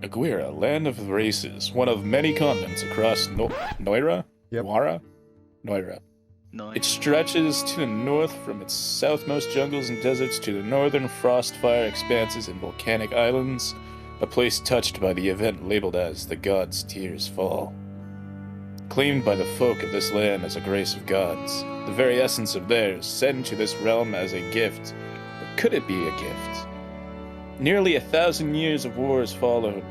Aguira, land of the races, one of many continents across Noira? Yep. Noira? Noira. No. It stretches to the north from its southmost jungles and deserts to the northern frostfire expanses and volcanic islands, a place touched by the event labeled as the Gods' Tears Fall. Claimed by the folk of this land as a grace of gods, the very essence of theirs, sent to this realm as a gift. Or could it be a gift? Nearly 1,000 years of wars followed,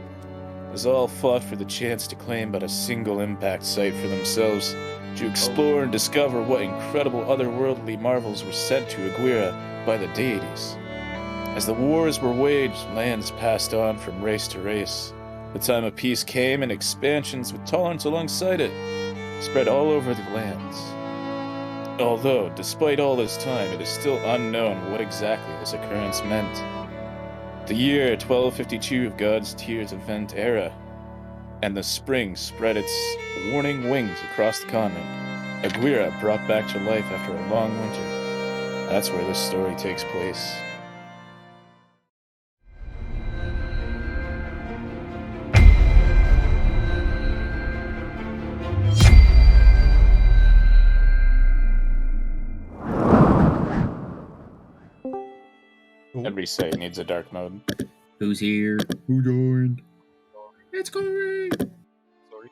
as all fought for the chance to claim but a single impact site for themselves, to explore and discover what incredible otherworldly marvels were sent to Aguira by the deities. As the wars were waged, lands passed on from race to race. The time of peace came, and expansions with tolerance alongside it spread all over the lands. Although, despite all this time, it is still unknown what exactly this occurrence meant. The year 1252 of God's Tears event era, and the spring spread its warning wings across the continent. Aguira brought back to life after a long winter. That's where this story takes place. Every site needs a dark mode. Who's here? Who joined? It's Corey! Sorry.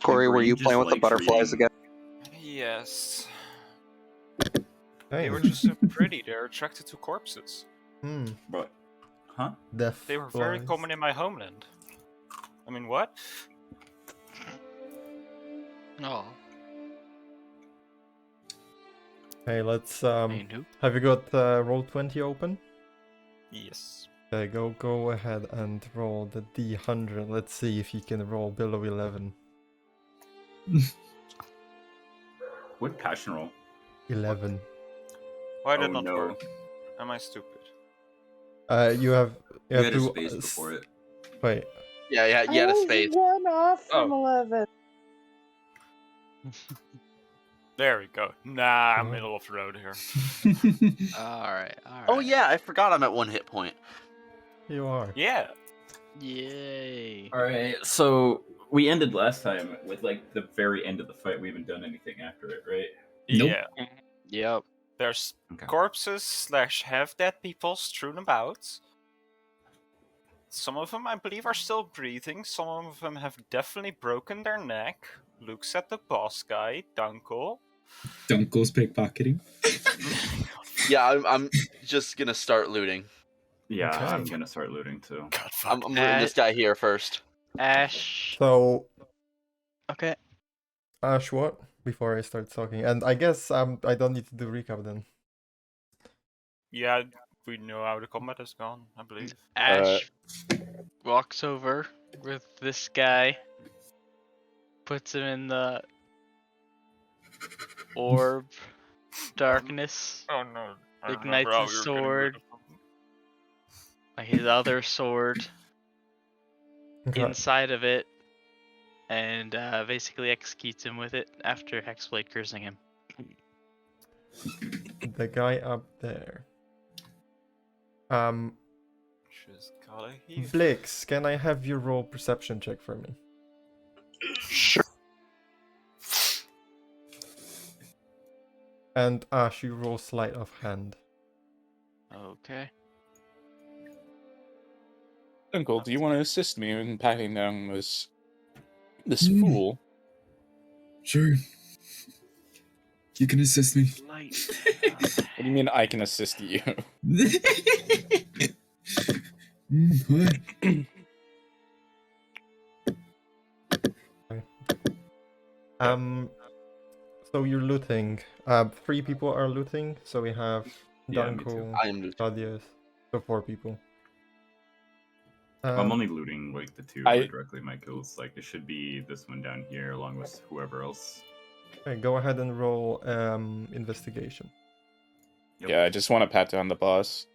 Corey, were you Just playing with the like butterflies reading- again? Yes. Hey. They were just so pretty. They're attracted to corpses. What? Huh? Death They were very flies. common in my homeland. I mean, what? Oh. Hey, let's Who? have you got Roll20 open? Yes. Okay, go ahead and roll the D100. Let's see if you can roll below 11. What passion roll? 11. Why did Oh, not no. work? Am I stupid? You have You had a to space before it. wait. Yeah, you had a space. One off from 11. There we go. Nah, I'm Oh. middle of the road here. Alright. Oh yeah, I forgot I'm at 1 hit point. You are. Yeah. Yay. Alright, so we ended last time with like the very end of the fight. We haven't done anything after it, right? Nope. Yeah. Yep. There's Okay. corpses / half-dead people strewn about. Some of them, I believe, are still breathing. Some of them have definitely broken their neck. Looks at the boss guy, Dunkel. Dunkel's pickpocketing. Yeah, I'm just gonna start looting. Yeah, Okay. I'm gonna start looting too. God, fuck. I'm looting this guy here first. Ash. So Okay. Ash, what? Before I start talking, and I guess I don't need to do recap then. Yeah, we know how the combat has gone, I believe. Ash walks over with this guy, puts him in the orb darkness, Oh no. I ignites remember how his we were getting rid sword, of them. like his other sword, Okay. inside of it, and basically executes him with it after Hexblade cursing him. The guy up there. Just gotta heal. Blix, can I have you roll perception check for me? Sure. And Ash, you roll sleight of hand. Okay. Uncle, do you want to assist me in patting down this fool? Sure. You can assist me. Light. What do you mean I can assist you? What? So you're looting. 3 people are looting. So we have Yeah, me Danko, too. I am looting. Claudius. So 4 people. I'm only looting like the two I- who are directly my kills. Like it should be this one down here along with whoever else. Okay, go ahead and roll investigation. Yep. Yeah, I just want to pat down the boss.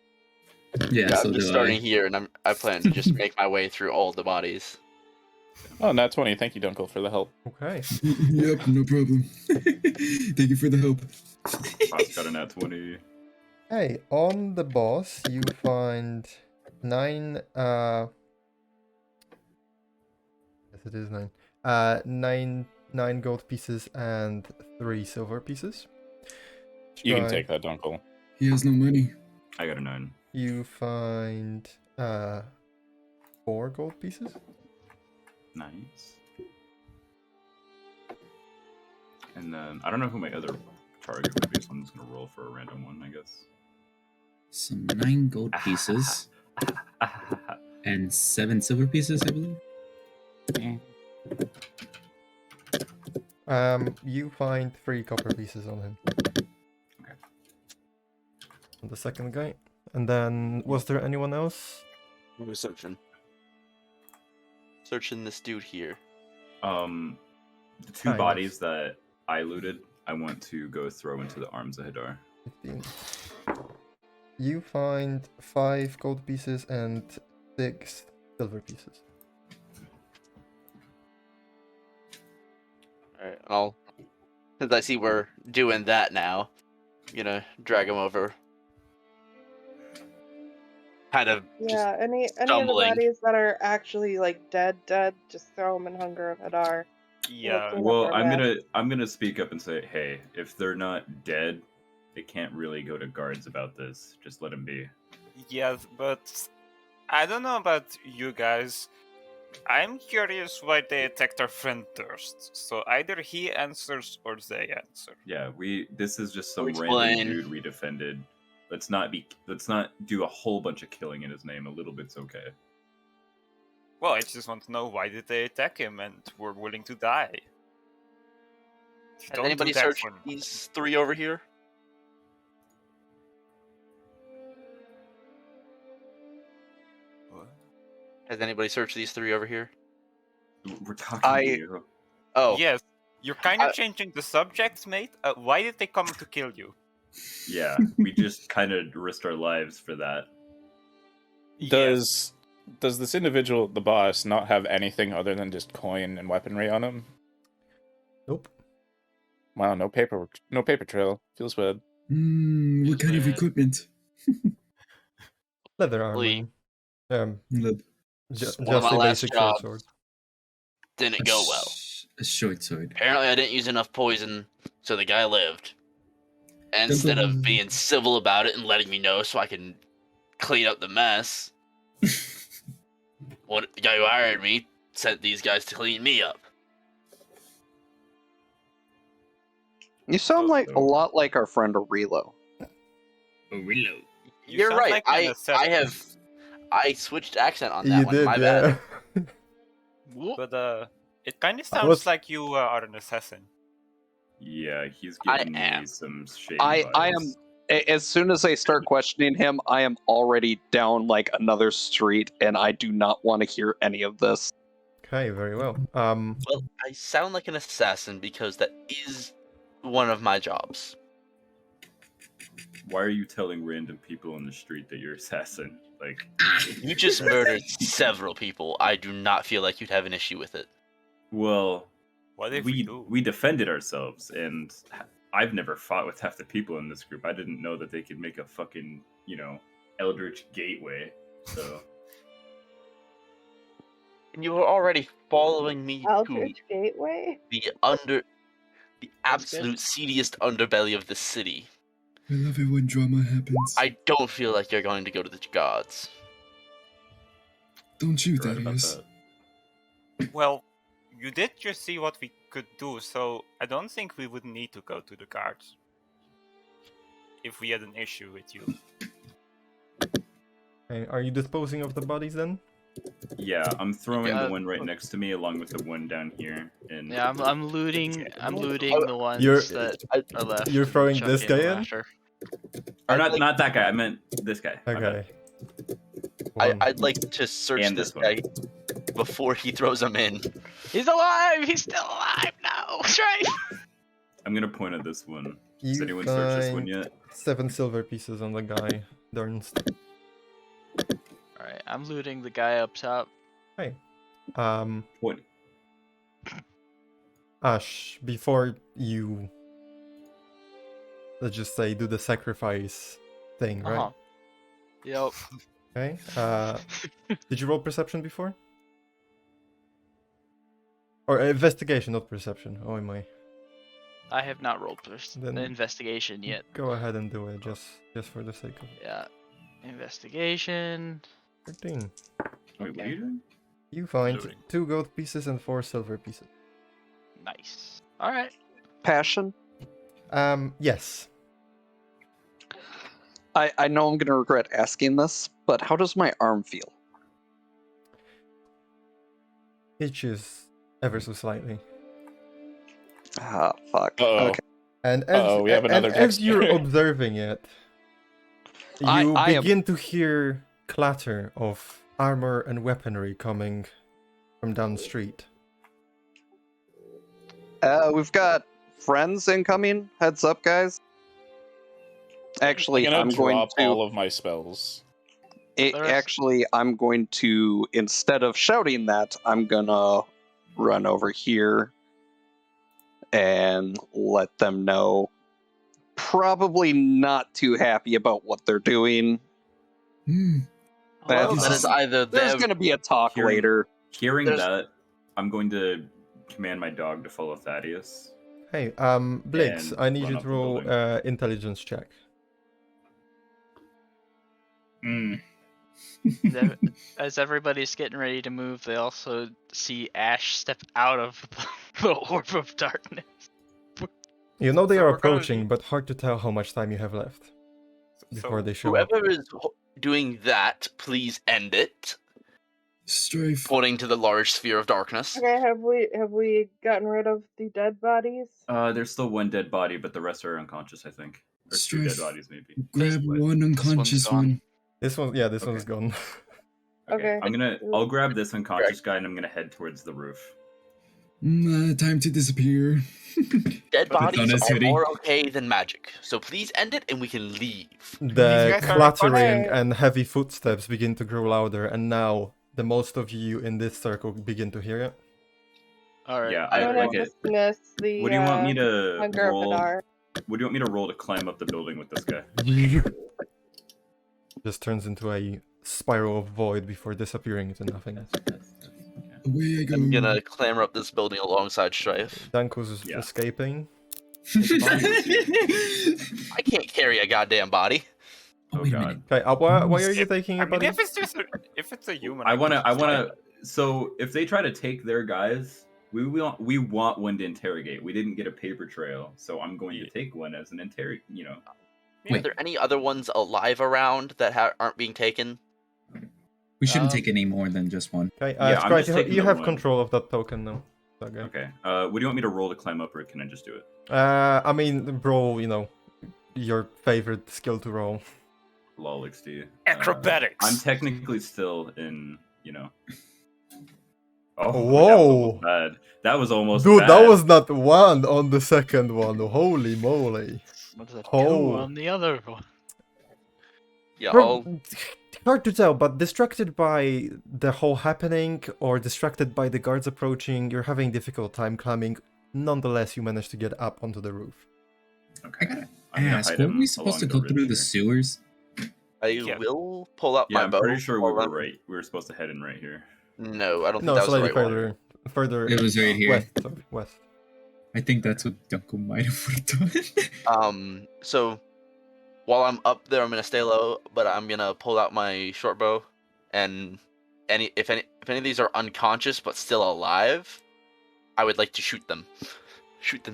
Yeah, Yeah, so I'm just do starting I. here, and I plan to just make my way through all the bodies. Oh, nat 20. Thank you, Dunkel, for the help. Okay. Yep, no problem. Thank you for the help. Boss got a nat 20. Hey, on the boss, you find 9. Yes, it is 9. 9 gold pieces and 3 silver pieces. You can Strife, take that, Dunkel. He has no money. I got a 9. you find 4 gold pieces. Nice. And then I don't know who my other target would be, so I'm just gonna roll for a random one, I guess. Some 9 gold pieces and 7 silver pieces, I believe. You find 3 copper pieces on him. Okay. On the second guy. And then, was there anyone else? Who was searching? Searching this dude here. The two Kind of. bodies that I looted, I want to go throw into the arms of Hadar. 15. You find 5 gold pieces and 6 silver pieces. Alright, I'll. Since I see we're doing that now, I'm gonna drag him over. Kind of. Yeah, any of the stumbling. bodies that are actually like dead, just throw them in Hunger of Hadar. Yeah. Clean up Well, our I'm mess. gonna speak up and say, hey, if they're not dead, they can't really go to guards about this. Just let them be. Yeah, but I don't know about you guys. I'm curious why they attacked our friend Durst. So either he answers or they answer. Yeah, this is just some Explain. random dude we defended. Let's not do a whole bunch of killing in his name. A little bit's okay. Well, I just want to know why did they attack him and were willing to die. Has Don't do anybody that searched for- these 3 over here? What? Has anybody searched these 3 over here? We're talking I- to you. Oh, Yes, you're kind of I- changing the subject, mate. Why did they come to kill you? Yeah, we just kind of risked our lives for that. Yes. Does this individual, the boss, not have anything other than just coin and weaponry on him? Nope. Wow, no paper trail. Feels bad. What kind of equipment? Leather armor. Lee. Look, Just One of my a last basic short jobs. sword. didn't go well. A short sword. Apparently, I didn't use enough poison, so the guy lived. And instead of being civil about it and letting me know so I can clean up the mess, the guy who hired me sent these guys to clean me up. You sound like a lot like our friend Aurelo. Reload. You You're sound right. like an assassin. I switched accent on that You one. did, My yeah. bad. But it kind of I sounds was- like you are an assassin. Yeah, he's I giving me am. some shady I vibes. am. As soon as I start questioning him, I am already down like another street, and I do not want to hear any of this. Okay, very well. Well, I sound like an assassin because that is one of my jobs. Why are you telling random people on the street that you're assassin? Like, You just murdered several people. I do not feel like you'd have an issue with it. well, What if we we do? we defended ourselves, and I've never fought with half the people in this group. I didn't know that they could make a fucking, Eldritch gateway. So And you were already following me to Eldritch Gateway? the absolute seediest underbelly of the city. I love it when drama happens. I don't feel like you're going to go to the gods. Don't you, you're right about Thaddeus? that. Well, you did just see what we could do, so I don't think we would need to go to the guards. If we had an issue with you. Okay, are you disposing of the bodies then? Yeah, I'm throwing Yeah. the one right next to me along with the one down here. And Yeah, I'm looting the ones You're- that I, are left. You're and throwing this chucking guy them in? after. or not, like- not that guy. I meant this guy. My bad. Okay. One. I'd like to search And this this one. guy before he throws them in. He's alive! He's still alive! No! Strife! I'm gonna point at this one. Has You anyone searched this one find yet? 7 silver pieces on the guy. Darnst. Alright, I'm looting the guy up top. Hey. 20. Ash, before you, let's just say, do the sacrifice thing, right? Uh-huh. Yep. Okay. Did you roll perception before? Or investigation, not perception. Oh my. I have not rolled Then- the investigation yet. Go ahead and do it, just for the sake of it. Yeah. Investigation. 13. Wait, what are you doing? You find Looting. 2 gold pieces and 4 silver pieces. Nice. Alright. Passion. Yes. I know I'm gonna regret asking this, but how does my arm feel? Itches ever so slightly. Ah, fuck. Uh-oh. Okay. And as, Uh-oh, we have and another as text. you're observing it, you I am- begin to hear clatter of armor and weaponry coming from down the street. We've got friends incoming. Heads up, guys. Actually, I'm gonna I'm going drop to. all of my spells. Actually, I'm going to, instead of shouting that, I'm gonna run over here and let them know. Probably not too happy about what they're doing. Hmm. Well, That's- that is either There's them. gonna be a talk Hearing- later. Hearing There's- that, I'm going to command my dog to follow Thaddeus. Hey, Blix, And I need run you up to the roll building. intelligence check. As everybody's getting ready to move, they also see Ash step out of the orb of darkness. You know they So are we're gonna approaching, be- but hard to tell how much time you have left before So- they show up. Whoever is doing that, please end it. Strife. Pointing to the large sphere of darkness. Okay, have we gotten rid of the dead bodies? There's still one dead body, but the rest are unconscious, I think. Or 2 dead Strife. bodies, maybe. Grab Split. one unconscious gone. one. This one, yeah, this Okay. one's gone. Okay. I'll grab this unconscious guy and I'm gonna head towards the roof. Time to disappear. Dead Put on bodies his are hoodie. more okay than magic. So please end it and we can leave. The guys are clattering funny. and heavy footsteps begin to grow louder, and now the most of you in this circle begin to hear it. Alright. Yeah, I'm I gonna like it. dismiss the What do you want me to hunger roll? Vidar. What do you want me to roll to climb up the building with this guy? Just turns into a spiral of void before disappearing into nothingness. Away I go. I'm gonna clamber up this building alongside Strife. Danko's Yeah. escaping. I can't carry a goddamn body. Oh wait a god. minute. Okay, why are you taking I your mean, buddy? if it's a human, I can wanna just so if they try to take their guys, we want one to interrogate. We didn't get a paper trail, so I'm going to take one as an Are there any other ones alive around that aren't being taken? We shouldn't take any more than just one. Okay, Yeah, I'm Sprite, just taking you the have one. control of that token now. Okay. Okay. What do you want me to roll to climb up, or can I just do it? I mean, roll, your favorite skill to roll. Lol, XD. Acrobatics. I'm technically still in, Oh, Whoa. that was almost Dude, bad. that was not one on the second one. Holy moly. What's that Oh. on the other one? Yeah, Hard to tell, but distracted by the whole happening or distracted by the guards approaching, you're having difficult time climbing. Nonetheless, you manage to get up onto the roof. Okay. I gotta I'm gonna ask, hide weren't him we supposed to along go through the ridge here. sewers? I will pull up Yeah, my I'm bow. pretty sure we while were I'm- right. We were supposed to head in right here. No, I don't think No, that was the slightly right one. further. It was right here. West. Sorry, west. I think that's what Dunko might have done. So while I'm up there, I'm gonna stay low, but I'm gonna pull out my short bow, and if any of these are unconscious but still alive, I would like to shoot them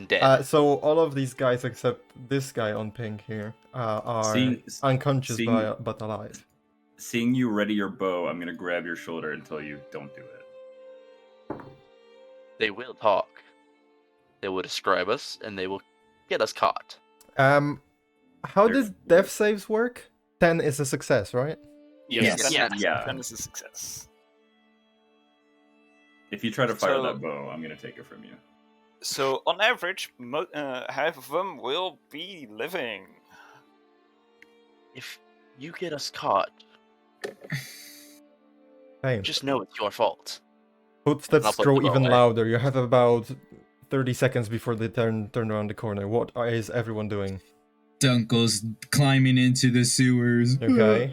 dead. So all of these guys except this guy on pink here are unconscious but alive. Seeing you ready your bow, I'm gonna grab your shoulder until you don't do it. They will talk. They will describe us, and they will get us caught. How does death saves work? 10 is a success, right? Yes. Yeah. Then it's a success. If you try to fire So- that bow, I'm gonna take it from you. So on average, half of them will be living. If you get us caught, Hey, just know it's your fault. footsteps I'll put grow the bow even away. louder. You have about 30 seconds before they turn around the corner. What is everyone doing? Dunk goes climbing into the sewers. Okay.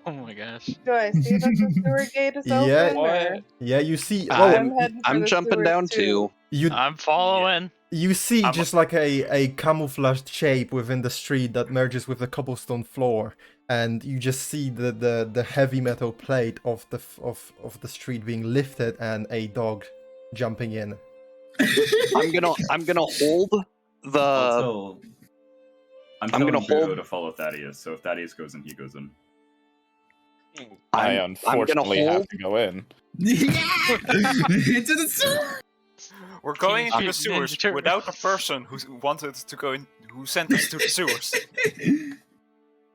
Oh my gosh. Do I see that the sewer gate is Yeah. open? Or... Yeah, you see. I'm Well, heading for I'm the jumping sewers down too. too. I'm following. You see I'm- just like a camouflaged shape within the street that merges with the cobblestone floor, and you just see the heavy metal plate of the street being lifted and a dog jumping in. I'm gonna hold the. Also, I'm I'm telling gonna Bruno hold- to follow Thaddeus, so if Thaddeus goes in, he goes in. I I'm gonna unfortunately have hold. to go in. Into the sewer. We're going into the Ninja sewers Turtles. without the person who wanted to go in, who sent us to the sewers.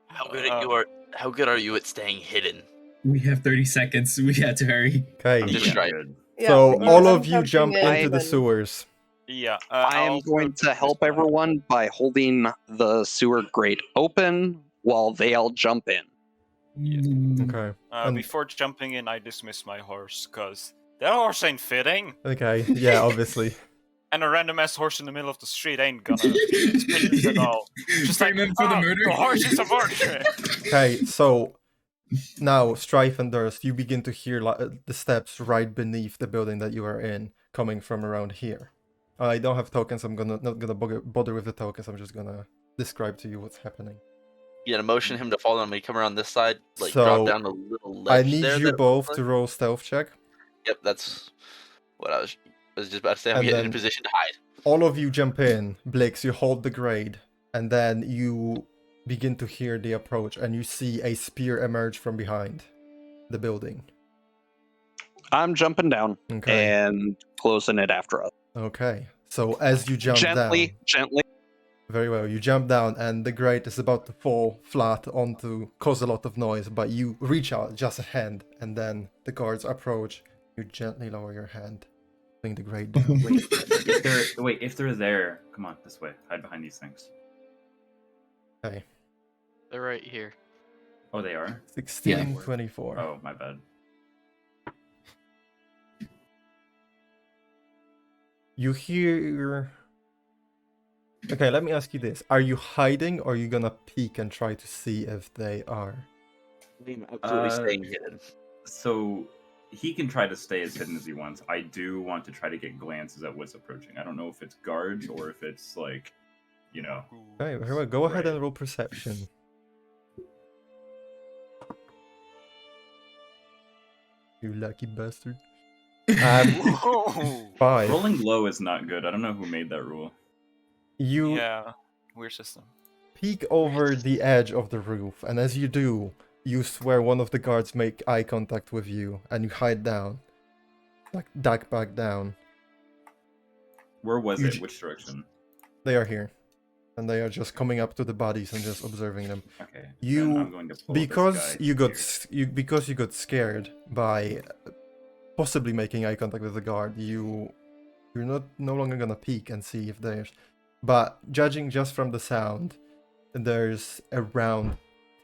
How good are you at staying hidden? We have 30 seconds. We had to hurry. Okay. I'm just Yeah, right. good. Yeah, So well, all I'm of you jumping jump in into the then. sewers. Yeah, I am going to help everyone by holding the sewer grate open while they all jump in. Okay. And- Before jumping in, I dismiss my horse, because that horse ain't fitting. Okay. Yeah, obviously. And a random ass horse in the middle of the street ain't gonna fit this at all. Just Frame like, him for the murder. the horse is a murderer. Okay, so now Strife and Durst, you begin to hear the steps right beneath the building that you are in, coming from around here. I don't have tokens. I'm not gonna bother with the tokens. I'm just gonna describe to you what's happening. You gonna motion him to follow and we come around this side, like So, drop down a little I ledge need there you that- both to roll stealth check. Yep, that's what I was just about to say. I'm And getting in then- a position to hide. All of you jump in. Blix, you hold the grade, and then you begin to hear the approach, and you see a spear emerge from behind the building. I'm jumping down Okay. and closing it after us. Okay. So as you jump Gently, down, gently. very well, you jump down, and the grate is about to fall flat onto, cause a lot of noise, but you reach out just a hand, and then the guards approach. You gently lower your hand, putting the grate down. If they're there, come on, this way. Hide behind these things. Okay. They're right here. Oh, they are? 1624. Oh, my bad. You hear... Okay, let me ask you this. Are you hiding, or are you gonna peek and try to see if they are? I'm absolutely staying hidden. So he can try to stay as hidden as he wants. I do want to try to get glances at what's approaching. I don't know if it's guards or if it's like, you know. Okay, very well. Go ahead Right. and roll perception. You lucky bastard. Whoa. 5. Rolling low is not good. I don't know who made that rule. You Yeah, weird system. peek over the edge of the roof, and as you do, you swear one of the guards make eye contact with you, and you hide down. Like, duck back down. Where was You it? j- Which direction? They are here. And they are just coming up to the bodies and just observing them. Okay. You- then I'm going to pull Because this guy you got here. because you got scared by possibly making eye contact with the guard, you're no longer gonna peek and see if there's. But judging just from the sound, there's around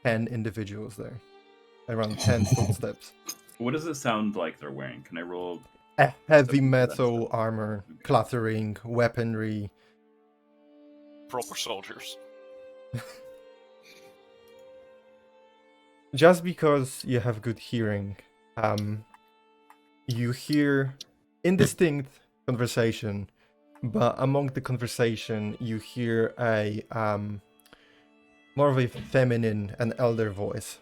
10 individuals there, around 10 footsteps. What does it sound like they're wearing? Can I roll? A heavy Something like that. metal armor, clattering, weaponry. Proper soldiers. Just because you have good hearing, you hear indistinct conversation, but among the conversation you hear a more of a feminine and elder voice.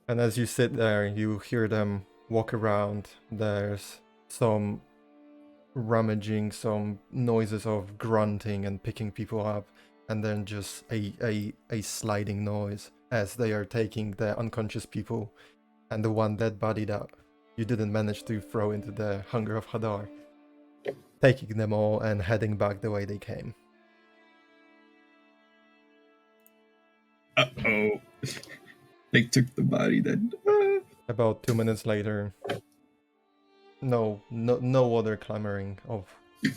And as you sit there, you hear them walk around. There's some rummaging, some noises of grunting and picking people up, and then just a sliding noise as they are taking the unconscious people and the one dead body that you didn't manage to throw into the Hunger of Hadar, taking them all and heading back the way they came. Uh-oh. They took the body then. About 2 minutes later, no other clamoring of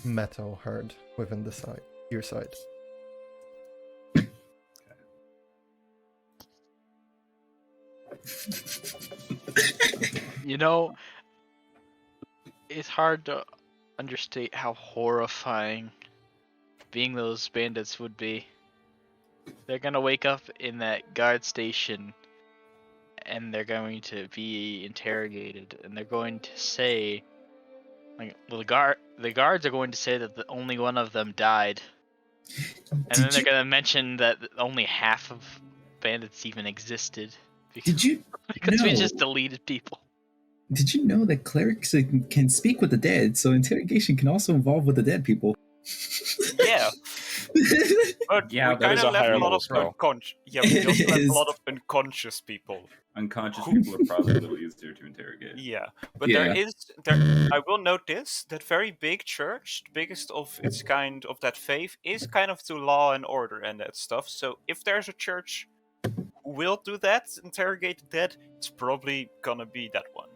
metal heard within the your side. You know, it's hard to understate how horrifying being those bandits would be. They're gonna wake up in that guard station, and they're going to be interrogated, and they're going to say, like, well, the guards are going to say that only one of them died, and then they're gonna mention that only half of bandits even existed. Did you Because we know- just deleted people. Did you know that clerics can speak with the dead, so interrogation can also involve with the dead people? Yeah. But Yeah, we that kind is of a left higher a lot level of spell. unconscious. Yeah, we also It left a is. lot of unconscious people. Unconscious people are probably a little easier to interrogate. Yeah, but Yeah. I will note this, that very big church, the biggest of its kind of that faith, is kind of to law and order and that stuff. So if there's a church who will do that, interrogate the dead, it's probably gonna be that one.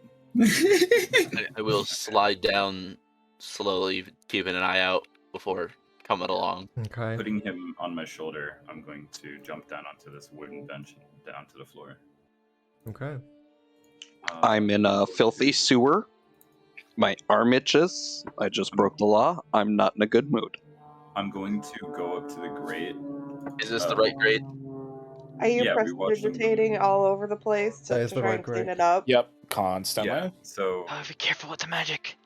I will slide down slowly, keeping an eye out before coming along. Okay. Putting him on my shoulder, I'm going to jump down onto this wooden bench down to the floor. Okay. I'm in a filthy sewer. My arm itches. I just broke the law. I'm not in a good mood. I'm going to go up to the grate. Is this the right grade? Are you Yeah, we watched them. precipitating all over the place That to is the try right and clean grade. it up? Yep, constantly. Yeah, so Oh, be careful with the magic.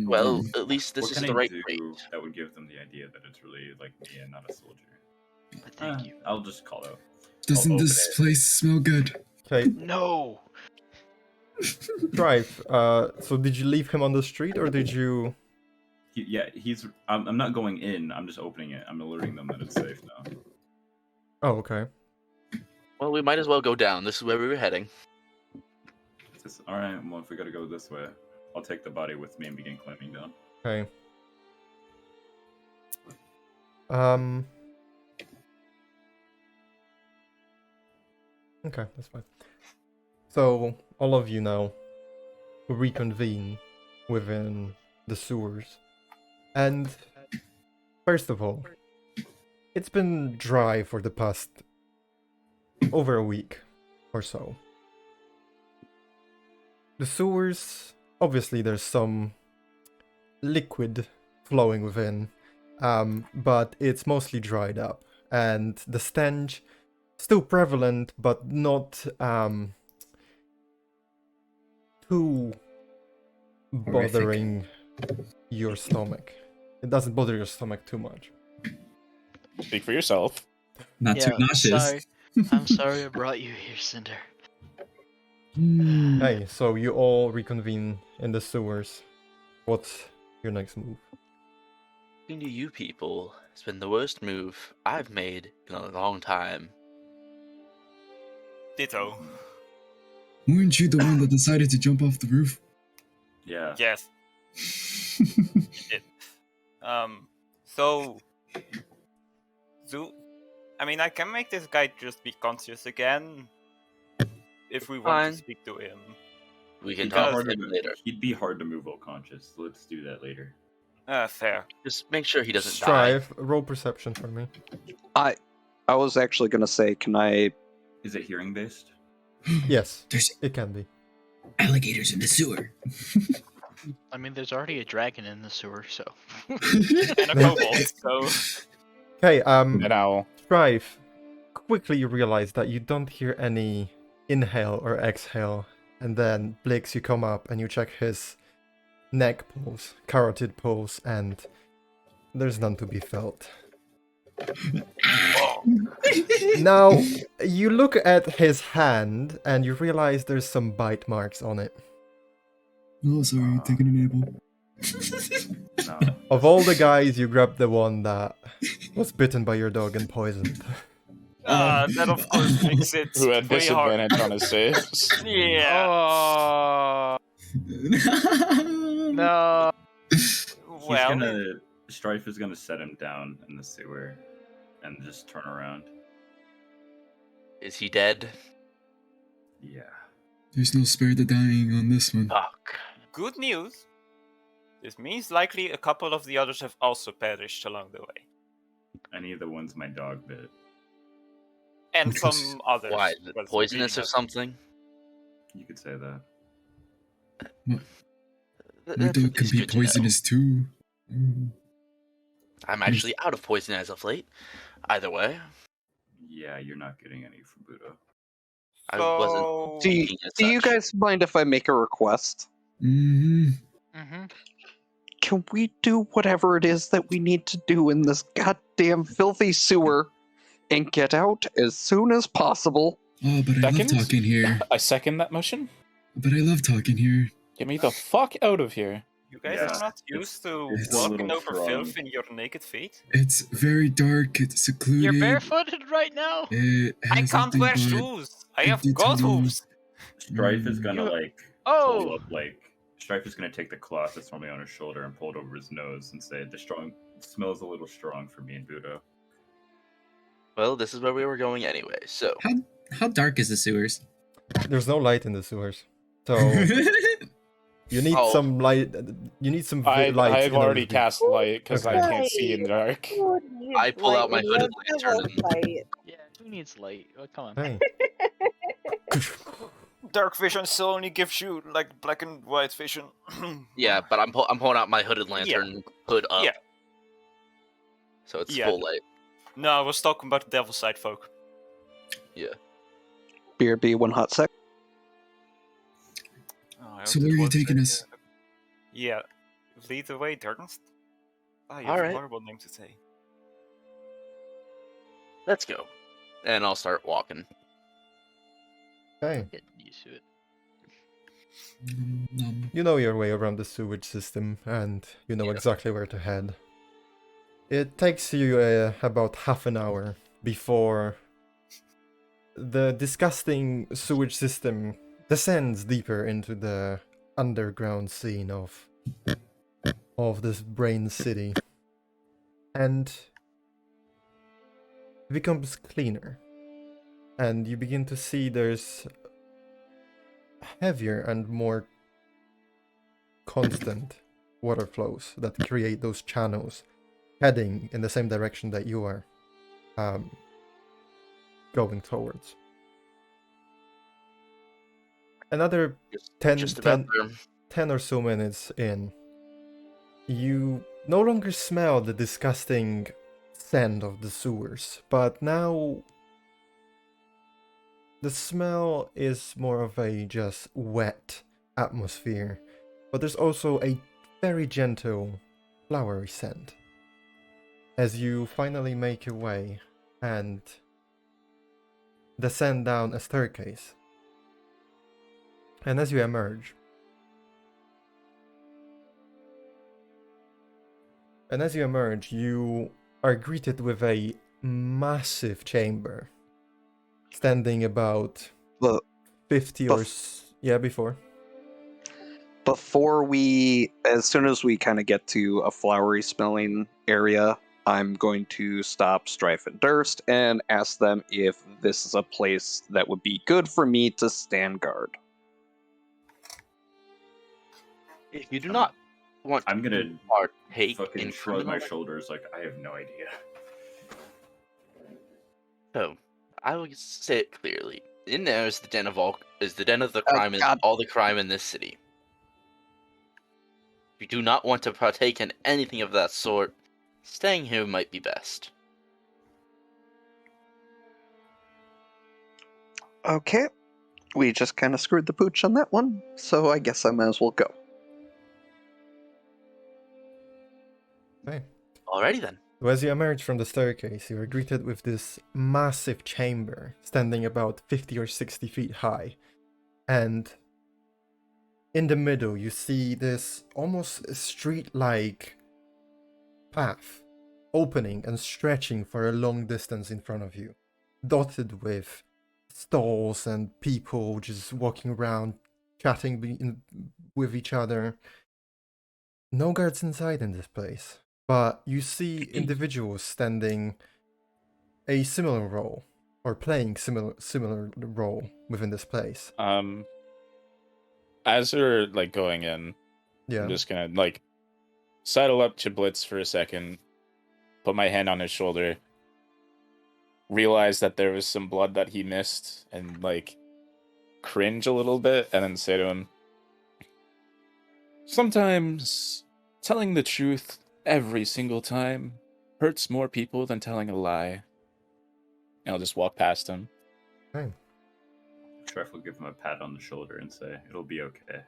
Well, at least this what is can the I right do grade. that would give them the idea that it's really like me and not a soldier? But thank you. I'll just call out. Doesn't I'll this open it. place smell good? Okay. No. Strife. So did you leave him on the street or did you? He's. I'm not going in. I'm just opening it. I'm alerting them that it's safe now. Oh, okay. Well, we might as well go down. This is where we were heading. All right. Well, if we gotta go this way, I'll take the body with me and begin climbing down. Okay. Okay, that's fine. So all of you now reconvene within the sewers, and first of all, it's been dry for the past over a week or so. The sewers, obviously, there's some liquid flowing within, but it's mostly dried up, and the stench still prevalent, but not too bothering your stomach. It doesn't bother your stomach too much. Speak for yourself. Not too nauseous. Sorry. I'm sorry I brought you here, Cinder. Hey, so you all reconvene in the sewers. What's your next move? Talking to you people, it's been the worst move I've made in a long time. Ditto. Weren't you the one that decided to jump off the roof? Yeah. Yes. It. So. I mean, I can make this guy just be conscious again. If we want Fine. to speak to him. We can Because- talk to him later. He'd be hard to move while conscious. So let's do that later. Fair. Just make sure he doesn't die. Strive, roll perception for me. I was actually gonna say, can I? Is it hearing based? Yes, There's it can be. alligators in the sewer. I mean, there's already a dragon in the sewer, so. And a kobold, so. Okay, An owl. Strive, quickly you realize that you don't hear any inhale or exhale, and then Blix, you come up and you check his neck pulse, carotid pulse, and there's none to be felt. Now, you look at his hand and you realize there's some bite marks on it. Oh, sorry, taking an apple. No. Of all the guys, you grabbed the one that was bitten by your dog and poisoned. That of course makes it Who had way hard. disadvantage on his saves. Yeah. Oh no! Well, Strife is gonna set him down in the sewer, and just turn around. Is he dead? Yeah. There's no spare the dying on this one. Fuck. good news. This means likely a couple of the others have also perished along the way. Any of the ones my dog bit. And Which was- some others. Why? Is it was poisonous or really something? You could say that. My dog can be poisonous too. Mm. I'm actually out of poison as of late. Either way, Yeah, you're not getting any from Buddha. I wasn't So, thinking as Do you such. guys mind if I make a request? Mm-hmm. Mm-hmm. Can we do whatever it is that we need to do in this goddamn filthy sewer and get out as soon as possible? Oh, but I love Second? talking here. I second that motion. But I love talking here. Get me the fuck out of here. you guys Yeah, are not it's- used to it's a walking little over strong. filth in your naked feet? It's very dark. It's secluded. You're barefooted right now. It I has can't nothing wear but shoes. I have empty goat tunnel. hooves. Strife is gonna You- like Oh! pull up like Strife is gonna take the cloth that's normally on his shoulder and pull it over his nose and say, "The strong smells a little strong for me and Buddha." Well, this is where we were going anyway. So How dark is the sewers? There's no light in the sewers, so you need Oh. some light. You need some I've light. in order already to be- cast light because I Okay. can't see in the dark. Who needs I pull out light my when hooded you have lantern devil and- sight? Yeah, who needs light? Oh, come on. Hey. Dark vision still only gives you like black and white vision. yeah, but I'm pulling out my hooded lantern, hood up. Yeah. So it's Yeah. full light. No, I was talking about the devil side folk. BRB, one hot sec. Oh, I So hope where it are you was, taking us? Yeah, lead the way, Darkness. Ah, you All have right. a horrible name to say. Let's go. And I'll start walking. Okay. Getting used to it. You know your way around the sewage system, and you know Yeah. exactly where to head. It takes you about half an hour before the disgusting sewage system descends deeper into the underground scene of this brain city, and it becomes cleaner, and you begin to see there's heavier and more constant water flows that create those channels heading in the same direction that you are going towards. Another Just, 10, just about 10 there. 10 or so minutes in, you no longer smell the disgusting scent of the sewers, but now the smell is more of a just wet atmosphere, but there's also a very gentle flowery scent. As you finally make your way and descend down a staircase, and as you emerge, you are greeted with a massive chamber standing about Look, 50 or before. Before we, as soon as we kind of get to a flowery smelling area, I'm going to stop Strife and Durst and ask them if this is a place that would be good for me to stand guard. If you do not want I'm gonna to partake fucking in shrug my criminal, shoulders like I have no idea. so I will say it clearly. In there is the den of the Oh, crime and God. all the crime in this city. If you do not want to partake in anything of that sort, staying here might be best. Okay. We just kind of screwed the pooch on that one, so I guess I might as well go. Okay. Alrighty then. So as you emerge from the staircase, you are greeted with this massive chamber standing about 50 or 60 feet high. And in the middle, you see this almost street-like path opening and stretching for a long distance in front of you, dotted with stalls and people just walking around, chatting with each other. No guards inside in this place, but you see individuals standing a similar role or playing similar role within this place. As we're like going in, Yeah. I'm just gonna like sidle up to Blitz for a second, put my hand on his shoulder, realize that there was some blood that he missed, and like cringe a little bit, and then say to him, "Sometimes telling the truth every single time hurts more people than telling a lie. And I'll just walk past him. Okay. Strife will give him a pat on the shoulder and say, "It'll be okay."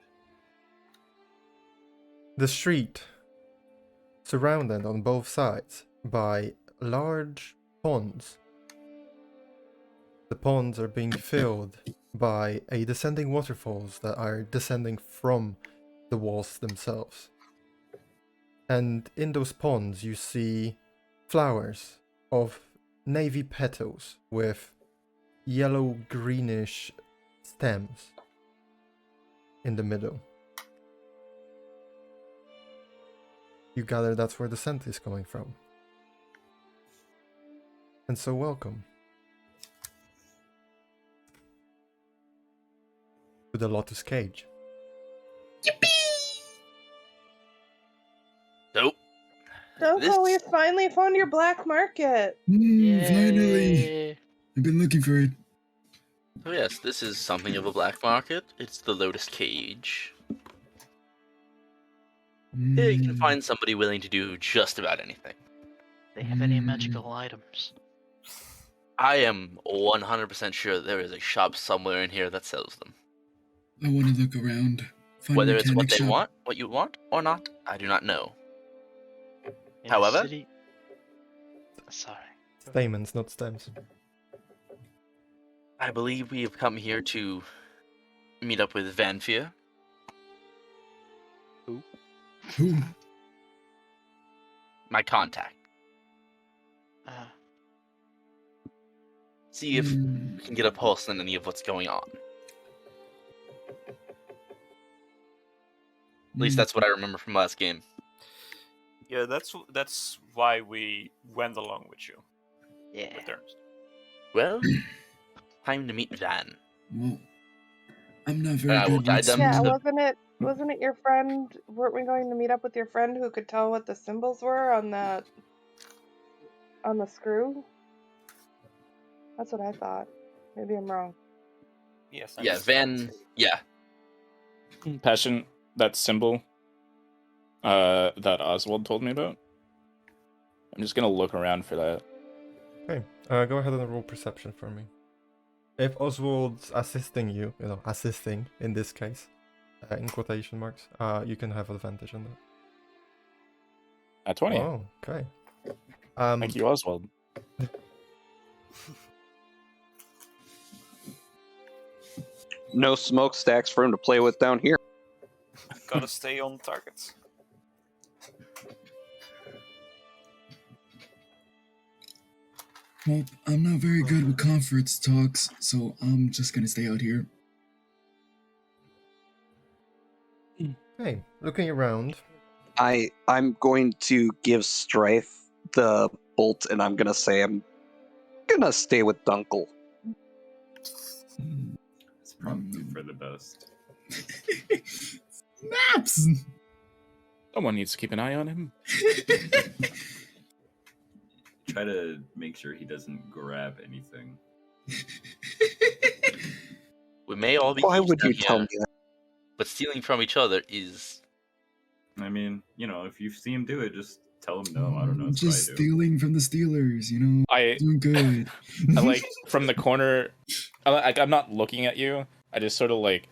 The street, surrounded on both sides by large ponds. The ponds are being filled by a descending waterfalls that are descending from the walls themselves. And in those ponds you see flowers of navy petals with yellow-greenish stems in the middle. You gather that's where the scent is coming from. And so welcome to the Lotus Cage. Nope. Dunkel, we finally found your black market. Finally! Yay. I've been looking for it. So yes, this is something of a black market. It's the Lotus Cage. Here you can find somebody willing to do just about anything. They have any magical items? I am 100% sure there is a shop somewhere in here that sells them. I want to look around. Find Whether a it's what mechanic they shop. want, what you want, or not, I do not know. In However- the city... Sorry. Stamens, not stems. I believe we have come here to meet up with Vanfear. Who? My contact. See if we can get a pulse on any of what's going on. At least that's what I remember from last game. Yeah, that's why we went along with you. Yeah. With Ernst. Well, time to meet Van. Well, I'm not very I will good guide with them Yeah, to- wasn't it your friend? Weren't we going to meet up with your friend who could tell what the symbols were on the screw? That's what I thought. Maybe I'm wrong. Yes. Yeah, Van. Yeah. Passion, that symbol that Oswald told me about. I'm just gonna look around for that. Okay, go ahead and roll perception for me. If Oswald's assisting you, assisting in this case, in quotation marks, you can have advantage on that. At 20. Oh, okay. Thank you, Oswald. No smokestacks for him to play with down here. Gotta stay on target. Well, I'm not very good with conference talks, so I'm just gonna stay out here. Okay, looking around. I'm going to give Strife the bolt, and I'm gonna say I'm gonna stay with Dunkel. It's probably for the best. Maps! Someone needs to keep an eye on him. Try to make sure he doesn't grab anything. We may all be Why thieves would down you tell here, me that? but stealing from each other is... I mean, if you see him do it, just tell him no. I don't know. That's Just what I do. stealing from the Steelers, doing good. I like from the corner. I'm not looking at you. I just sort of like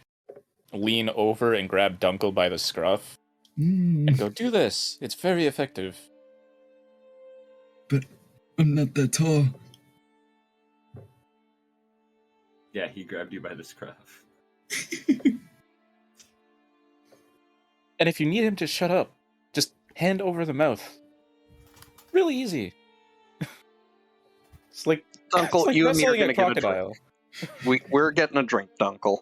lean over and grab Dunkel by the scruff and go, "Do this. It's very effective." But I'm not that tall. Yeah, he grabbed you by the scruff. And if you need him to shut up, just hand over the mouth. Really easy. It's like Dunkel, you and me are wrestling gonna a get a crocodile. drink. We're getting a drink, Dunkel.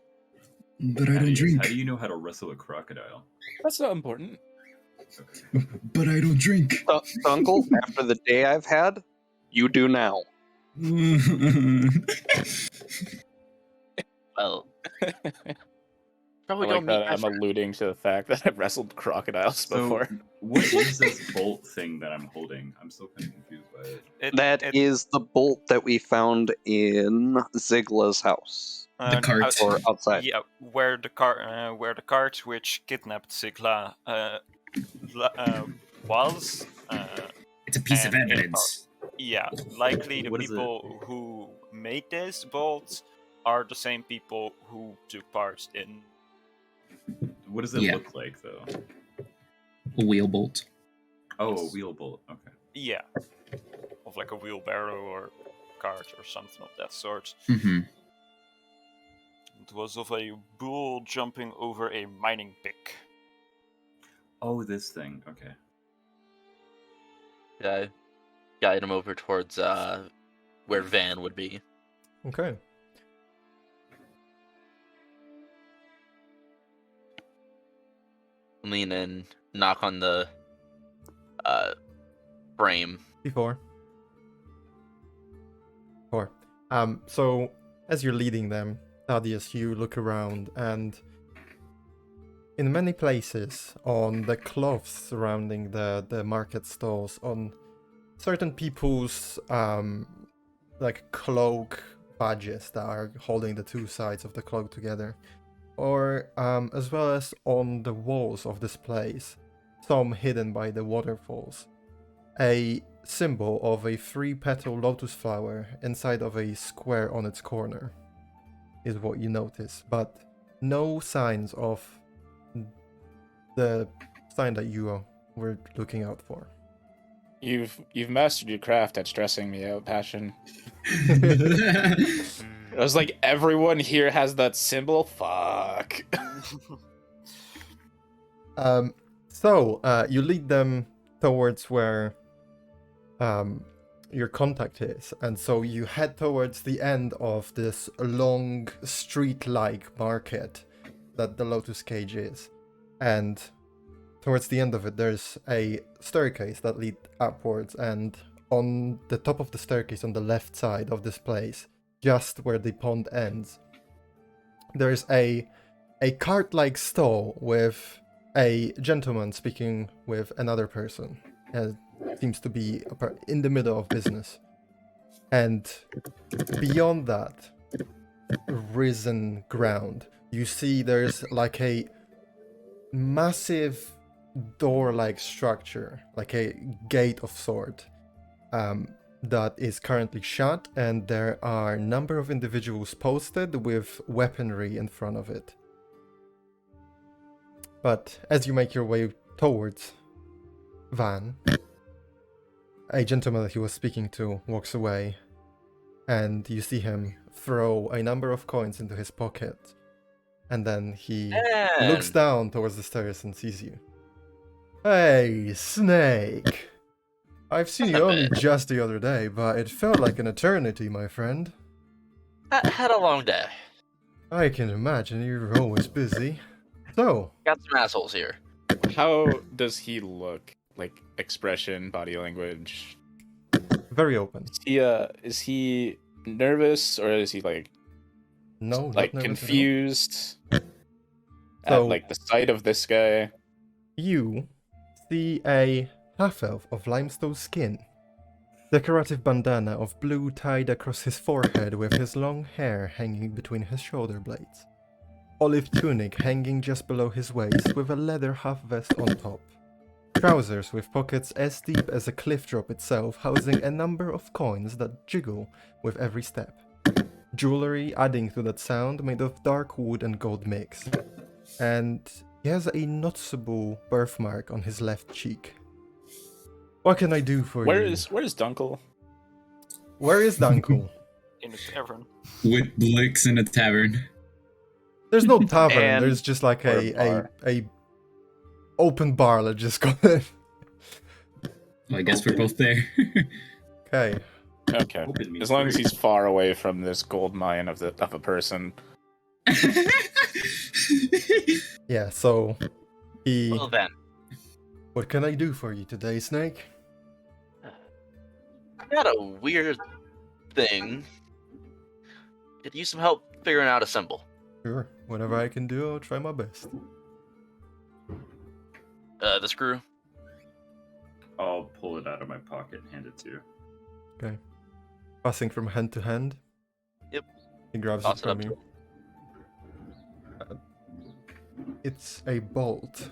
But I don't drink. How do you know how to wrestle a crocodile? That's not important. Okay. But I don't drink. Dunkel, after the day I've had, you do now. Well... I Probably like don't meet that my I'm alluding to the fact that I've wrestled crocodiles So, before. what is this bolt thing that I'm holding? I'm still kind of confused by it. That is the bolt that we found in Zigla's house. The cart. Or outside. Yeah, where the cart which kidnapped Sigla was. It's a piece of And evidence. Yeah, likely the What is it? people who made this bolt are the same people who took part in. What does it Yeah. look like, though? A wheel bolt. Oh, a Yes. wheel bolt. Okay. Yeah, of like a wheelbarrow or cart or something of that sort. Mm-hmm. It was of a bull jumping over a mining pick. Oh, this thing. Okay. Yeah, guide him over towards where Van would be. Okay. Lean in, knock on the frame. Before. So as you're leading them, Thaddeus, you look around, and in many places on the cloths surrounding the market stalls, on certain people's like cloak badges that are holding the two sides of the cloak together, or as well as on the walls of this place, some hidden by the waterfalls, a symbol of a 3-petal lotus flower inside of a square on its corner is what you notice, but no signs of the sign that you were looking out for. You've mastered your craft at stressing me out, Passion. I was like, everyone here has that symbol? Fuck. So you lead them towards where your contact is, and so you head towards the end of this long street-like market that the Lotus Cage is, and towards the end of it there's a staircase that leads upwards, and on the top of the staircase on the left side of this place, just where the pond ends, there's a cart-like stall with a gentleman speaking with another person. Seems to be in the middle of business. And beyond that, risen ground, you see there's like a massive door-like structure, like a gate of sort, that is currently shut, and there are a number of individuals posted with weaponry in front of it. But as you make your way towards Van, a gentleman that he was speaking to walks away, and you see him throw a number of coins into his pocket, and then he looks down towards the stairs and sees you. Hey, Snake! I've seen you only just the other day, but it felt like an eternity, my friend. I had a long day. I can imagine you're always busy. So, Got some assholes here. How does he look? Like, expression, body language? very open. Is he nervous, or is he like No, like not nervous at all. confused So- at like the sight of this guy? You see a half-elf of limestone skin, decorative bandana of blue tied across his forehead with his long hair hanging between his shoulder blades, olive tunic hanging just below his waist with a leather half-vest on top, trousers with pockets as deep as a cliff drop itself housing a number of coins that jiggle with every step, jewelry adding to that sound made of dark wood and gold mix, and he has a noticeable birthmark on his left cheek. What can I do for Where you? is Dunkel? Where is Dunkel? In a tavern. With Blix in a tavern. There's no tavern. And- There's just like or a bar. open bar. Let's just call it. Well, I guess we're both there. Okay. Okay, Open me as long as free. he's far away from this gold mine of a person. Yeah. So he. Well then, What can I do for you today, Snake? I got a weird thing. Could use some help figuring out a symbol. Sure. Whatever I can do, I'll try my best. The screw. I'll pull it out of my pocket and hand it to you. Okay. Passing from hand to hand. Yep. He grabs Toss it it up from to you. It's a bolt.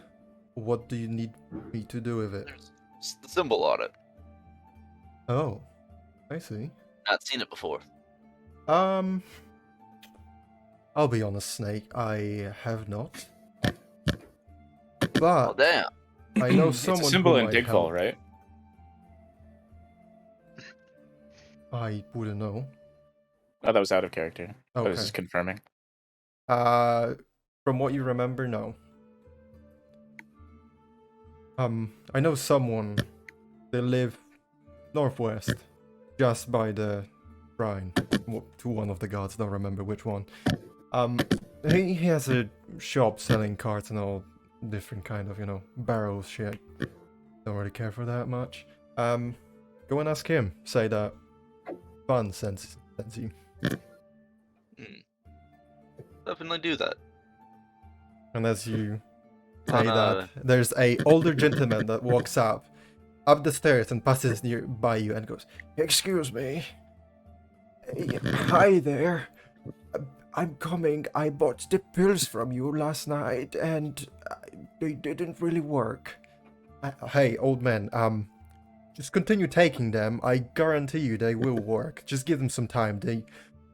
What do you need me to do with it? There's the symbol on it. Oh, I see. Not seen it before. I'll be honest, Snake. I have not. Oh But damn! I know It's a someone symbol who in might Digfall, help. right? I wouldn't know. Oh, that was out of character. I was Okay. just confirming. From what you remember, no. I know someone. They live northwest, just by the shrine to one of the gods. Don't remember which one. He has a shop selling carts and all different kind of, barrels shit. Don't really care for that much. Go and ask him. Say that Fun sends you. Definitely do that. And as you say On, that, there's a older gentleman that walks up the stairs and passes by you and goes, "Excuse me. Hey, hi there. I'm coming. I bought the pills from you last night and they didn't really work. Hey, old man, just continue taking them. I guarantee you they will work. Just give them some time. They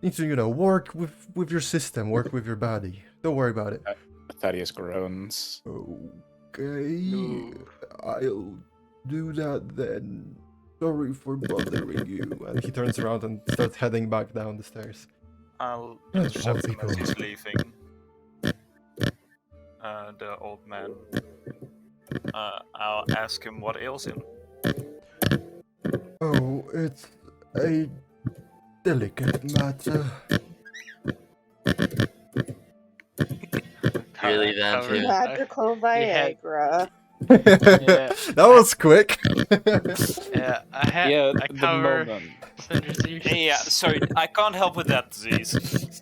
need to, work with your system, work with your body. Don't worry about it." Thaddeus groans. Okay, I'll do that then. Sorry for bothering you. And he turns around and starts heading back down the stairs. I'll Old intercept him as people. he's leaving. The old man. I'll ask him what ails him. Oh, it's a delicate matter. Really, then? Covered. Too? Magical Viagra. That was quick. Yeah, I Yeah, I the cover moment. Cinder's ears. Yeah, sorry, I can't help with that disease.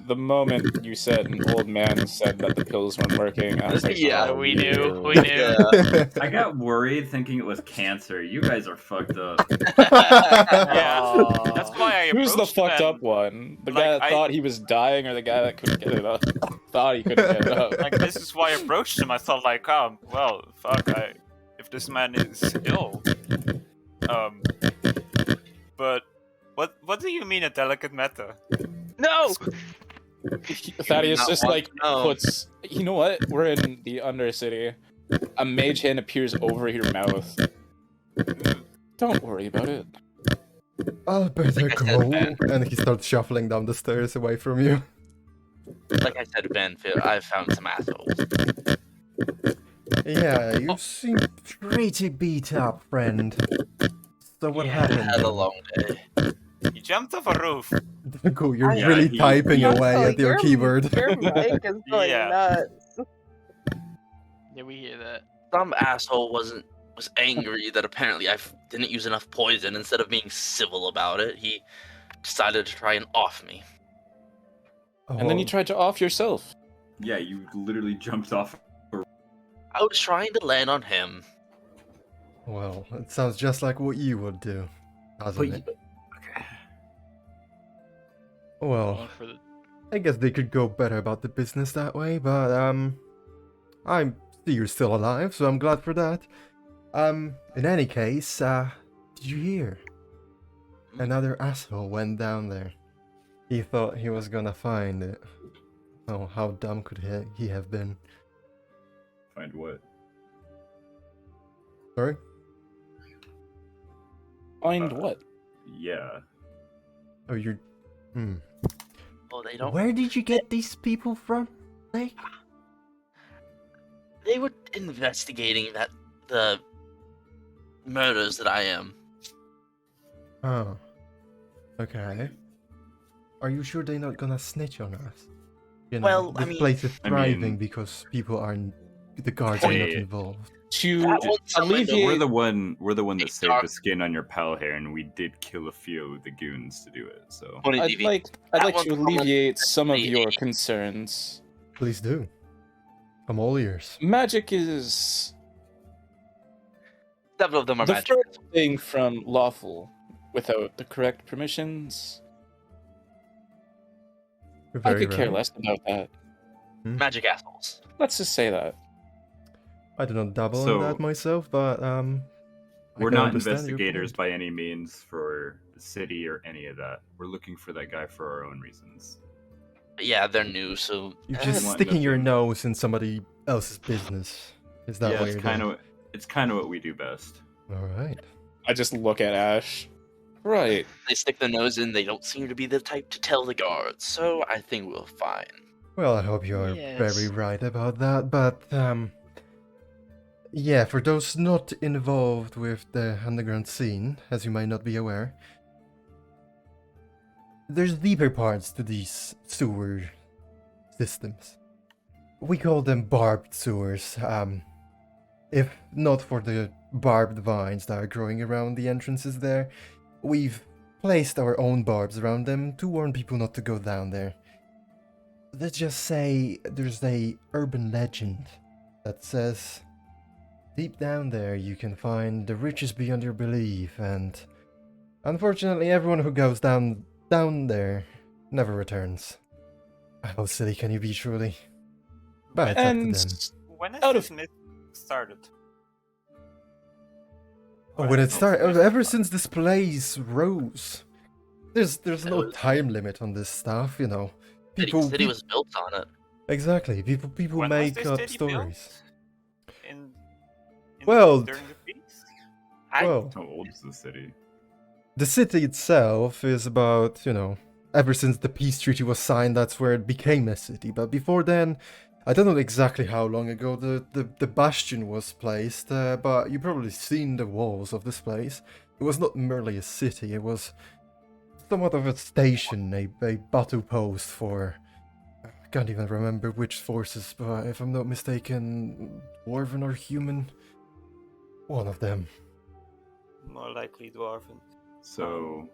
The moment you said an old man said that the pills weren't working, I was like, Yeah, oh, we knew, you. we knew. Yeah. I got worried thinking it was cancer. You guys are fucked up. Yeah, Aw. that's why I Who's the approached him fucked and, up one? The like, guy that I- thought he was dying, or the guy that couldn't get it up? Thought he couldn't get it up. like, this is why I approached him. I thought, like, oh, well, fuck, if this man is ill. But what do you mean a delicate matter? No! Thaddeus not just want like to know. puts. You know what? We're in the Undercity. A mage hand appears over your mouth. Don't worry about it. I'll better Like I said, go. man. And he starts shuffling down the stairs away from you. Like I said, Ben, I've found some assholes. Yeah, you seem pretty beat up, friend. So what I happened? had a then? long day. He jumped off a roof. Cool, you're Yeah, really he- typing away Also, at your keyboard. Your mic is going Yeah. nuts. Yeah, we hear that. Some asshole was angry that apparently I didn't use enough poison. Instead of being civil about it, he decided to try and off me. And then you tried to off yourself. Yeah, you literally jumped off. I was trying to land on him. Well, it sounds just like what you would do, doesn't it? Okay. Well, Going for the- I guess they could go better about the business that way, but I see you're still alive, so I'm glad for that. In any case, did you hear? Another asshole went down there. He thought he was gonna find it. Oh, how dumb could he have been? Find what? Sorry? Find what? Yeah. Oh, you're... Oh, they don't. Where did you get these people from? Like? They were investigating the murders that I am. Oh. Okay. Are you sure they're not gonna snitch on us? You know, Well, I this mean- place is I thriving mean- because people aren't... The guards are not Hey. involved. To That one summoned alleviate. We're the one that Hey, saved Doc. the skin on your pal hair, and we did kill a few of the goons to do it. So Funny I'd DV. like That to one's from alleviate some of the your 80s. concerns. Please do. I'm all ears. Magic is Several of them are the magic. furthest thing from lawful without the correct permissions. You're I very could care right. less about that. Magic assholes. Let's just say that. I do not dabble So- in that myself, but We're can not understand your investigators point. by any means for the city or any of that. We're looking for that guy for our own reasons. Yeah, they're new, so You're We just want sticking your nothing- nose in somebody else's business. Is that Yeah, what it's you're kind doing? of it's kind of what we do best. All right. I just look at Ash. Right. they stick their nose in. They don't seem to be the type to tell the guards, so I think we're fine. Well, I hope you're very Yes. right about that, but yeah, for those not involved with the underground scene, as you might not be aware, there's deeper parts to these sewer systems. We call them barbed sewers. If not for the barbed vines that are growing around the entrances there, we've placed our own barbs around them to warn people not to go down there. Let's just say there's a urban legend that says deep down there you can find the riches beyond your belief, and unfortunately everyone who goes down there never returns. How silly can you be, truly? But it's up to And them. When is Out this of- myth started? Oh, when it started, ever since this place rose, there's no time limit on this stuff, you know. People, City was built on it. exactly. People When was make this up city stories. built? In Well, during the peace? Well, How old is the city? the city itself is about, you know, ever since the peace treaty was signed, that's where it became a city. But before then, I don't know exactly how long ago the bastion was placed, but you've probably seen the walls of this place. It was not merely a city, it was somewhat of a station, a battle post for... I can't even remember which forces, but if I'm not mistaken, dwarven or human? One of them. More likely dwarven. So,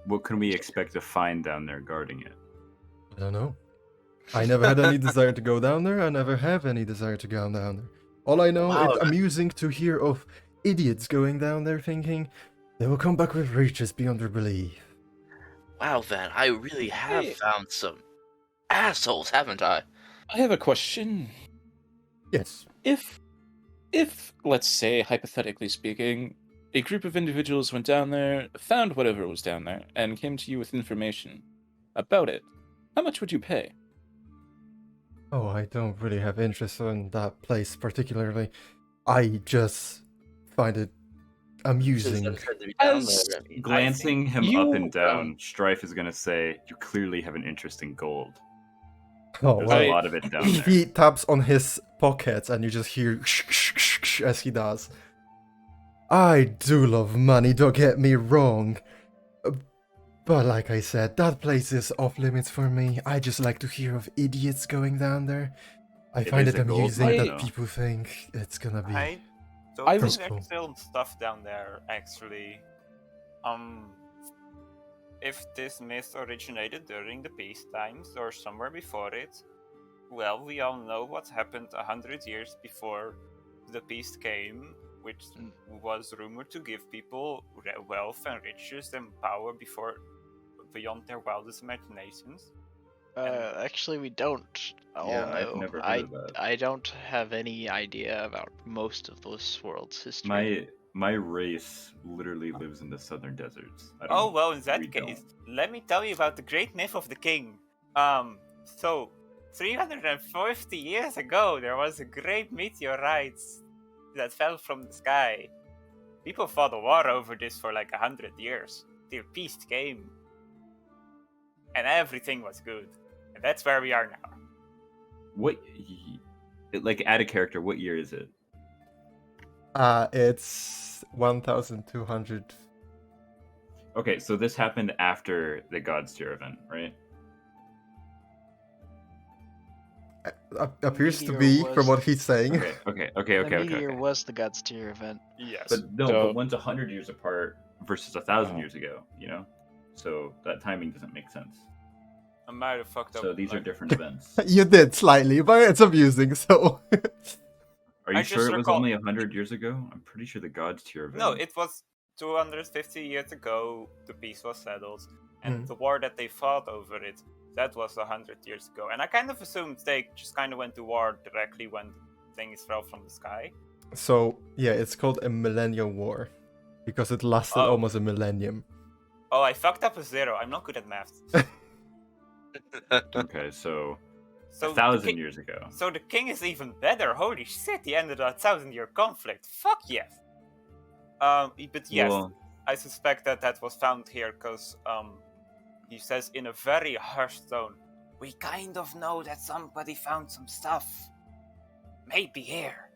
what can we expect to find down there guarding it? I don't know. I never had any desire to go down there. I never have any desire to go down there. All I know, Wow. it's amusing to hear of idiots going down there thinking they will come back with riches beyond their belief. Wow, Van, I really have Hey. found some assholes, haven't I? I have a question. Yes. If, let's say, hypothetically speaking, a group of individuals went down there, found whatever was down there, and came to you with information about it, how much would you pay? Oh, I don't really have interest in that place particularly. I just find it amusing. As Glancing him you, up and down, Strife is gonna say, "You clearly have an interest in gold. Oh, There's well, a lot of it down there." he taps on his pockets and you just hear as he does. I do love money, don't get me wrong. But like I said, that place is off limits for me. I just like to hear of idiots going down there. I It find is it a gold amusing mine, that though. people think it's gonna be... I don't I think was- there's still stuff down there, actually. If this myth originated during the peace times or somewhere before it, well, we all know what happened 100 years before the peace came, which was rumored to give people wealth and riches and power beyond their wildest imaginations. Actually, we don't all Yeah, know. I've never heard I of that. I don't have any idea about most of this world's history. My race literally lives in the southern deserts. I don't Oh know well, in if that we case, don't. let me tell you about the great myth of the king. So 350 years ago, there was a great meteorite that fell from the sky. People fought a war over this for like 100 years till peace came, and everything was good. And that's where we are now. What, like, add a character? What year is it? It's 1,200. Okay, so this happened after the God's Tier event, right? Appears to Meteor be, was- from what he's saying. The meteor was the God's Tier event. Yes. But no, So- but one's 100 years apart versus 1,000 years ago, you know? So that timing doesn't make sense. I might have fucked up. So these are like- different events. You did slightly, but it's amusing, so... Are you I sure just it was recall- only 100 years ago? I'm pretty sure the God's Tier event. No, it was 250 years ago. The peace was settled, and Hmm. the war that they fought over it, that was 100 years ago. And I kind of assumed they just kind of went to war directly when things fell from the sky. So, yeah, it's called a millennial war. because it lasted Oh. almost a millennium. Oh, I fucked up a 0. I'm not good at math. Okay, so So 1,000 years ago. So the king is even better. Holy shit! He ended a 1,000-year conflict. Fuck yes. But yes, Well, I suspect that was found here because he says in a very harsh tone, "We kind of know that somebody found some stuff. Maybe here."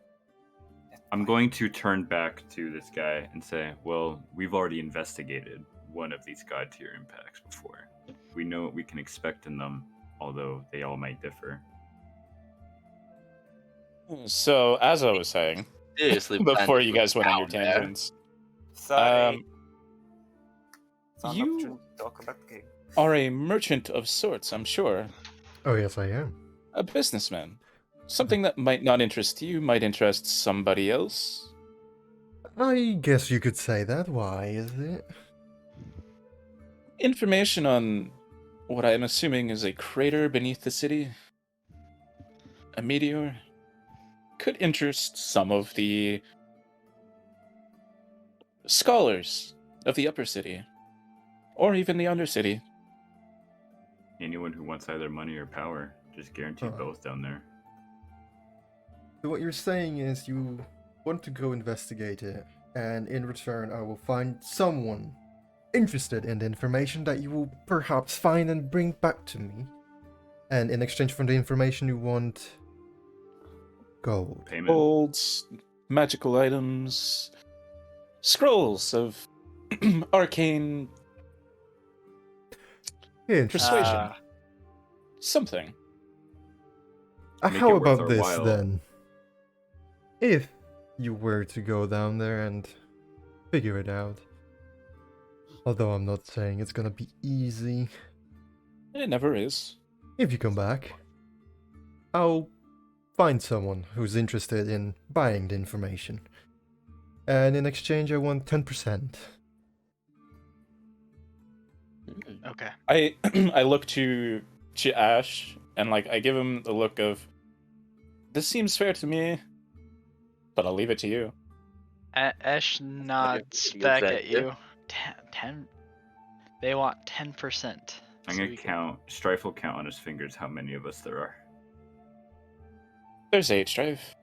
I'm going to turn back to this guy and say, well, we've already investigated one of these god tier impacts before. We know what we can expect in them, although they all might differ. So, as I was saying, Seriously, before you guys went on your down there. tangents, Sorry. It's not an you- opportunity to talk about the king. are a merchant of sorts, I'm sure. Oh yes, I am. A businessman. Something that might not interest you might interest somebody else. I guess you could say that. Why is it? Information on what I am assuming is a crater beneath the city. A meteor. Could interest some of the scholars of the upper city. Or even the undercity. Anyone who wants either money or power, just guaranteed both down there. So what you're saying is you want to go investigate it, and in return I will find someone interested in the information that you will perhaps find and bring back to me. And in exchange for the information you want gold. Payment. Golds, magical items, scrolls of arcane persuasion. Something. Make How it worth about our this while. then? If you were to go down there and figure it out, although I'm not saying it's gonna be easy, It never is. if you come back, I'll find someone who's interested in buying the information. And in exchange, I want 10%. Okay. I I look to Ash and I give him the look of, this seems fair to me, but I'll leave it to you. Ash nods you back bet, at yeah. you. 10. They want 10%. I'm So gonna we can- count. Strife will count on his fingers how many of us there are. There's 8, Strife.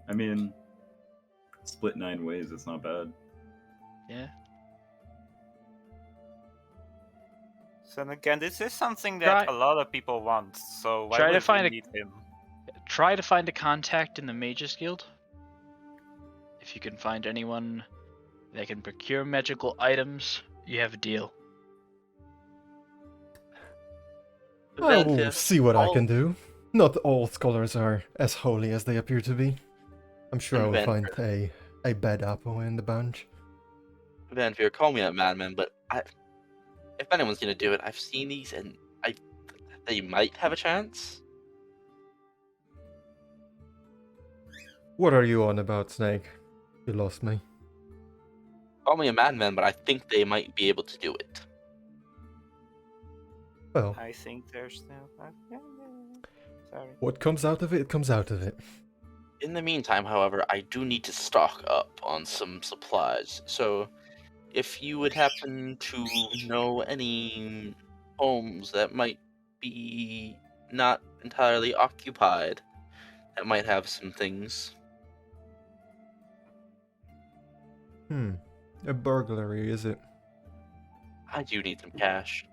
I mean, split 9 ways. It's not bad. Yeah. So again, this is something that Try- a lot of people want. So why Try to would find we a- need him? Try to find a contact in the Mages Guild. If you can find anyone that can procure magical items, you have a deal. I will Then, see what I all- can do. Not all scholars are as holy as they appear to be. I'm sure I will find a bad apple in the bunch. Vanfear, call me a madman, but if anyone's gonna do it, I've seen these and they might have a chance. What are you on about, Snake? You lost me. Call me a madman, but I think they might be able to do it. Well, I think there's no. Sorry. what comes out of it comes out of it. In the meantime, however, I do need to stock up on some supplies. So, if you would happen to know any homes that might be not entirely occupied, that might have some things. A burglary, is it? I do need some cash.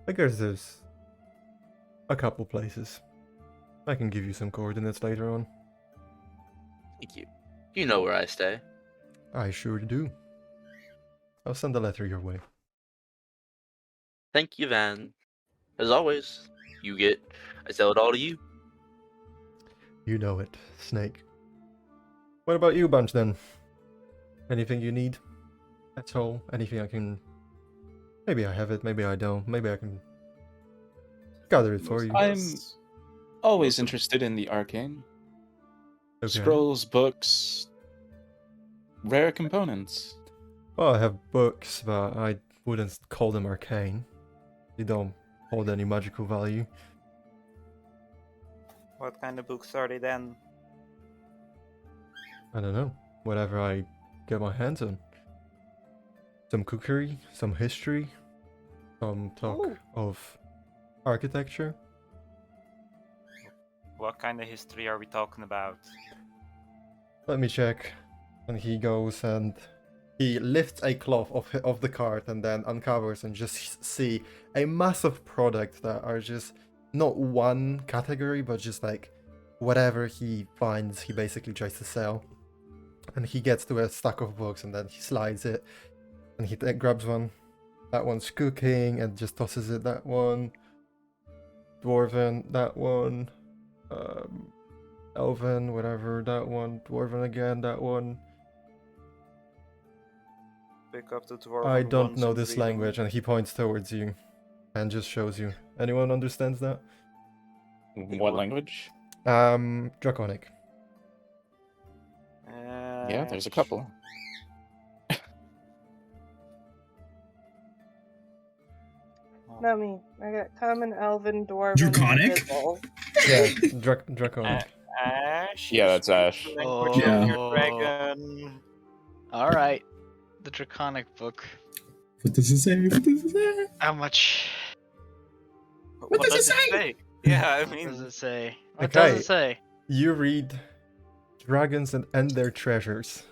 I guess there's a couple places. I can give you some coordinates later on. Thank you. You know where I stay. I sure do. I'll send a letter your way. Thank you, Van. As always, I sell it all to you. You know it, Snake. What about you, Bunch, then? Anything you need? At all? Anything I can... Maybe I have it, maybe I don't. Maybe I can gather it for you. I'm always interested in the arcane. Okay. Scrolls, books, rare components. Well, I have books, but I wouldn't call them arcane. They don't hold any magical value. What kind of books are they then? I don't know. Whatever I get my hands on. Some cookery, some history, some talk Ooh. of architecture. What kind of history are we talking about? Let me check. And he goes and he lifts a cloth of the cart and then uncovers and just see a massive product that are just not one category, but just like whatever he finds, he basically tries to sell. And he gets to a stack of books and then he slides it and he grabs one. That one's cooking and just tosses it. That one. Dwarven, that one. Elven, whatever, that one. Dwarven again, that one. Pick up the dwarf. I don't know this language, and he points towards you and just shows you. Anyone understands that? What language? Draconic. Yeah, there's a couple. Not me. I got common, elven, dwarven, Draconic? invisible. Yeah, Draconic. Ash. Yeah, that's Ash. Language Yeah. of your dragon. All right, the Draconic book. What does it say? What does it say? How much? What does it say? Yeah, I What mean, does it say? What Okay. does it say? You read dragons and their treasures.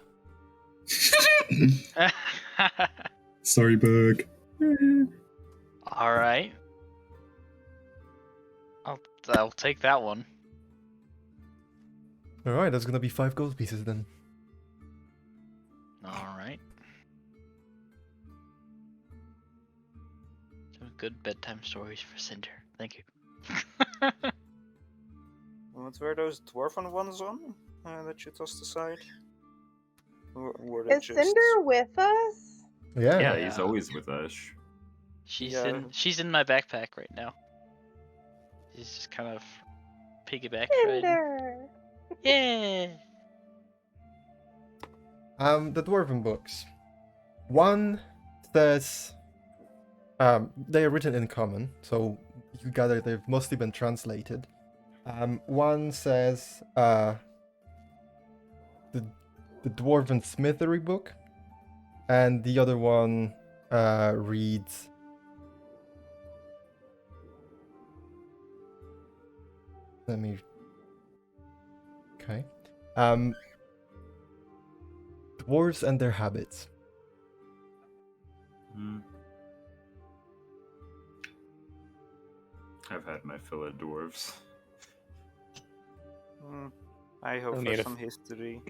Storybook. All right. I'll take that one. Alright, that's gonna be 5 gold pieces then. All right. Some good bedtime stories for Cinder. Thank you. what were those dwarven ones on that you tossed aside? Or were they Is just... Cinder with us? Yeah. Yeah, he's always with us. She's in my backpack right now. She's just kind of piggyback riding. Cinder! Yeah. The dwarven books. One says they are written in common, so you gather they've mostly been translated. One says the dwarven smithery book, and the other one reads let me okay dwarves and their habits. I've had my fill of dwarves. I hope Don't for need some history.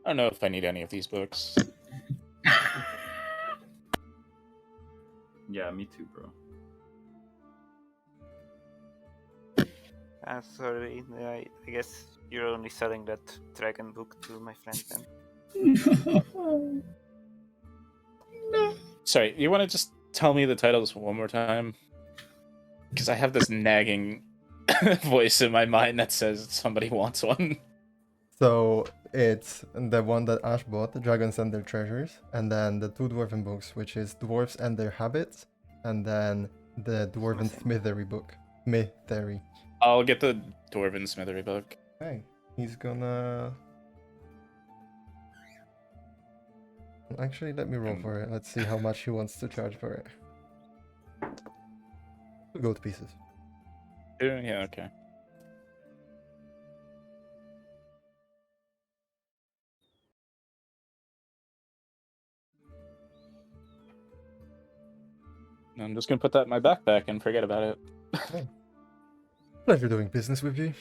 I don't know if I need any of these books. Yeah, me too, bro. Sorry, I guess you're only selling that dragon book to my friend then. No. Sorry, you want to just tell me the titles one more time? Because I have this nagging voice in my mind that says somebody wants one. So it's the one that Ash bought, the Dragons and Their Treasures, and then the 2 dwarven books, which is Dwarves and Their Habits, and then the Dwarven Smithery book. Smithery. I'll get the Dwarven Smithery book. Okay, he's gonna... Actually, let me roll for it. Let's see how much he wants to charge for it. 2 gold pieces. Yeah, okay. I'm just gonna put that in my backpack and forget about it. Okay. Pleasure doing business with you.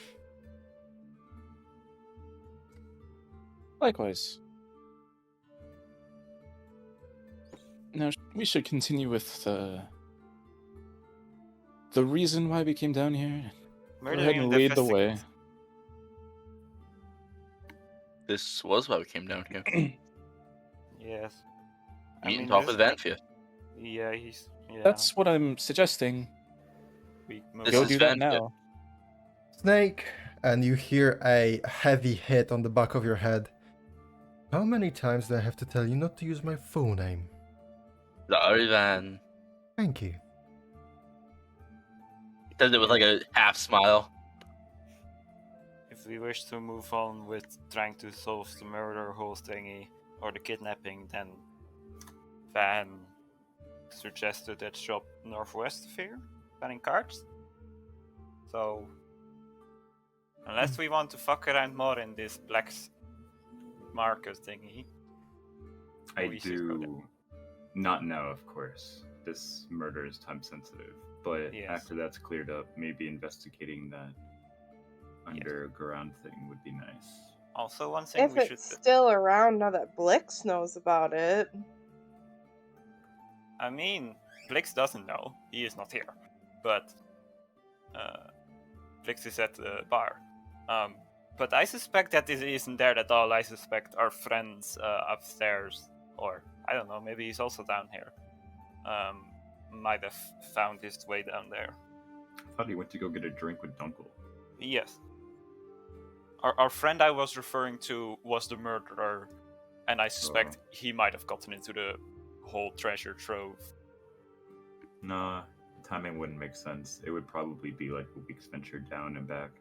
Likewise. Now, we should continue with the reason why we came down here. Go ahead and lead the way. This was why we came down here. Yes. Meet and talk with Vanfia. Yeah, he's... Yeah. That's what I'm suggesting. This Go is do that Vanfia. now. Snake, and you hear a heavy hit on the back of your head. How many times do I have to tell you not to use my full name? Sorry, Van. Thank you. He does it with like a half smile. if we wish to move on with trying to solve the murder whole thingy or the kidnapping, then Van suggested that shop northwest of here, selling cards. So, unless we want to fuck around more in this black market thingy, I we should go there. do not know, of course. This murder is time sensitive, but Yes. after that's cleared up, maybe investigating that underground thing would be nice. Also, one thing If we should. it's still around now that Blix knows about it. I mean, Blix doesn't know. He is not here. But Blix is at the bar. But I suspect that it isn't there at all. I suspect our friends upstairs, or I don't know, maybe he's also down here, might have found his way down there. I thought he went to go get a drink with Dunkel. Yes. Our friend I was referring to was the murderer, and I suspect he might have gotten into the whole treasure trove. Nah, timing wouldn't make sense. It would probably be like a week's venture down and back.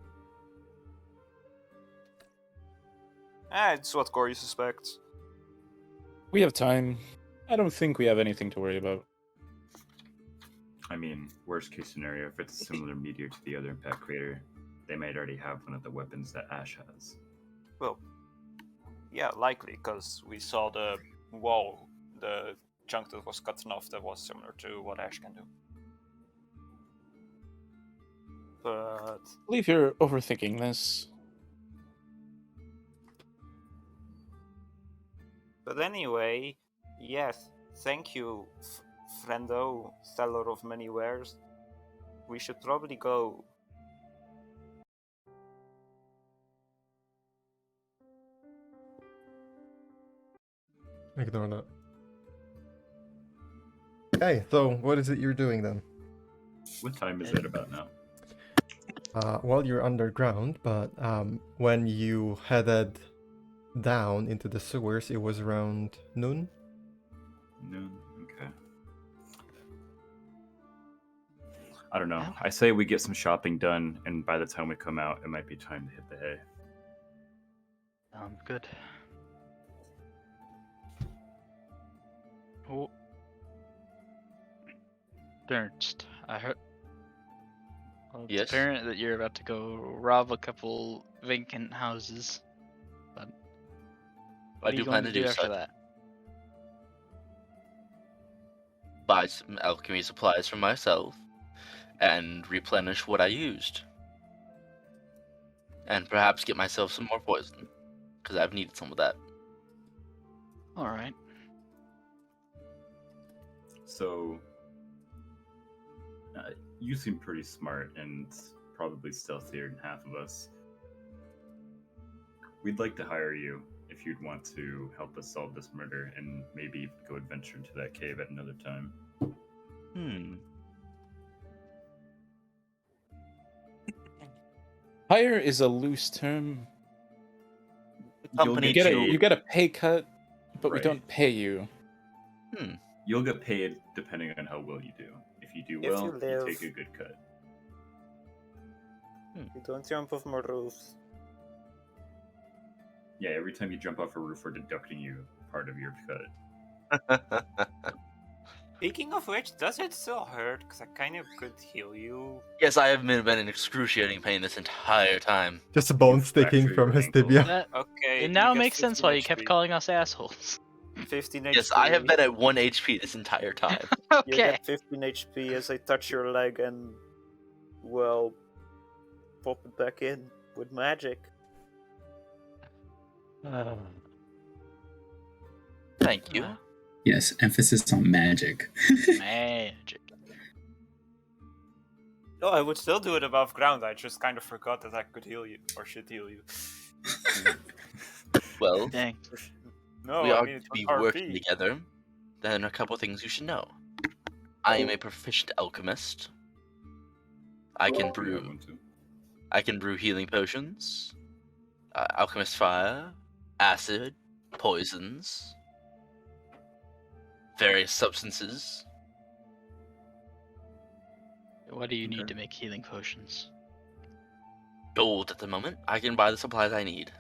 It's what Corey suspects. We have time. I don't think we have anything to worry about. I mean, worst case scenario, if it's a similar meteor to the other impact crater, they might already have one of the weapons that Ash has. Well, yeah, likely, because we saw the wall, the chunk that was cut off that was similar to what Ash can do. But I believe you're overthinking this. anyway, yes, thank you, friendo, seller of many wares. We should probably go. Ignore that. Okay, so what is it you're doing then? What time is it about now? Well, you're underground, but when you headed down into the sewers, it was around noon. Noon? Okay. I don't know. I say we get some shopping done, and by the time we come out, it might be time to hit the hay. Sounds good. Oh. Ernst, I heard. Well, it's Yes? apparent that you're about to go rob a couple vacant houses. But what I are you do going plan to to do do after such. that? Buy some alchemy supplies for myself and replenish what I used. And perhaps get myself some more poison, because I've needed some of that. All right. So, you seem pretty smart and probably stealthier than half of us. We'd like to hire you if you'd want to help us solve this murder and maybe go adventure into that cave at another time. Hire is a loose term. Company You get to- you get a pay cut, but we Right. don't pay you. You'll get paid depending on how well you do. If you do If well, you you live- take a good cut. You don't jump off more roofs. Yeah, every time you jump off a roof, we're deducting you part of your cut. Speaking of which, does it still hurt? Because I kind of could heal you. Yes, I have been in excruciating pain this entire time. Just a bone sticking fractured from your his ankle. tibia. That, Okay. it now you get makes sense 15 why you kept HP. calling us assholes. 15 Yes, HP. I have been at 1 HP this entire time. You Okay. get 15 HP as I touch your leg and, well, pop it back in with magic. Thank you. Yes, emphasis on magic. Magic. No, I would still do it above ground. I just kind of forgot that I could heal you, or should heal you. Well, Dang. No, we I are mean, to it's be RP. working together. Then a couple things you should know. I am a proficient alchemist. I can You brew. have one too. I can brew healing potions, alchemist fire, acid, poisons, various substances. What do you need Okay. to make healing potions? gold at the moment. I can buy the supplies I need.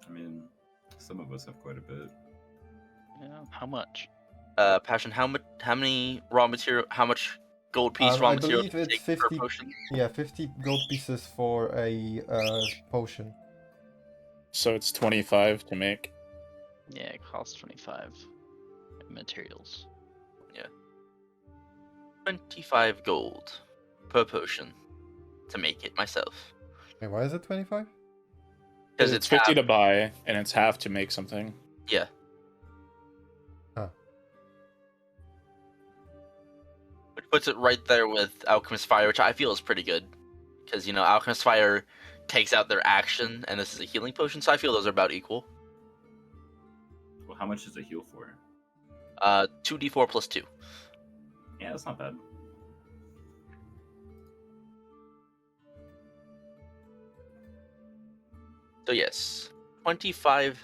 I mean, some of us have quite a bit. Yeah. How much? Passion, how many raw material, how much gold piece raw I material believe do you it's take per 50. potion? Yeah, 50 gold pieces for a potion. So it's 25 to make. Yeah, it costs 25 materials. 25 gold per potion to make it myself. Wait, why is it 25? Because It's it's 50 half, to buy, and it's half to make something. yeah. Huh. Which puts it right there with Alchemist Fire, which I feel is pretty good. Because, you know, Alchemist Fire takes out their action, and this is a healing potion, so I feel those are about equal. Well, how much does it heal for? 2d4 plus 2. Yeah, that's not bad. So yes, 25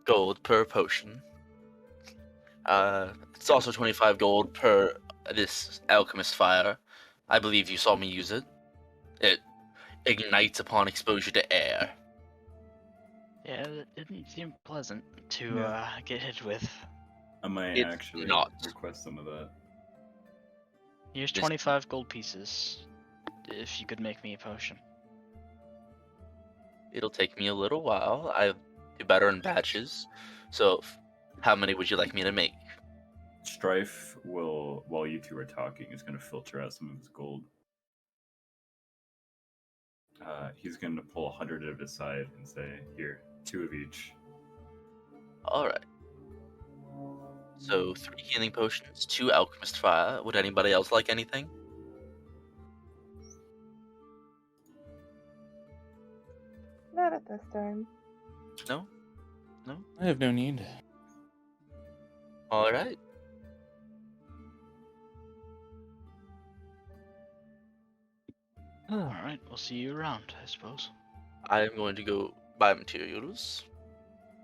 gold per potion. It's also 25 gold per this Alchemist Fire. I believe you saw me use it. It ignites upon exposure to air. Yeah, it didn't seem pleasant to Yeah. get hit with. I might It's actually not. request some of that. Here's Just- 25 gold pieces. If you could make me a potion. It'll take me a little while. I do better in batches. So, how many would you like me to make? Strife will, while you two are talking, is going to filter out some of his gold. He's going to pull 100 of his side and say, "Here, 2 of each." Alright. So, 3 healing potions, 2 Alchemist Fire. Would anybody else like anything? Not at this time. No? I have no need. Alright. Alright, we'll see you around, I suppose. I am going to go buy materials.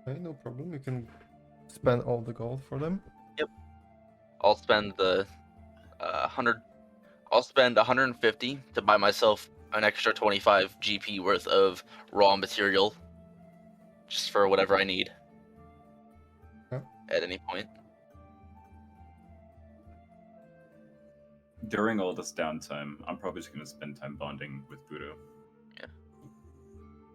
Okay, no problem. You can spend all the gold for them. I'll spend the 100. I'll spend 150 to buy myself an extra 25 GP worth of raw material, just for whatever I need. Yeah. At any point. During all this downtime, I'm probably just going to spend time bonding with Budo.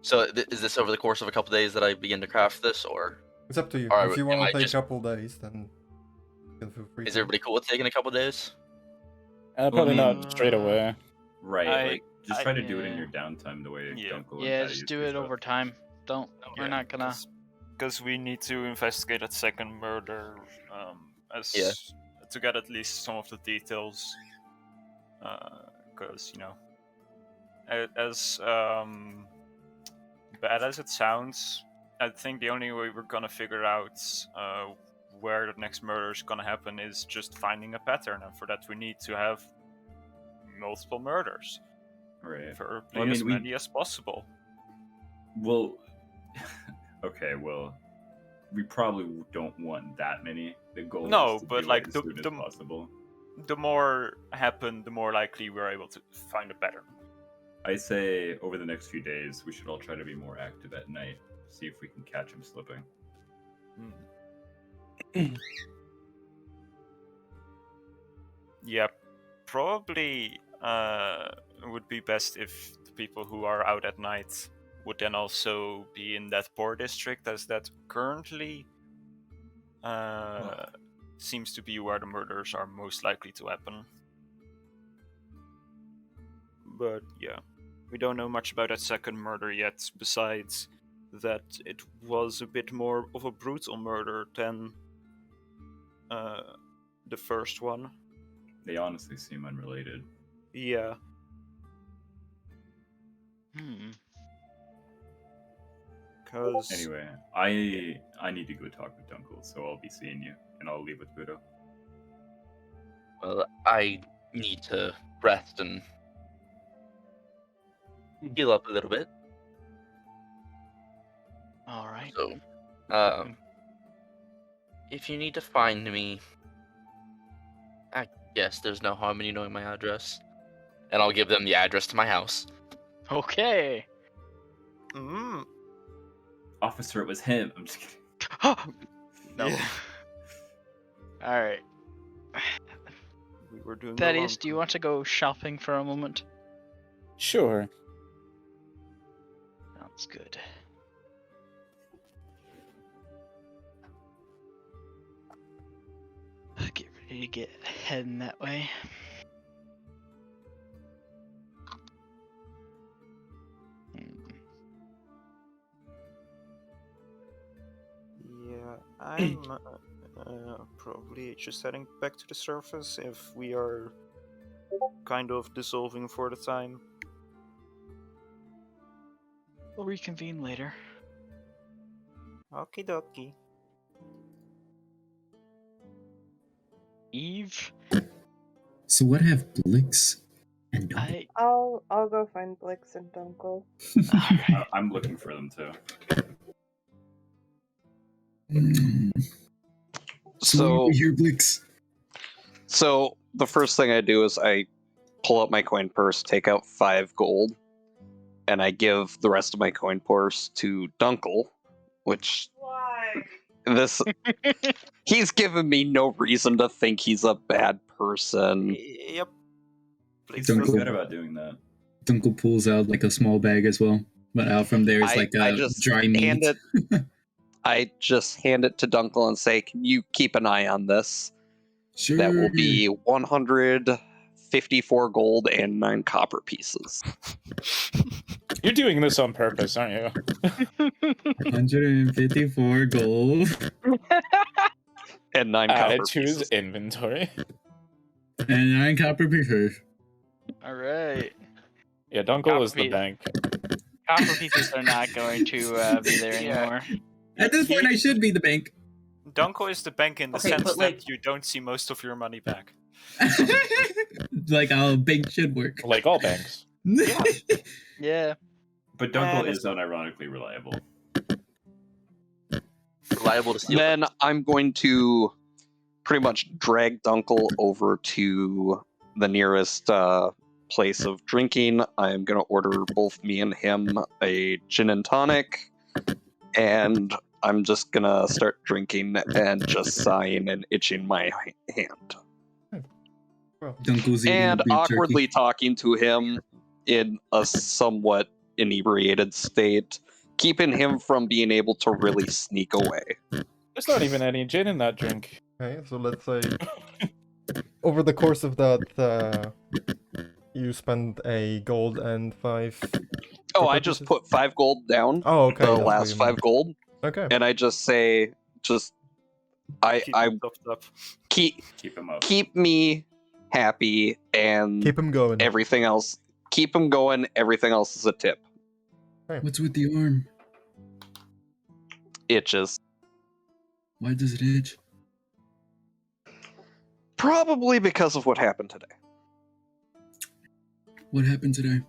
So is this over the course of a couple days that I begin to craft this, or It's up to you. Or If you am want I to take just- a couple days, then you can feel free. is to. everybody cool with taking a couple days? Probably Well, I not straight away. Right, just I- try to do it in yeah. your downtime the way Yeah. Dunkel and Yeah, Patty just used do to it stuff. over time. We're not gonna. Because we need to investigate that second murder, Yeah. to get at least some of the details. Because you know, as bad as it sounds, I think the only way we're gonna figure out where the next murder is gonna happen is just finding a pattern, and for that we need to have multiple murders, Right. preferably Well, I mean, as we- many as possible. Well, okay, well, we probably don't want that many. The goal No, is to but, do like, it as the- soon as the- possible. The more happen, the more likely we're able to find a pattern. I say over the next few days, we should all try to be more active at night. See if we can catch him slipping. Yeah, probably would be best if the people who are out at night would then also be in that poor district, as that currently seems to be where the murders are most likely to happen. But yeah, we don't know much about that second murder yet, besides that it was a bit more of a brutal murder than the first one. They honestly seem unrelated. Yeah. Cause Anyway, I need to go talk with Dunkel, so I'll be seeing you, and I'll leave with Budo. Well, I need to rest and heal up a little bit. Alright. So, if you need to find me, I guess there's no harm in you knowing my address. And I'll give them the address to my house. Okay. Mm. Officer, it was him. I'm just kidding. No. Yeah. All right. We were doing Thaddeus, do you want to go shopping for a moment? Sure. Sounds good. Get ready to get heading that way. Yeah, I'm probably just heading back to the surface if we are kind of dissolving for the time. We'll reconvene later. Okie dokie. Eve, So what have Blix and Dunkel? I'll go find Blix and Dunkel. I'm looking for them too. So we hear Blix. So the first thing I do is I pull out my coin purse, take out 5 gold, and I give the rest of my coin purse to Dunkel, which Why? he's given me no reason to think he's a bad person. Yep. He's Don't so go- good about doing that. Dunkel pulls out like a small bag as well, but out from there is like I a just dry meat. I just hand it to Dunkel and say, "Can you keep an eye on this? Sure. That will be 154 gold and 9 copper pieces." You're doing this on purpose, aren't you? 154 gold And 9 Add copper it to his pieces. inventory. and 9 copper pieces. all right. Yeah, Dunkel Copper is the piece. bank. Copper pieces are not going to be there Yeah. anymore. At this point, I should be the bank. Dunkel is the bank in the Okay, sense but, like- that you don't see most of your money back. Like how a bank should work. Like all banks. Yeah. Yeah. But Dunkel And is unironically reliable. Reliable to steal. Then I'm going to pretty much drag Dunkel over to the nearest place of drinking. I'm going to order both me and him a gin and tonic, and I'm just going to start drinking and just sighing and itching my hand. Dunkel's eating And a beef awkwardly talking to him in a somewhat inebriated state, keeping him from being able to really sneak away. There's not even any gin in that drink. Okay, so let's say over the course of that, you spend a gold and 5. Oh, copper I just pieces? put 5 gold down, Oh, okay. the that's what last you 5 meant. gold, Okay. and I just say, I Keep I them topped up. keep Keep him up. me happy, and Keep him going. everything else, keep him going. Everything else is a tip. What's with the arm? Itches. Why does it itch? Probably because of what happened today. What happened today?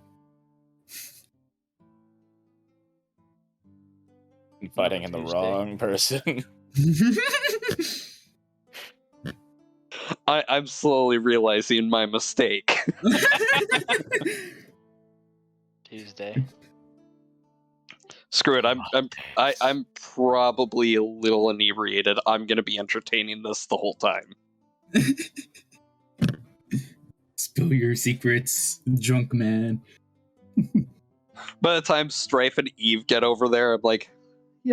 Fighting in the Tuesday. wrong person. I'm slowly realizing my mistake. Tuesday. Screw it. I'm probably a little inebriated. I'm gonna be entertaining this the whole time. Spill your secrets, drunk man. By the time Strife and Eve get over there, I'm like,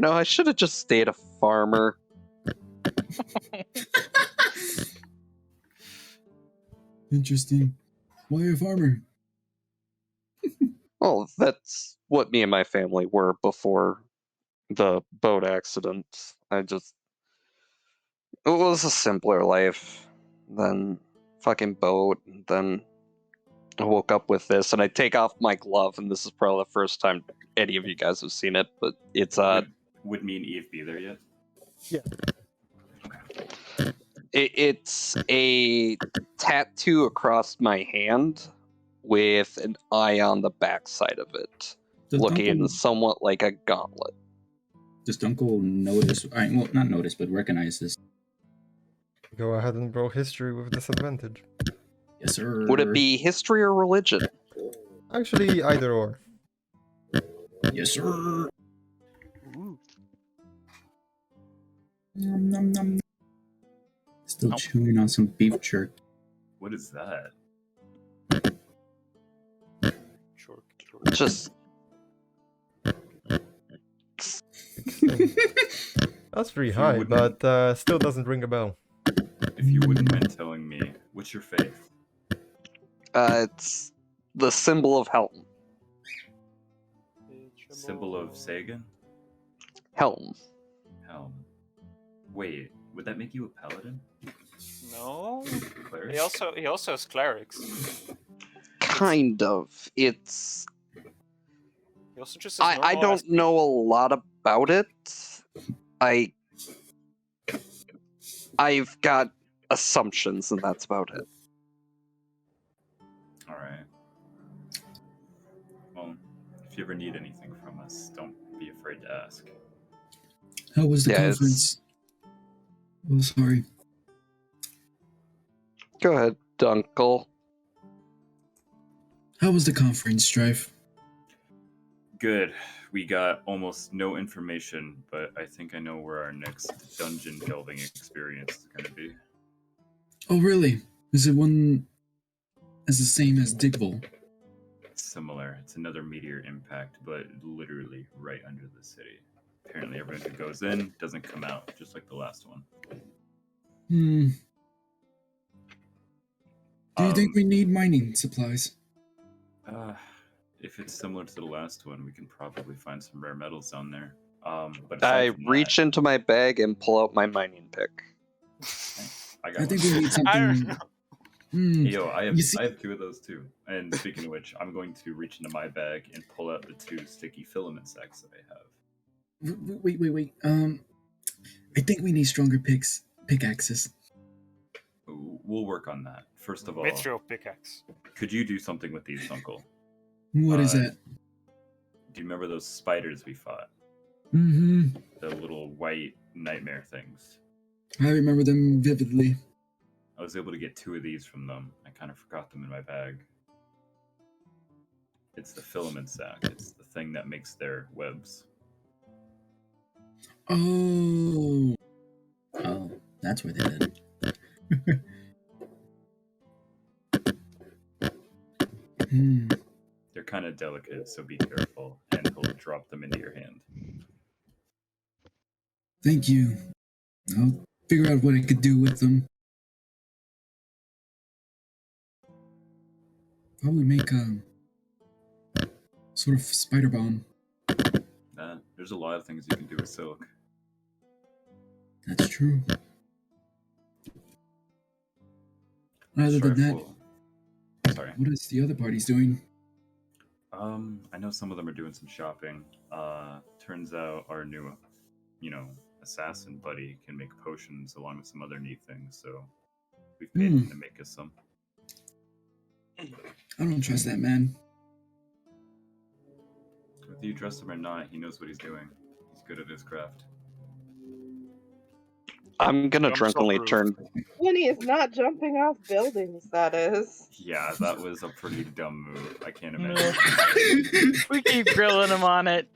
I should have just stayed a farmer. Interesting. Why a farmer? Well, that's what me and my family were before the boat accident. It was a simpler life than fucking boat. Then I woke up with this, and I take off my glove, and this is probably the first time any of you guys have seen it, but it's Would me and Eve be there yet? it's a tattoo across my hand with an eye on the backside of it, Does looking Dunkel, somewhat like a gauntlet. does Dunkel notice? Well, not notice, but recognize this. Go ahead and roll history with disadvantage. Yes, sir. Would it be history or religion? Actually, either or. Yes, sir. Nom, nom, nom. Still Nope. chewing on some beef jerky. What is that? Just That's pretty If you high, wouldn't- but still doesn't ring a bell. If you wouldn't mind telling me, what's your faith? it's the symbol of Helm. Symbol of Sagan? Helm. Helm. Wait, would that make you a paladin? No. Cleric? He also has clerics. Kind of. It's He also just has I normal don't SP. know a lot about it. I've got assumptions, and that's about it. Alright. Well, if you ever need anything from us, don't be afraid to ask. How was the Yeah, it's- conference? Oh, sorry. Go ahead, Dunkel. How was the conference, Strife? Good. We got almost no information, but I think I know where our next dungeon delving experience is going to be. Oh, really? Is it one as the same as Digville? It's similar. It's another meteor impact, but literally right under the city. Apparently everyone who goes in doesn't come out, just like the last one. Do you think we need mining supplies? If it's similar to the last one, we can probably find some rare metals down there. But I aside from reach into my bag and pull out my mining pick. I got I think one. we need I don't something. know. Hey, yo, I You see- have two of those too. And speaking of which, I'm going to reach into my bag and pull out the 2 sticky filament sacks that I have. Wait. I think we need stronger pickaxes. We'll work on that. First of all, Mithril pickaxe. could you do something with these, Uncle? What is Uh, that? Do you remember those spiders we fought? Mm-hmm. The little white nightmare things. I remember them vividly. I was able to get 2 of these from them. I kind of forgot them in my bag. It's the filament sac. It's the thing that makes their webs. Oh, that's where they did. They're kind of delicate, so be careful, and he'll drop them into your hand. Thank you. I'll figure out what I could do with them. Probably make a sort of spider bomb. There's a lot of things you can do with silk. That's true. Other than that, Sorry. what is the other parties doing? I know some of them are doing some shopping. Turns out our new, assassin buddy can make potions along with some other neat things, so we've paid him to make us some. I don't trust that man. Whether you trust him or not, he knows what he's doing. He's good at his craft. I'm gonna Jumps drunkenly off roof. turn. When he is not jumping off buildings, that is. Yeah, that was a pretty dumb move. I can't imagine. We keep grilling him on it.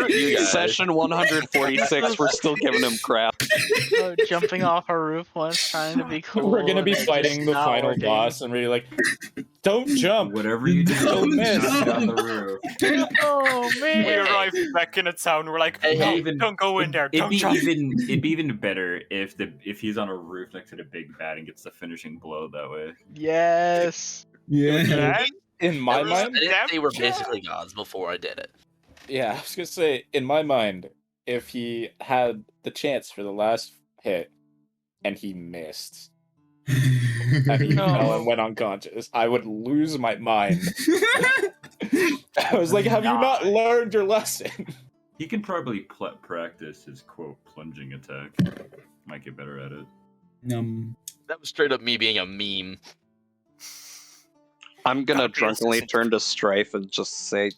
You guys. Session 146. We're still giving him crap. Jumping off a roof once, trying to be cool. We're gonna be and it's fighting just the not final working. boss, and we're like, "Don't jump!" Whatever you do, Don't don't miss. jump down the roof. Oh man! We arrive back in a town. We're like, Hey, no, even- don't go in there. It'd Don't be jump. even better if he's on a roof next to the big bad and gets the finishing blow that way. Yes. Yeah. That- In my I mind, didn't say we're basically gods before I did it. yeah, I was gonna say, in my mind, if he had the chance for the last hit and he missed, and he No. fell and went unconscious, I would lose my mind. I was like, "Have you not learned your lesson?" He can probably practice his quote plunging attack. Might get better at it. That was straight up me being a meme. I'm gonna Gotta be drunkenly assistant. turn to Strife and just say,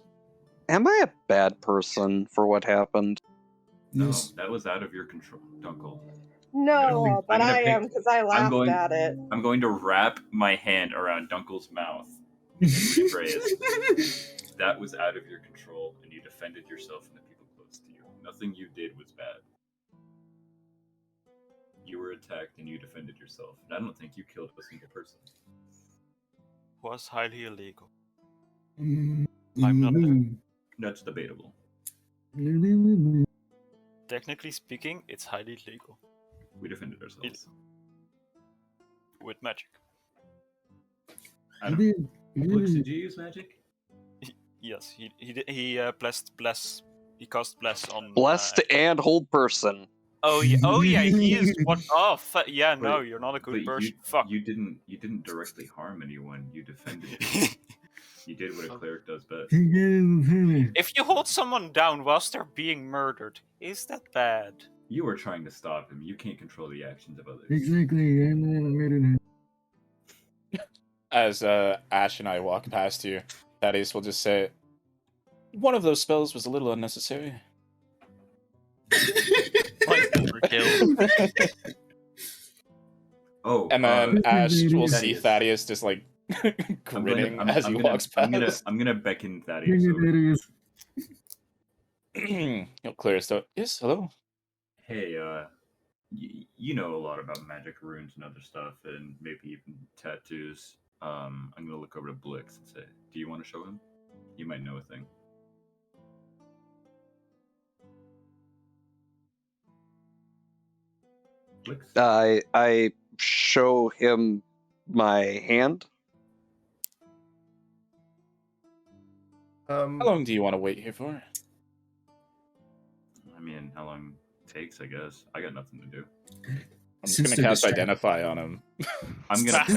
"Am I a bad person for what happened?" No, Yes. that was out of your control, Dunkel. No, but I'm gonna I pick- am because I laughed going- at it. I'm going to wrap my hand around Dunkel's mouth Reyes, that was out of your control, and you defended yourself and the people close to you. Nothing you did was bad. You were attacked and you defended yourself. And I don't think you killed a single person. Was highly illegal. I'm not That's debatable. Technically speaking, it's highly legal. We defended ourselves. With magic. I don't know. Lux, did you use magic? Yes, he bless. He cast bless on. Blessed and hold person. Oh yeah, he is what? Oh, yeah. No, you're not a good But person. Fuck. You didn't directly harm anyone. You defended. You did what a cleric does best. If you hold someone down whilst they're being murdered, is that bad? You were trying to stop him. You can't control the actions of others. Exactly. As Ash and I walk past you, Thaddeus will just say, "One of those spells was a little unnecessary." Like overkill. Oh, And then Ash will see Thaddeus. Thaddeus just like grinning as he walks past. I'm gonna beckon Thaddeus over. He'll clear his throat. Yes, hello. Hey, you know a lot about magic runes and other stuff, and maybe even tattoos. I'm gonna look over to Blix and say, "Do you want to show him? You might know a thing." Blix? I show him my hand. How long do you want to wait here for? I mean, how long it takes, I guess. I got nothing to do. I'm just gonna cast Identify on him. I'm gonna pet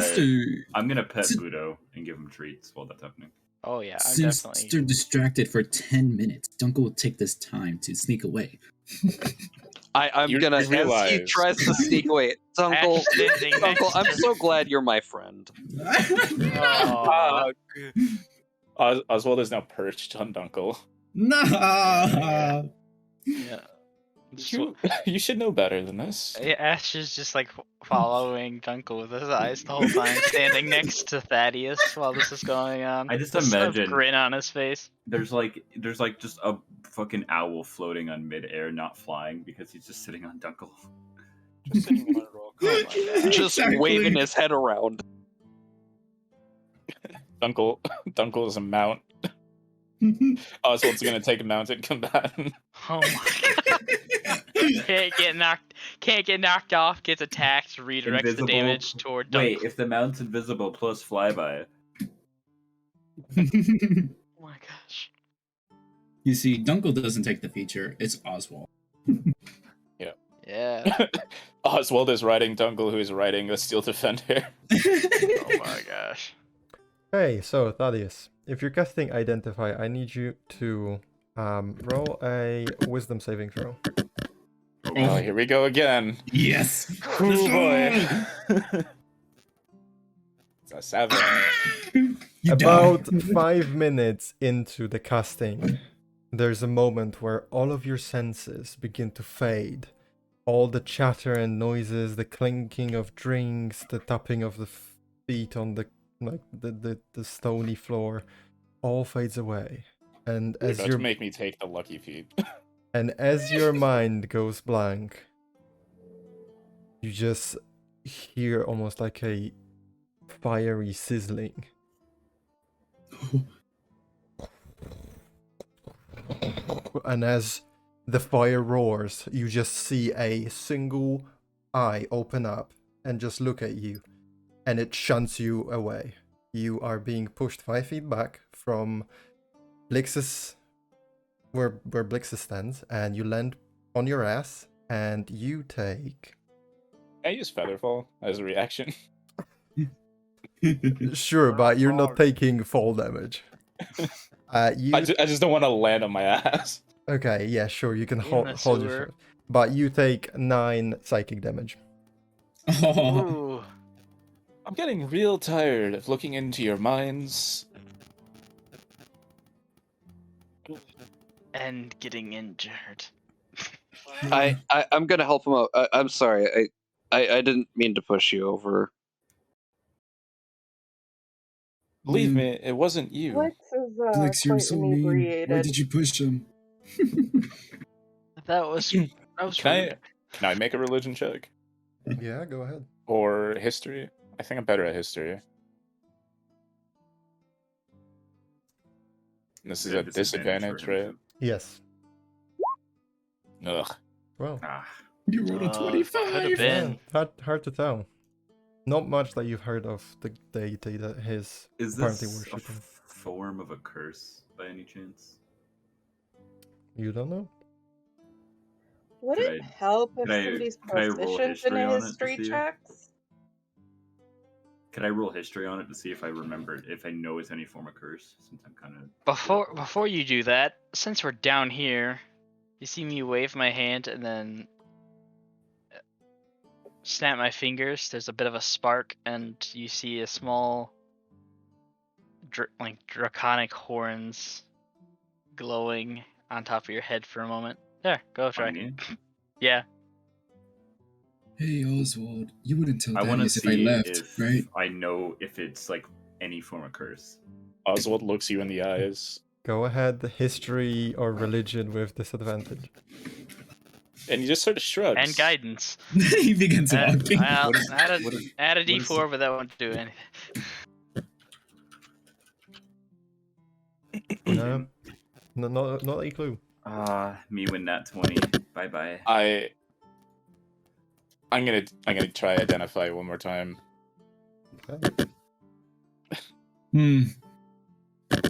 Since- Budo and give him treats while that's happening. Oh yeah, I'm Since definitely. they're distracted for 10 minutes, Dunkel will take this time to sneak away. I'm You gonna as he realize- tries to sneak away. Dunkel, Standing Dunkel, next I'm to- so glad you're my friend. Aw. Oswald is now perched on Dunkel. No. Yeah. You should know better than this. Ash is just like following Dunkel with his eyes the whole time, standing next to Thaddeus while this is going on. I just With a imagine- grin on his face. There's like just a fucking owl floating on midair, not flying, because he's just sitting on Dunkel. Just sitting on a rock. Oh my god. Just Exactly. waving his head around. Dunkel is a mount. Oswald's gonna take a mounted combatant. Oh my god. Can't get knocked off, gets attacked, redirects Invisible- the damage toward Dunkel. Wait, if the mount's invisible plus flyby, Oh my gosh. You see, Dunkel doesn't take the feature, it's Oswald. Yeah. Oswald is riding Dunkel, who is riding a steel defender. Oh my gosh. Hey, so Thaddeus, if you're casting Identify, I need you to roll a Wisdom saving throw. Oh, here we go again. Yes! Oh boy. It's a 7. You About die. 5 minutes into the casting, there's a moment where all of your senses begin to fade. All the chatter and noises, the clinking of drinks, the tapping of the feet on the stony floor, all fades away. And You're as about your to make me take the lucky feet. and as your mind goes blank, you just hear almost like a fiery sizzling. And as the fire roars, you just see a single eye open up and just look at you, and it shunts you away. You are being pushed 5 feet back from Blix's, where Blix's stands, and you land on your ass, and you take... I use Featherfall as a reaction. Sure, but you're not taking fall damage. You... I just don't want to land on my ass. Okay, yeah, sure, you can In hold the your sewer. shot. But you take 9 psychic damage. Oh, Ooh. I'm getting real tired of looking into your minds. And getting injured. I'm gonna help him out. I'm sorry. I didn't mean to push you over. Believe Mm, me, it wasn't you. Flix is Flix, you're quite so mean. inebriated. Why did you push him? That was rude. Can I make a religion check? Yeah, go ahead. Or history? I think I'm better at history. This is Yeah, a disadvantage, for him, right? too. Yes. Ugh. Well, Ah, You rolled a Could've 25. been. hard to tell. Not much that you've heard of the deity that his is apparently this a worshipping. form of a curse by any chance? You don't know? Would Could it help if could I- somebody's could I roll proficient in history on it to history see? checks? Could I roll history on it to see if I remember if I know it's any form of curse? Since I'm kind of Before you do that, since we're down here, you see me wave my hand and then snap my fingers. There's a bit of a spark, and you see a small, draconic horns glowing on top of your head for a moment. There, go try. Yeah. Hey, Oswald, you wouldn't tell I want to Thaddeus if I see left, if right? I know if it's like any form of curse. Oswald looks you in the eyes, Go ahead, history or religion with disadvantage. and he just sort of shrugs. And guidance. He begins walking. Well, add a, what is- add a what is- D4, but that won't do anything. No, not a clue. Me win that 20. Bye bye. I'm gonna try identify one more time. Okay.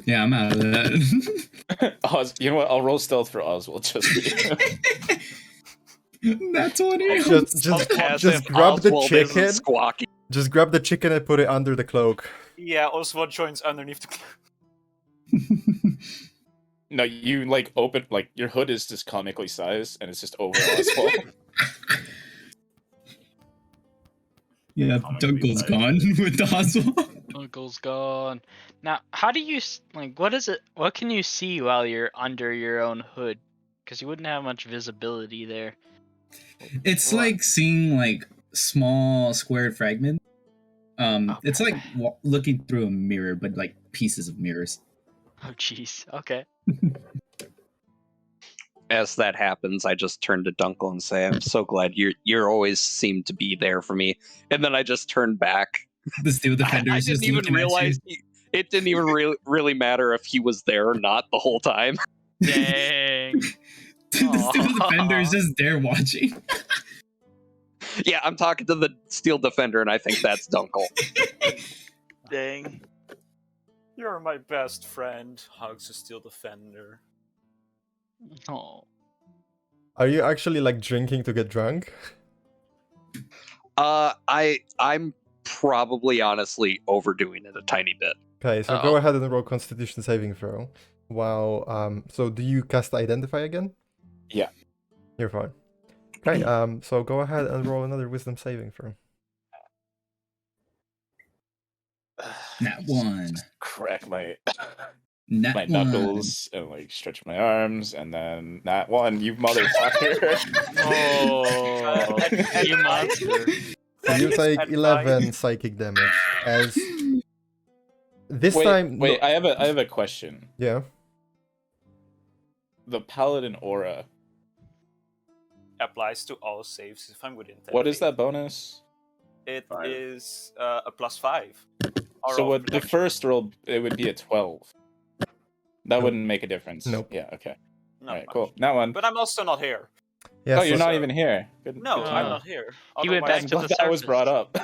Yeah, I'm out of that. You know what? I'll roll stealth for Oswald just for you. That's 20. Just grab the Oswald isn't chicken. squawky. Just grab the chicken and put it under the cloak. Yeah, Oswald joins underneath the No, you like open your hood is just comically sized and it's just over Oswald. Yeah, Dunkel's gone with the Oswald. Uncle's gone. Now, how do you what is it? What can you see while you're under your own hood? Because you wouldn't have much visibility there. It's like seeing like small squared fragments. It's like looking through a mirror, but like pieces of mirrors. Oh, jeez. Okay. As that happens, I just turn to Dunkel and say, "I'm so glad you always seem to be there for me." And then I just turn back. The Steel Defender I is just didn't even looking at you. realize it didn't even really matter if he was there or not the whole time. Dang. The Steel Defender is just there watching. Yeah, I'm talking to the Steel Defender, and I think that's Dunkel. Dang. You're my best friend, hugs the Steel Defender. Oh. Are you actually like drinking to get drunk? I'm probably honestly overdoing it a tiny bit. Okay, so go ahead and roll Constitution saving throw. Wow. So do you cast Identify again? Yeah. You're fine. Okay. So go ahead and roll another Wisdom saving throw. Nat 1. Crack my Nat my 1. knuckles and like stretch my arms, and then that one, you motherfucker. Oh, you monster. So you take 11 psychic damage as this time. Wait, I have a question. Yeah. The paladin aura. Applies to all saves if I'm within 10 What is feet. that bonus? It 5. is a +5. So with the first roll, it would be a 12. That Nope. wouldn't make a difference. Nope. Yeah. Okay. Not All right. much. Cool. That one. But I'm also not here. Yeah. Oh, you're so- not even here. Good. No, good to I'm know. not here. He went back Otherwise- to I'm the glad that was surface. brought up.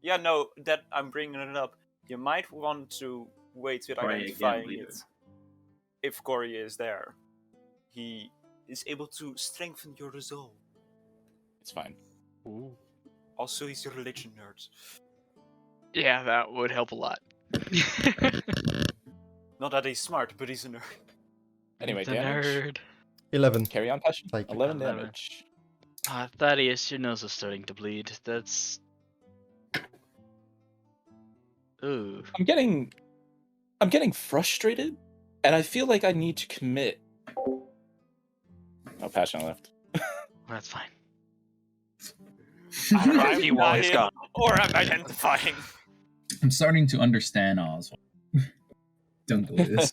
Yeah, no, that I'm bringing it up. You might want to wait with Try identifying again, it. If Corey is there, he is able to strengthen your resolve. It's fine. Also, he's a religion nerd. Yeah, that would help a lot. Not that he's smart, but he's a nerd. Anyway, The damage. nerd. 11. Carry on, passion. Psychic. 11 11. damage. Thaddeus, your nose is starting to bleed. That's. Ooh. I'm getting frustrated, and I feel like I need to commit. Oh, passion left. That's fine. I'm He was dying, gone. or I'm identifying. I'm starting to understand Oswald. Dunkel is.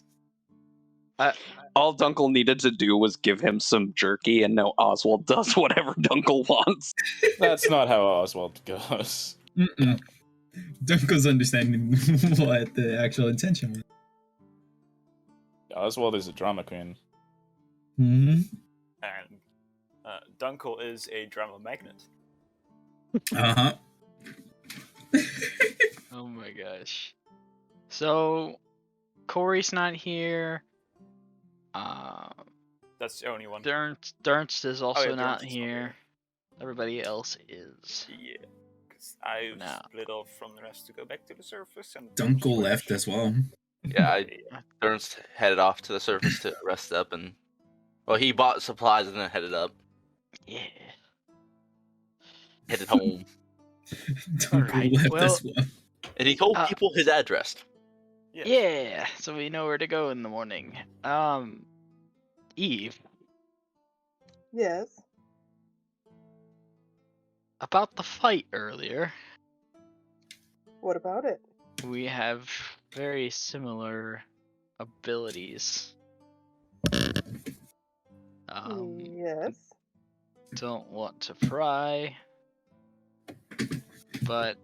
All Dunkel needed to do was give him some jerky, and now Oswald does whatever Dunkel wants. That's not how Oswald goes. Mm-mm. Dunkel's understanding what the actual intention was. Oswald is a drama queen. Hmm. And Dunkel is a drama magnet. Uh-huh. Oh my gosh. So, Corey's not here. That's the only one. Dernst is also yeah, not Dernst is not here. Everybody else is. Yeah. Because I No. split off from the rest to go back to the surface. And Dunkel left as well. Yeah, Ernst headed off to the surface to rest up, and well, he bought supplies and then headed up, Yeah. headed home, Dunkel Alright, left well- as well. and he told people his address. Yeah, so we know where to go in the morning. Eve, Yes. about the fight earlier, What about it? we have very similar abilities. Yes. Don't want to pry, but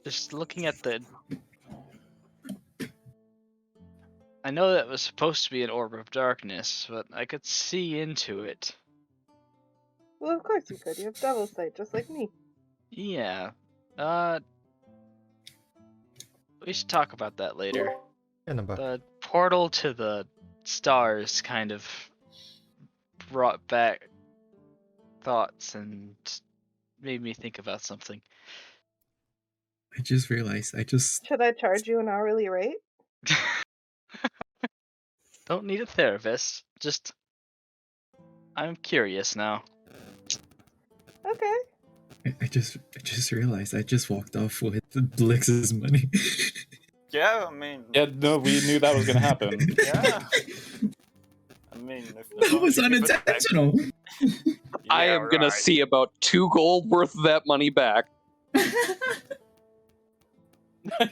just looking at the... I know that was supposed to be an orb of darkness, but I could see into it. Well, of course you could. You have double sight, just like me. Yeah. We should talk about that later. The portal to the stars kind of brought back thoughts and made me think about something. I just realized. Should I charge you an hourly rate? Don't need a therapist. Just... I'm curious now. Okay. I just realized I just walked off with Blix's money. Yeah, I mean. Yeah, no, we knew that was gonna happen. Yeah. I mean, if That was unintentional. I am gonna see about 2 gold worth of that money back.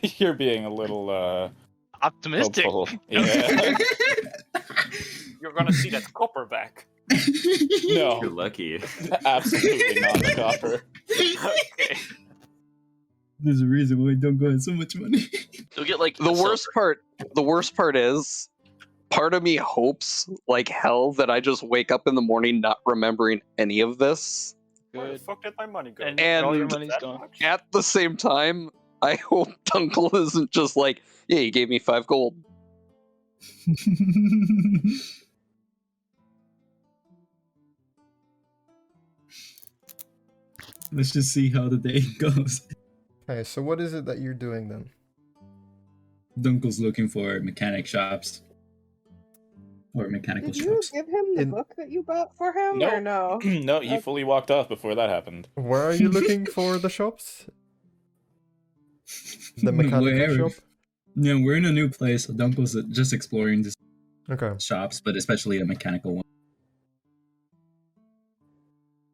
You're being a little Optimistic. hopeful. Yeah. You're gonna see that copper back. No, You're lucky. absolutely not the copper. Okay. There's a reason why Dunkel has so much money. You'll get like The worst part is, part of me hopes like hell that I just wake up in the morning not remembering any of this. Where the Good. fuck did my money go? And all your And- money's That gone. much? At the same time, I hope Dunkel isn't just like, yeah, you gave me 5 gold. Let's just see how the day goes. Okay, so what is it that you're doing then? Dunkel's looking for mechanic shops. Or mechanical Did you shops. give him the book that you bought for him, or no? No, you fully walked off before that happened. Where are you looking for the shops? The mechanical Wherever. shop? Yeah, we're in a new place, so Dunkel's just exploring the Okay. shops, but especially a mechanical one.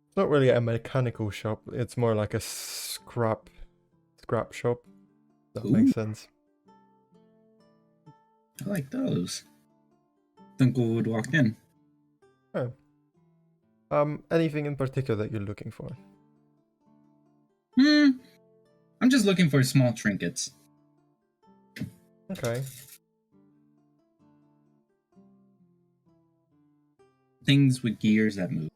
It's not really a mechanical shop, it's more like a scrap shop. That makes sense. I like those. Dunkel would walk in. Anything in particular that you're looking for? I'm just looking for small trinkets. Okay. Things with gears that move.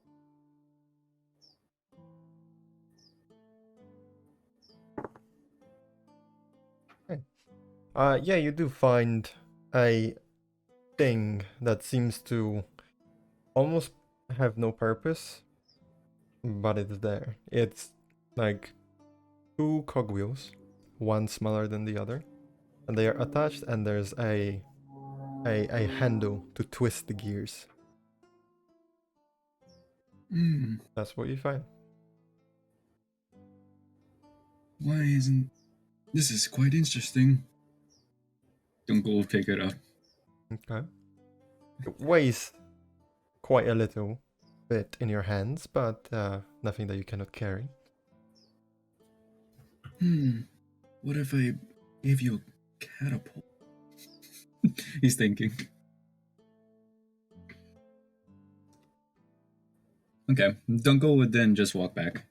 Yeah, you do find a thing that seems to almost have no purpose, but it's there. It's like 2 cogwheels, one smaller than the other, and they are attached, and there's a handle to twist the gears. That's what you find. Why isn't... This is quite interesting. Dunkel will pick it up. Okay. It weighs quite a little bit in your hands, but nothing that you cannot carry. What if I Give you a catapult. He's thinking. Okay, Dunkel would then just walk back.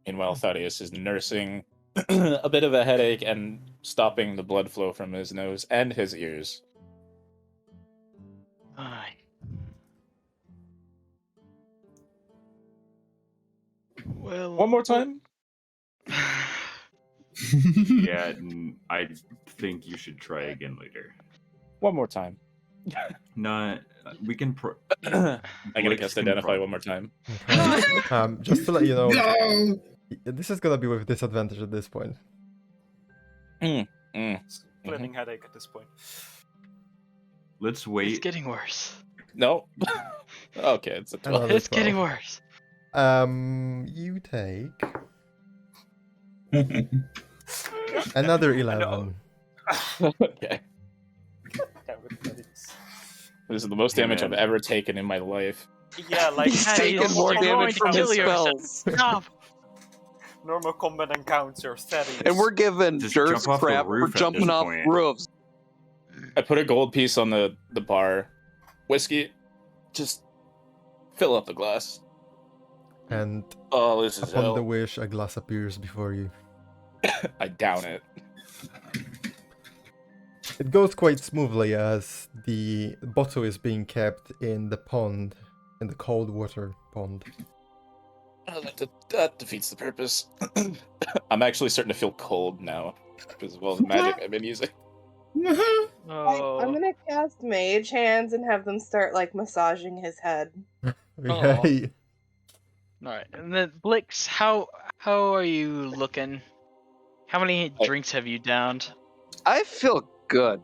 Meanwhile, Thaddeus is nursing a bit of a headache and stopping the blood flow from his nose and his ears. Aye. Well, One more time? Yeah, I think you should try again later. One more time. Not. We can. I gotta Blix cast can identify pro- one more time. Okay. Just to let you know, No! this is gonna be with disadvantage at this point. Splitting headache at this point. Let's it's wait. getting worse. No. Okay, it's a 12. Another It's getting 12. worse. You take another 11. Okay. This is the most damage I've Man. ever taken in my life. Yeah, like He's Thaddeus, taking more you're damage going to from his kill yourself. spells. Stop. normal combat encounter, Thaddeus. And we're giving Just dirt jump off the crap roof for at jumping this off point. roofs. I put a gold piece on the bar. Whiskey. Just fill up the glass. And Oh, this is upon hell. the wish, a glass appears before you. I down it. It goes quite smoothly as the bottle is being kept in the pond, in the cold water pond. Oh, that defeats the purpose. I'm actually starting to feel cold now because of all the magic I've been using. Oh. I'm gonna cast Mage Hands and have them start like massaging his head. Yay. Alright, and then Blix, how are you looking? How many drinks have you downed? I feel good.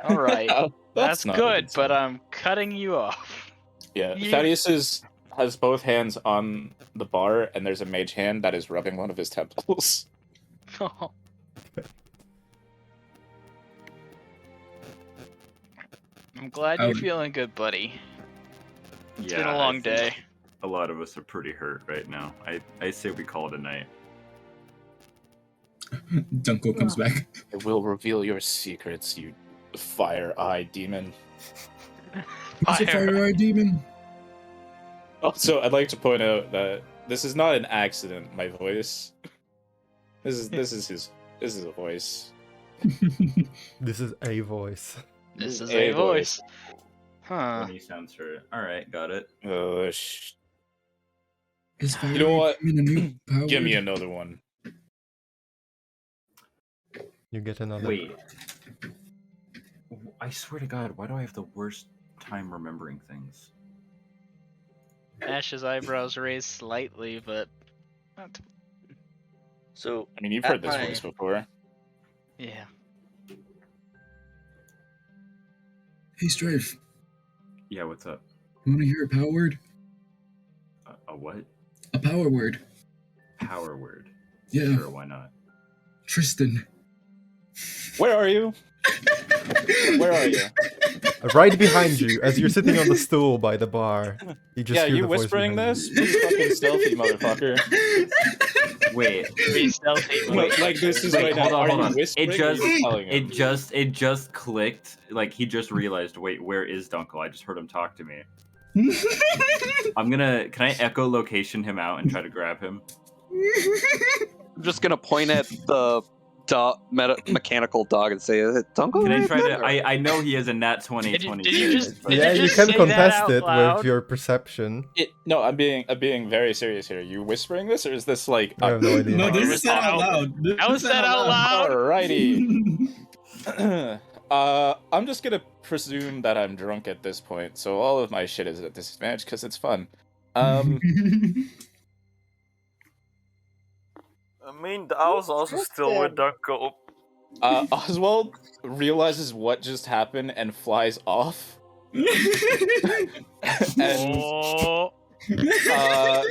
Alright, Oh, that's not good, a but sign. I'm cutting you off. Yeah, you- Thaddeus has both hands on the bar, and there's a mage hand that is rubbing one of his temples. I'm glad you're feeling good, buddy. It's been a I long think day. A lot of us are pretty hurt right now. I say we call it a night. Dunkel comes back. I will reveal your secrets, you fire-eye demon. It's a fire-eye demon. Also, I'd like to point out that this is not an accident. My voice. This is a voice. This is a voice. This is a voice. Huh. When he sounds hurt. All right, got it. Oh, Is You fire-eye know what? demon a new power? Give me another one. You get another. Wait. I swear to God, why do I have the worst time remembering things? Ash's eyebrows raised slightly, but not. So I mean, you've At heard this my- voice before. Yeah. Hey, Strife. Yeah, what's up? You want to hear a power word? A what? A power word. Power word. Yeah. Sure, why not? Tristan. Where are you? Where are you? Right behind you, as you're sitting on the stool by the bar. You just Yeah, hear you the voice whispering behind this? Be fucking stealthy, motherfucker. Wait. Be stealthy. Like this is Wait, right hold now. on, Are hold you on. whispering It or are you telling him? just clicked. Like he just realized. Wait, where is Dunkel? I just heard him talk to me. Can I echo location him out and try to grab him? I'm just gonna point at the mechanical dog and say, "Is it Dunkel?" Can I right try there?" to? I know he has a nat 20. Did you just? Did Yeah, you, you just can say that contest out it loud? with your perception. No, I'm being very serious here. You whispering this, or is this like? I have no idea. No, this was is said out loud. I was said out loud. Alrighty. I'm just gonna presume that I'm drunk at this point, so all of my shit is at disadvantage because it's fun. I mean, I was also still with Dunkel. Oswald realizes what just happened and flies off. And Oh.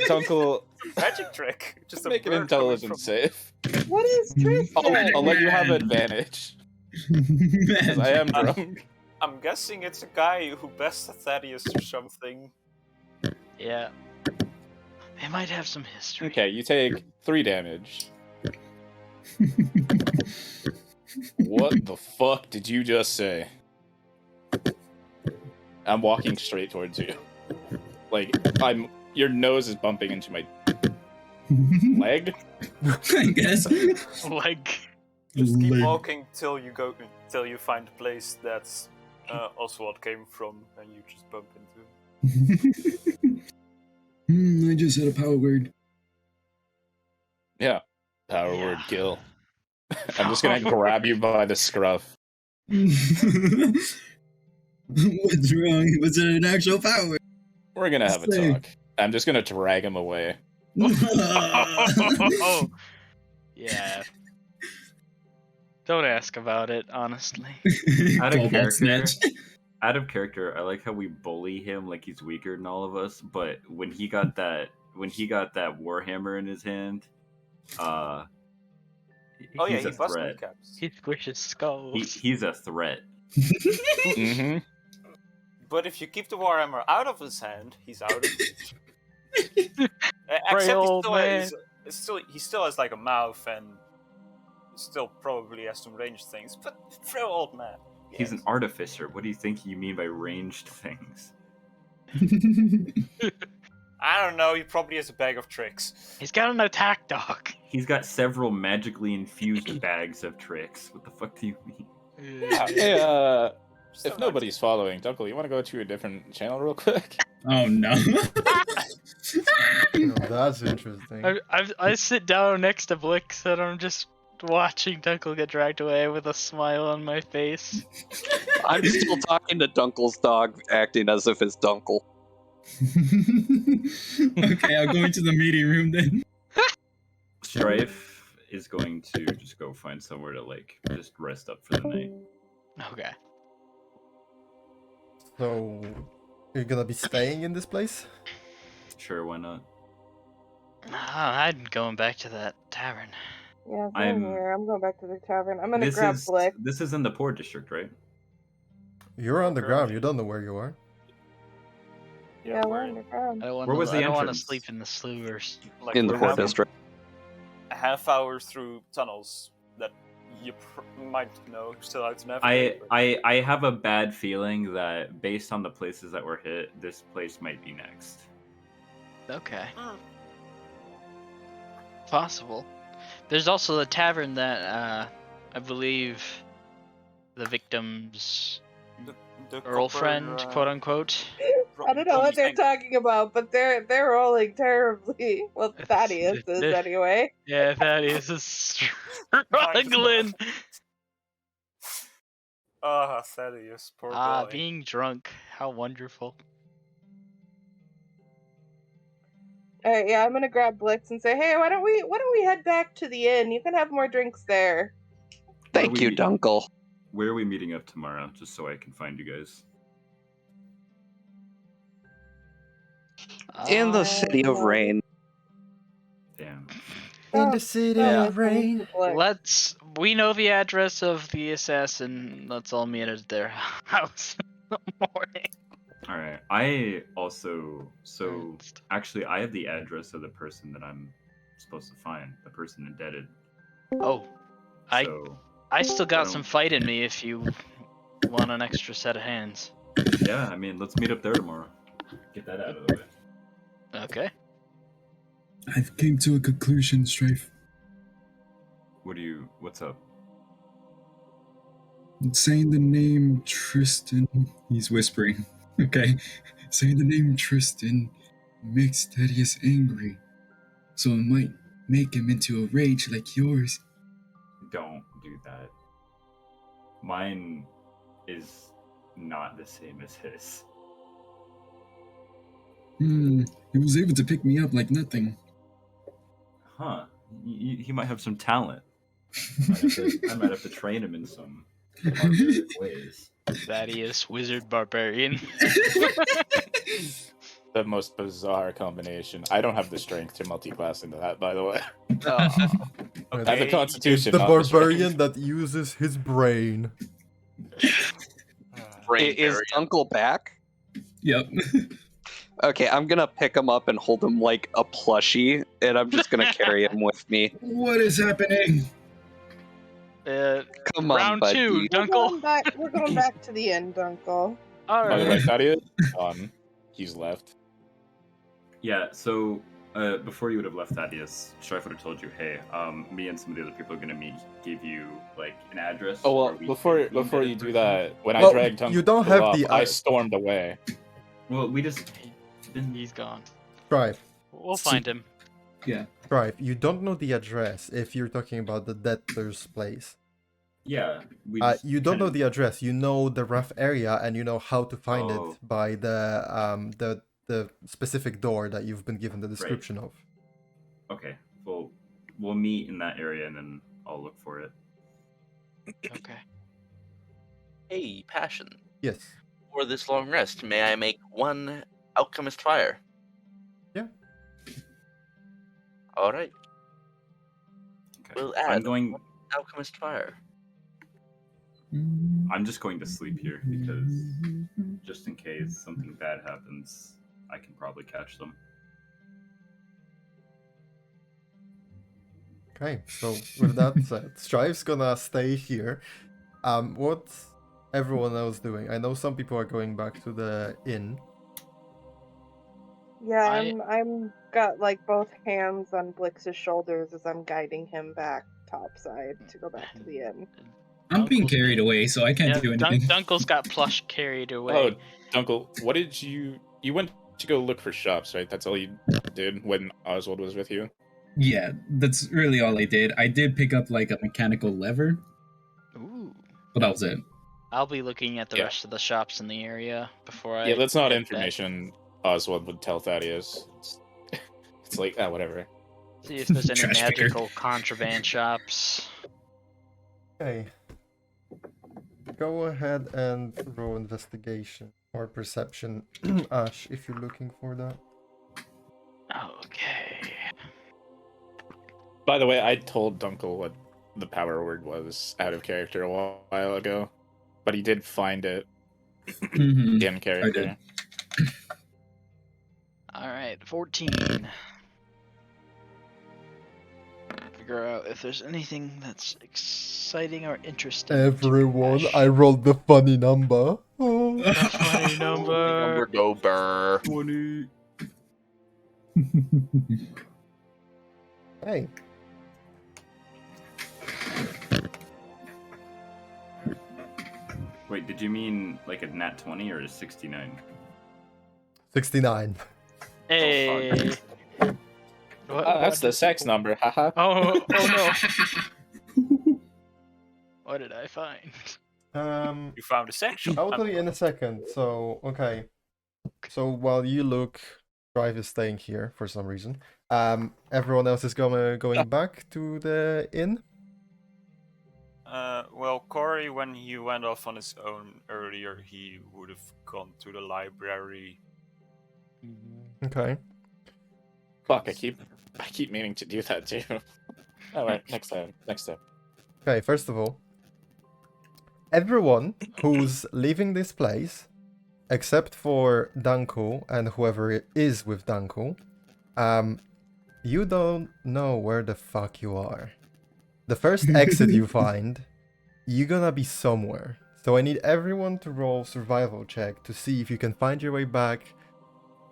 Dunkel, Magic trick. Just a make an bird coming intelligence save. What is Tristan? I'll let you have advantage because I am drunk. I'm guessing it's a guy who bested Thaddeus or something. Yeah. They might have some history. Okay, you take 3 damage. What the fuck did you just say? I'm walking straight towards you. Like, your nose is bumping into my leg. I guess. Like, Just keep Leg. walking till you find a place that's Oswald came from, and you just bump into him. I just said a power word. Yeah. Power Yeah. word kill. I'm just gonna grab you by the scruff. What's wrong? Was it an actual power word? We're gonna have a Say. talk. I'm just gonna drag him away. oh, yeah. Don't ask about it, honestly. Out of Cobalt character. snatch. Out of character, I like how we bully him like he's weaker than all of us. But when he got that warhammer in his hand, Oh yeah, he's he a busts threat. kneecaps. He squishes skulls. He's a threat. Mm-hmm. But if you keep the warhammer out of his hand, he's out of reach. Pray, Except old man. he still has like a mouth and still probably has some ranged things. But frail old man. He's an yes. artificer. What do you think you mean by ranged things? I don't know. He probably has a bag of tricks. He's got an attack dog. He's got several magically infused bags of tricks. What the fuck do you mean? Hey, Still if not- nobody's following, Dunkel, you want to go to a different channel real quick? Oh no. Oh, that's interesting. I sit down next to Blix and I'm just watching Dunkel get dragged away with a smile on my face. I'm still talking to Dunkel's dog, acting as if it's Dunkel. Okay, I'll go into the meeting room then. Strife is going to just go find somewhere to like just rest up for the night. Okay. So, you're gonna be staying in this place? Sure, why not? I'm going back to that tavern. Yeah, I'm- same here. I'm going back to the tavern. I'm gonna grab Blick. This is in the poor district, right? You're on the ground, you don't know where you are. Yeah, we're underground. I don't want Where was the I don't want to entrance? sleep in the sewers. Like In the we're Port having District. a half hour through tunnels that you might know still have to navigate. but- I have a bad feeling that based on the places that were hit, this place might be next. Okay. Possible. There's also the tavern that I believe the victim's the girlfriend, copper, quote unquote. I don't know what they're talking about, but they're rolling terribly. Well, It's- Thaddeus is it- anyway. Yeah, that is a struggling. Ah, Thaddeus, poor Ah, boy. being drunk. How wonderful. Alright, yeah, I'm gonna grab Blix and say, hey, why don't we head back to the inn? You can have more drinks there. Thank you, Dunkel. Where are we meeting up tomorrow? Just so I can find you guys. In the City of Rain. Damn. In the city Yeah. of rain. We know the address of the assassin. Let's all meet at their house in the morning. All right. I have the address of the person that I'm supposed to find. The person indebted. Oh, So I still I got don't- some fight in me if you want an extra set of hands. yeah, I mean, let's meet up there tomorrow. Get that out of the way. Okay. I've came to a conclusion, Strife. What's up? Saying the name Tristan, he's whispering. Okay, saying the name Tristan makes Thaddeus angry, so it might make him into a rage like yours. Don't do that. Mine is not the same as his. He was able to pick me up like nothing. Huh. He might have some talent. I might have to train him in some barbaric ways. Thaddeus, wizard barbarian. The most bizarre combination. I don't have the strength to multi-class into that, by the way. Oh, I have the Okay. constitution. The not barbarian strength. that uses his brain. Ah. Brain Is barrier. Dunkel back? Yep. Okay, I'm gonna pick him up and hold him like a plushie, and I'm just gonna carry him with me. What is happening? Come on, Round 2, buddy. Dunkle. We're going back to the end, Dunkel. All By the way, right. Thaddeus, he's left. Yeah, so before you would have left Thaddeus, Strife would have told you, hey, me and some of the other people are gonna give you like an address. Oh well, where we before can be you embedded do person. that, when I Well, dragged you don't Dunkel have up, the, I stormed away. Well, we just He's gone. Strife. We'll find him. Yeah. Strife, you don't know the address if you're talking about the Dettler's place. yeah, we You don't know the address. You know the rough area, and you know how to find Oh. it by the specific door that you've been given the description of. Okay, well, we'll meet in that area and then I'll look for it. Okay. Hey, Passion. Yes. For this long rest, may I make one alchemist fire? Yeah. All right. Okay. We'll I'm add going. one alchemist fire. I'm just going to sleep here because just in case something bad happens, I can probably catch them. Okay, so with that said, Strife's gonna stay here. What's everyone else doing? I know some people are going back to the inn. Yeah, I- I'm got like both hands on Blix's shoulders as I'm guiding him back topside to go back to the inn. I'm being Dunkel's carried away, so I can't do anything. Dunkel's got plush carried away. Oh, Dunkel, what did you went to go look for shops, right? That's all you did when Oswald was with you? Yeah, that's really all I did. I did pick up like a mechanical lever, Ooh. but that was it. I'll be looking at the Yeah. rest of the shops in the area before I. Yeah, that's not head back. information Oswald would tell Thaddeus. It's like, whatever. See if there's any Trash picker. magical contraband shops. Okay. Go ahead and roll investigation or perception, Ash, if you're looking for that. Okay. By the way, I told Dunkel what the power word was out of character a while ago, but he did find it Mhm. in character. Alright, 14. Figure out if there's anything that's exciting or interesting. to Everyone, Ash. I rolled the funny number. Oh. A funny number. Go burr. 20. Hey. Wait, did you mean like a nat 20 or a 69? 69. Hey. What, That's the sex number, haha. Oh no. What did I find? You found a section. I'll tell you in a second. So, okay. So while you look, Strife is staying here for some reason. Everyone else is going back to the inn. Well, Corey, when he went off on his own earlier, he would have gone to the library. Okay. Fuck, I keep meaning to do that too. Alright, next time. Okay, first of all, everyone who's leaving this place, except for Danko and whoever is with Danko, you don't know where the fuck you are. The first exit you find, you're gonna be somewhere. So I need everyone to roll survival check to see if you can find your way back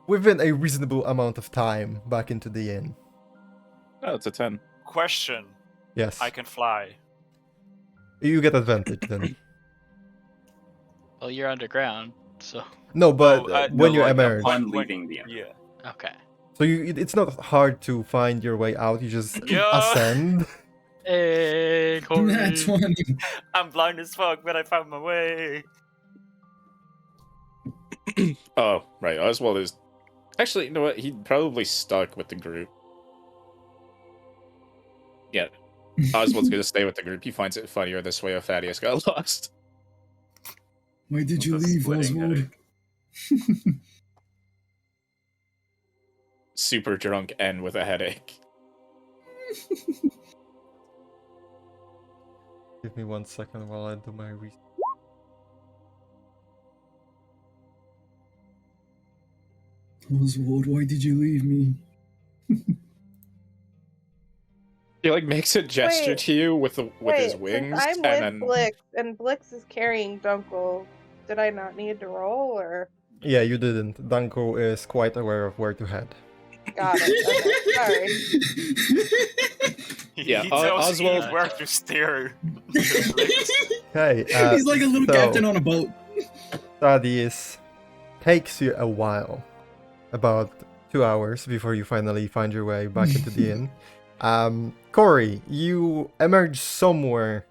within a reasonable amount of time back into the inn. Oh, it's a 10. Question: Yes. I can fly. You get advantage then. Well, you're underground, so. No, but when No, you like, emerge. upon leaving the Yeah. Okay. So it's not hard to find your way out. You just Yeah. ascend. Hey, Corey. That's funny. I'm blind as fuck, but I found my way. Oh, right. Oswald is. Actually, you know what? He probably stuck with the group. Yeah. Oswald's gonna stay with the group. He finds it funnier this way if Thaddeus got lost. Why did you With a leave, splitting Oswald? headache. Super drunk and with a headache. Give me 1 second while I do my research. Oswald, why did you leave me? He like makes a gesture Wait, to you with his Wait, wings, since I'm and with then Blix and Blix is carrying Dunkel, did I not need to roll or? Yeah, you didn't. Danko is quite aware of where to head. Got it. Okay, sorry. Yeah, he tells Oswald- Eve where to steer. Okay, He's like a little so captain on a boat. Thaddeus takes you a while, about 2 hours before you finally find your way back into the inn. Corey, you emerge somewhere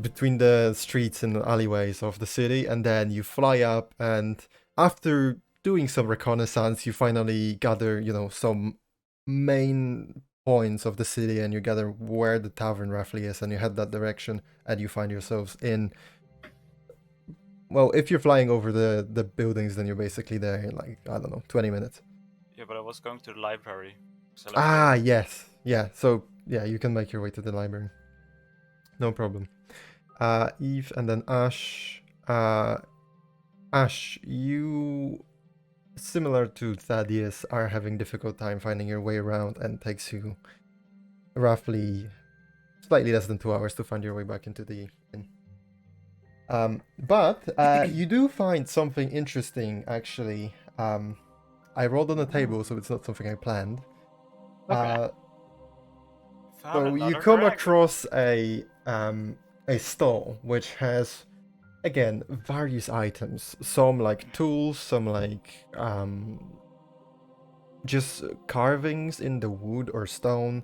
between the streets and alleyways of the city, and then you fly up, and after doing some reconnaissance, you finally gather, some main points of the city, and you gather where the tavern roughly is, and you head that direction, and you find yourselves in. Well, if you're flying over the buildings, then you're basically there in 20 minutes. Yeah, but I was going to the library. So Yes. Yeah, so, yeah, you can make your way to the library. No problem. Eve and then Ash. Ash, you, similar to Thaddeus, are having difficult time finding your way around, and takes you roughly slightly less than 2 hours to find your way back into the inn. But you do find something interesting, actually. I rolled on the table, so it's not something I planned. Okay. So you come across a stall which has, again, various items. Some like tools, some like just carvings in the wood or stone.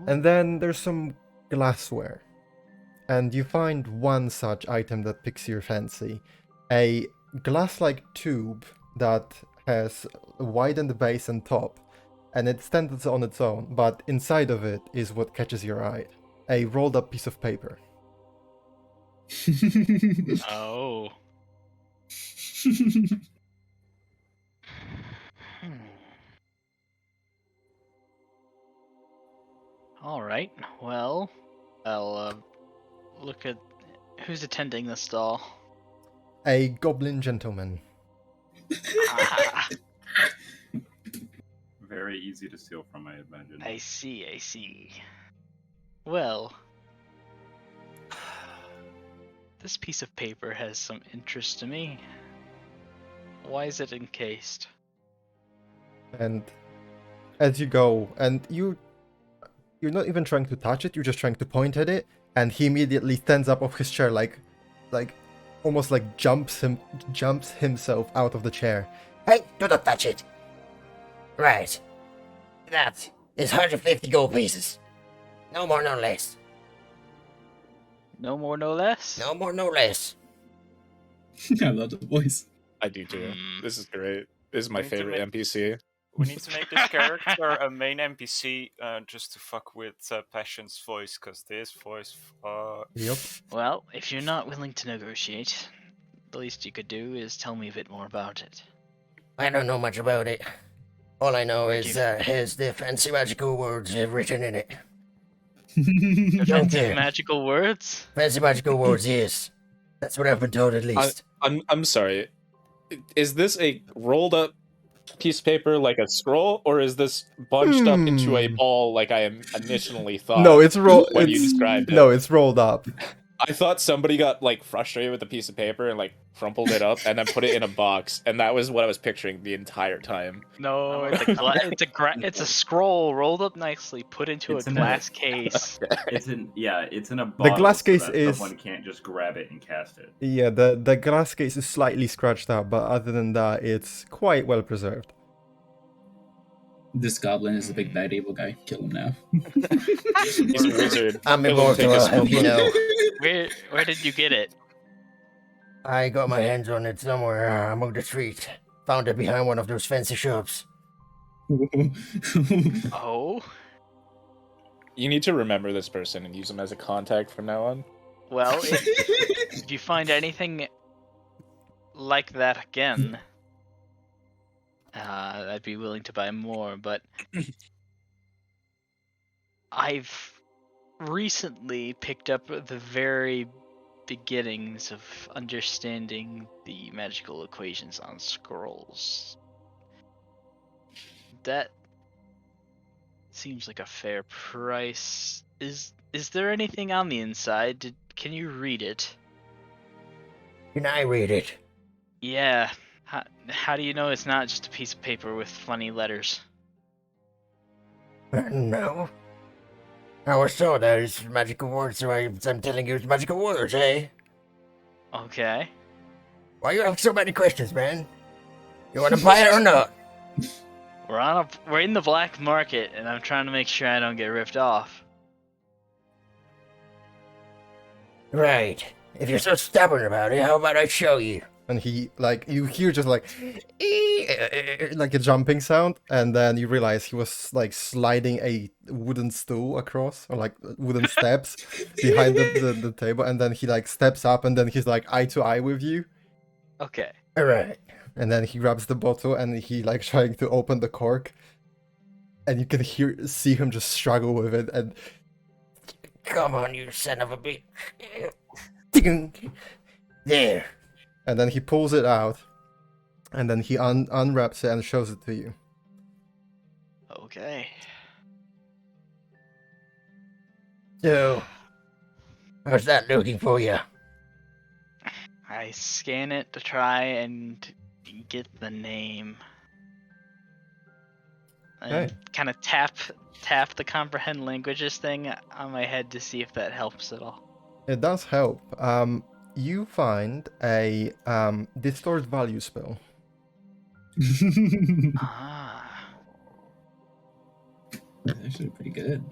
And then there's some glassware. And you find one such item that piques your fancy. A glass-like tube that has a widened base and top, and it stands on its own, but inside of it is what catches your eye. A rolled-up piece of paper. Oh. All right. Well, I'll look at who's attending the stall. A goblin gentleman. Ah, Very easy to steal from, I imagine. I see. Well, this piece of paper has some interest to me. Why is it encased? And as you go, and you're not even trying to touch it, you're just trying to point at it, and he immediately stands up off his chair, like almost like jumps himself out of the chair. Hey, do not touch it. Right. That is 150 gold pieces. No more, no less. No more, no less? No more, no less. I love the voice. I do too. This is great. This is my We need to favorite NPC. We need to make this character a main NPC just to fuck with Passion's voice, because this voice. Yep. Well, if you're not willing to negotiate, the least you could do is tell me a bit more about it. I don't know much about it. All I know is you- has the fancy magical words written in it. Offensive Don't care. magical words? Fancy magical words, yes. That's what I've been told at least. I'm sorry. Is this a rolled up piece of paper like a scroll, or is this bunched up into a ball like I initially thought? No, it's rolled. when you described it. No, it's rolled up. I thought somebody got like frustrated with a piece of paper and like crumpled it up and then put it in a box, and that was what I was picturing the entire time. No, it's a scroll rolled up nicely, put into It's a in glass case. It's in a bottle. glass case so that is- someone can't just grab it and cast it. Yeah, the glass case is slightly scratched up, but other than that, it's quite well preserved. This goblin is a big bad evil guy. Kill him now. He's a wizard. I'm He'll immortal, take a I'll have you know. Where did you get it? I got my hands on it somewhere among the street. Found it behind one of those fancy shops. Oh? You need to remember this person and use him as a contact from now on. Well, if you find anything like that again, I'd be willing to buy more, but I've recently picked up the very beginnings of understanding the magical equations on scrolls. That seems like a fair price. Is there anything on the inside? Can you read it? Can I read it? Yeah. How do you know it's not just a piece of paper with funny letters? No. I was told that it's magical words, so I'm telling you it's magical words, eh? Okay. Why you have so many questions, man? You want to buy it or not? We're in the black market, and I'm trying to make sure I don't get ripped off. Right. If you're so stubborn about it, how about I show you? And he, like, you hear just like, like a jumping sound, and then you realize he was like sliding a wooden stool across, or like wooden steps behind the table, and then he like steps up, and then he's like eye to eye with you, Okay. Alright. and then he grabs the bottle, and he like trying to open the cork, and you can see him just struggle with it, and Come on, you son of a bitch. There. and then he pulls it out, and then he unwraps it and shows it to you. Okay. So, how's that looking for you? I scan it to try and get the name. And kind of tap the comprehend languages thing on my head to see if that helps at all. It does help. You find a distort value spell. Ah. That's actually pretty good.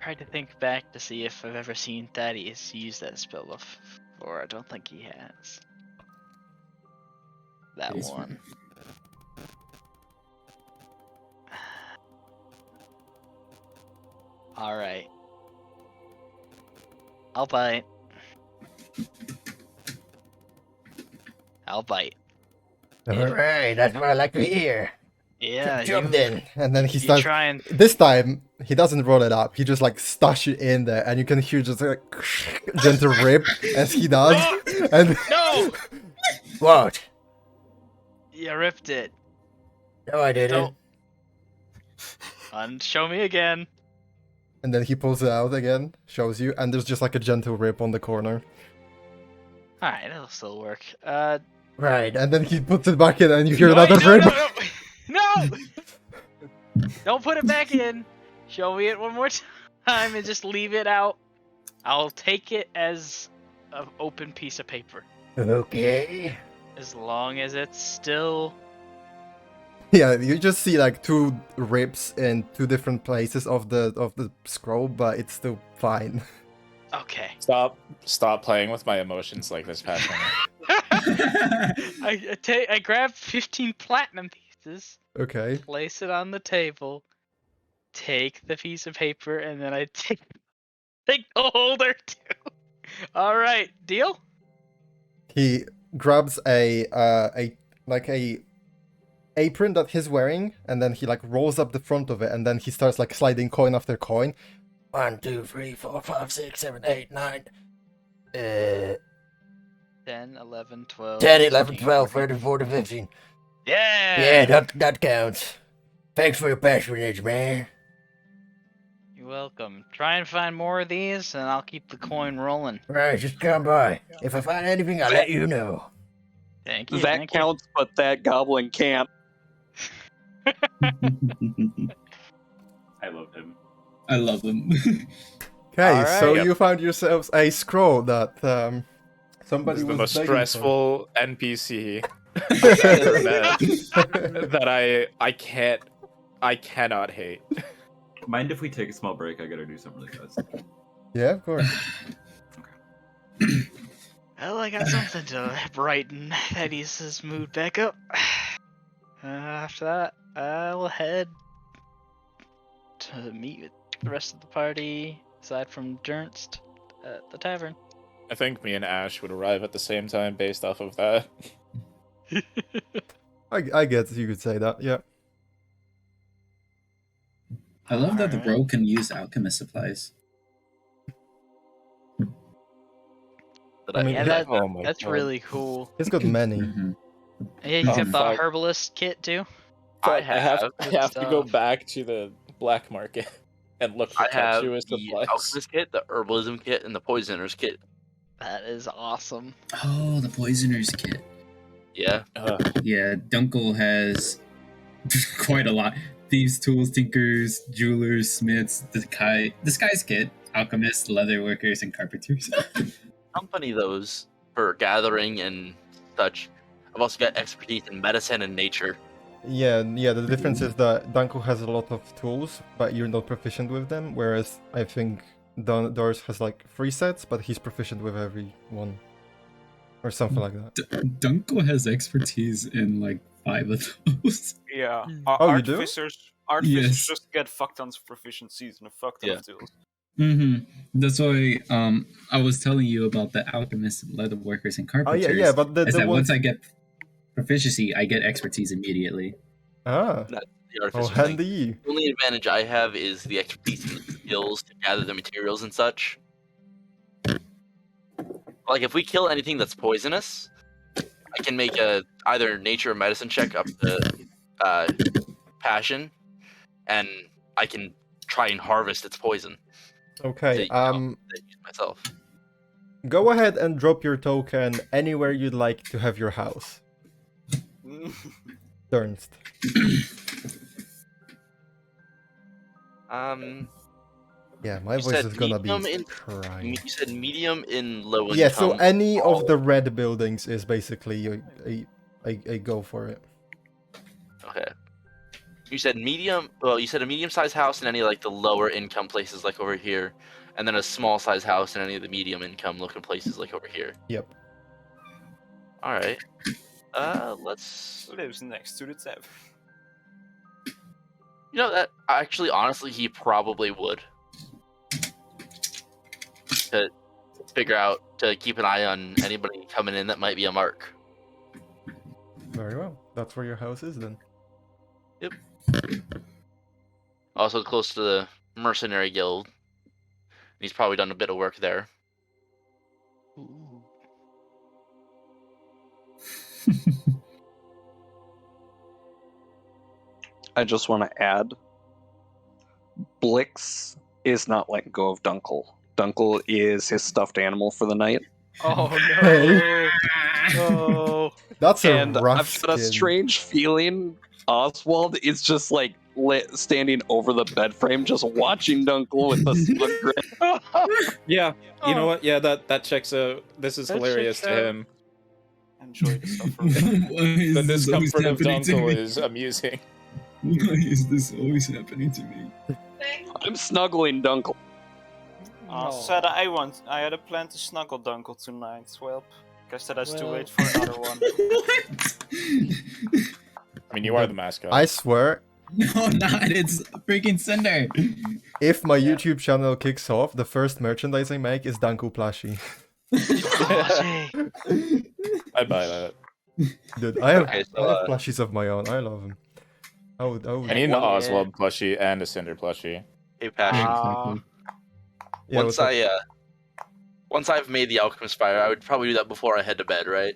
Tried to think back to see if I've ever seen Thaddeus use that spell before. I don't think he has. That Yes, one. Alright. I'll bite. I'll bite. Alright, that's what I like to hear. Yeah, Jump you, then. And then he you starts. try and... This time he doesn't roll it up. He just like stush it in there, and you can hear just like gentle rip as he does. And No! What? You ripped it. No, I didn't. Show me again. and then he pulls it out again, shows you, and there's just like a gentle rip on the corner. Alright, it'll still work. Right. And then he puts it back in, and you hear no, another no, rip. no! Don't put it back in. Show me it one more time and just leave it out. I'll take it as an open piece of paper. Okay. As long as it's still... Yeah, you just see like two rips in two different places of the scroll, but it's still fine. Okay. Stop playing with my emotions like this, Patrick. I grab 15 platinum pieces, Okay. place it on the table, take the piece of paper, and then I take the holder too. All right, deal? He grabs a apron that he's wearing, and then he like rolls up the front of it, and then he starts like sliding coin after coin. 1, 2, 3, 4, 5, 6, 7, 8, 9. 10, 11, 12. 10, 11, 12, 13, 14, 15. Yeah! Yeah, that counts. Thanks for your patronage, man. You're welcome. Try and find more of these, and I'll keep the coin rolling. Right, just come by. If I find anything, I'll let you know. Thank you. That thank counts, but that goblin can't. I love him. I love them. Okay, Alright. so Yep. you found yourselves a scroll that This somebody is the was most begging for. stressful NPC I've ever met that I cannot hate. Mind if we take a small break? I gotta do something really fast. Yeah, of course. Well, I got something to brighten Thaddeus' mood back up. After that, I'll head to meet with the rest of the party, aside from Dernst, at the tavern. I think me and Ash would arrive at the same time based off of that. I guess you could say that. Yeah. I love that the Alright. rogue can use alchemist supplies. That I mean, Yeah, he- that Oh my that's God. really cool. he's got many. Mhm. Yeah, he's got Mhm. the Fuck. herbalist kit too. I Fuck, I have have to go stuff. back to the black market and look for I have Tetsuo the supplies. alchemist kit, the herbalism kit, and the poisoner's kit. That is awesome. Oh, the poisoner's kit. Yeah. Yeah, Dunkel has quite a lot. Thieves, tools, tinkers, jewelers, smiths, disguise kit, alchemists, leather workers, and carpenters. Company those for gathering and such. I've also got expertise in medicine and nature. Yeah, the difference is that Danko has a lot of tools, but you're not proficient with them, whereas I think Doris has like 3 sets, but he's proficient with every one. Or something like that. Dunkel has expertise in like 5 of those. Yeah. Oh, you do? Artificers Yes. just get fuck tons of proficiencies and a fuck ton Yeah. of tools. That's why I was telling you about the alchemists, leather workers, and Oh carpenters. yeah, but is the that one... once I get proficiency, I get expertise immediately. Ah, That's the oh artificer thing. handy. The only advantage I have is the expertise and the skills to gather the materials and such. Like if we kill anything that's poisonous, I can make a either nature or medicine check up to passion, and I can try and harvest its poison. Okay, Then use myself. go ahead and drop your token anywhere you'd like to have your house. Ernst. Yeah, my You voice said is gonna be medium in- crying. You said medium in low income. Yeah, so any all- of the red buildings is basically a go for it. Okay. You said medium. Well, you said a medium-sized house in any like the lower income places like over here, and then a small-sized house in any of the medium income looking places like over here. Yep. All right. Let's. Lives next to the tavern. You know that actually, honestly, he probably would. To figure out to keep an eye on anybody coming in that might be a mark. Very well. That's where your house is then. Yep. Also close to the mercenary guild. He's probably done a bit of work there. Ooh. I just want to add, Blix is not letting go of Dunkel. Dunkel is his stuffed animal for the night. Oh Hey. no! No. That's a And rough I've got a skin. strange feeling Oswald is just like standing over the bed frame, just watching Dunkel with a smug grin. Yeah, you know what? Yeah, that checks out. This is That hilarious checks to out. him. Enjoy the stuff. Why is The this always discomfort of happening to Dunkel me? is amusing. Why is this always happening to me? I'm snuggling Dunkel. No. Said I had a plan to snuggle Dunkel tonight. Well, guess that has to Well- wait for another one. What? I mean, you are the mascot. I swear, No, not. It's freaking Cinder. if my YouTube channel kicks off, the first merchandise I make is Danko plushie. I buy that. Dude, I have, Okay, so, I have plushies of my own. I love them. I need an Yeah. Oswald plushie and a Cinder plushie. Hey, Passion. Ah. Yeah, once what's up? once I've made the alchemist fire, I would probably do that before I head to bed, right?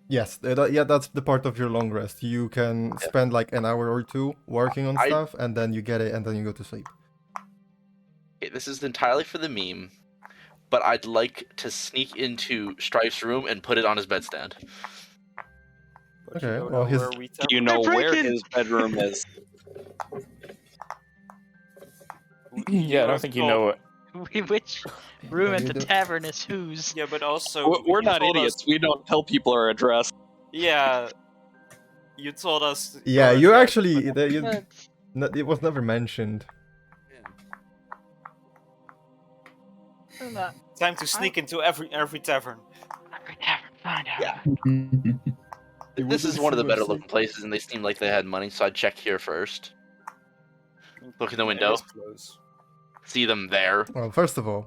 Yes, yeah, that's the part of your long rest. You can spend like an hour or two working on stuff, and then you get it, and then you go to sleep. Okay, this is entirely for the meme, but I'd like to sneak into Strife's room and put it on his bedstand. But Okay, you don't well, know his- where we tell Do you know where his bedroom is? Yeah, I don't think you know what. Which room at You the do- tavern is whose? Yeah, but also We're you not told us- idiots. We don't tell people our address. Yeah, you told us. Yeah, your you address, actually, but- it was never mentioned. Time to sneak into every tavern. Every tavern, find out. Yeah. It This was is one of the better seriously- looking places, and they seemed like they had money, so I'd check here first. Look in the It window, is close. see them there. Well, first of all,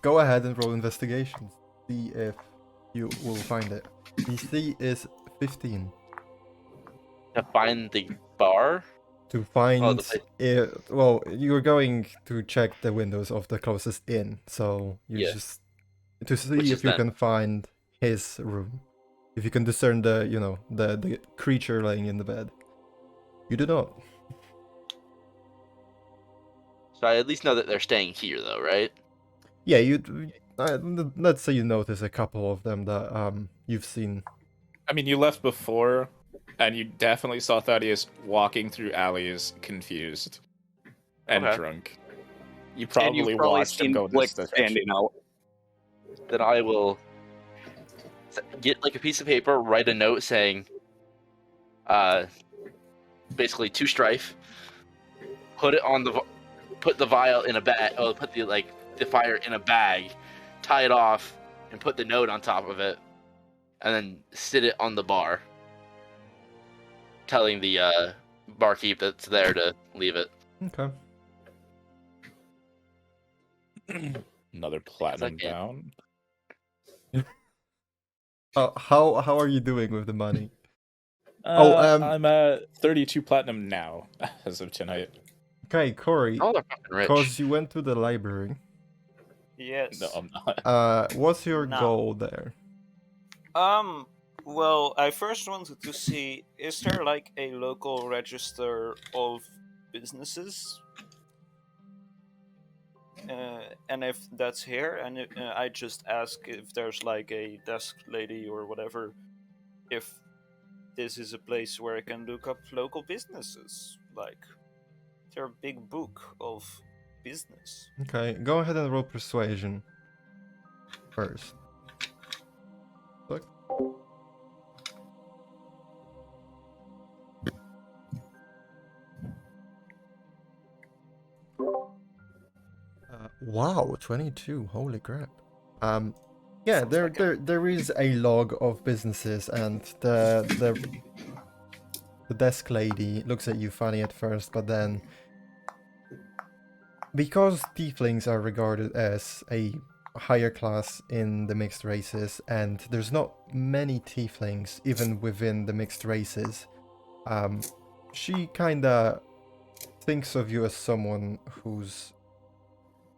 go ahead and roll investigations. See if you will find it. DC is 15. To find the bar. to find Oh, the place. it. Well, you're going to check the windows of the closest inn, so you Yeah. just to see Which if is you then. can find his room. If you can discern the creature laying in the bed. You do not. So I at least know that they're staying here, though, right? Yeah, let's say you notice a couple of them that you've seen. I mean, you left before, and you definitely saw Thaddeus walking through alleys, confused and Okay. drunk. You And probably you've probably watched him seen go in Blick this standing direction. out. Then I will get like a piece of paper, write a note saying, basically to Strife, put the vial in a bag, put the fire in a bag, tie it off, and put the note on top of it, and then sit it on the bar, telling the barkeep that's there to leave it. Okay. Another platinum can't. down. How are you doing with the money? I'm at 32 platinum now, as of tonight. Okay, Corey. Oh, they're fucking rich. Because you went to the library. Yes. No, I'm not. What's your No. goal there? Well, I first wanted to see, is there like a local register of businesses? And if that's here, and I just ask if there's like a desk lady or whatever, if this is a place where I can look up local businesses. Like, they're a big book of business. Okay, go ahead and roll persuasion first. Look. Wow, 22. Holy crap. Yeah, Sounds there like there is a log of businesses, and the desk lady looks at you funny at first, but then because tieflings are regarded as a higher class in the mixed races, and there's not many tieflings even within the mixed races, she kinda thinks of you as someone who's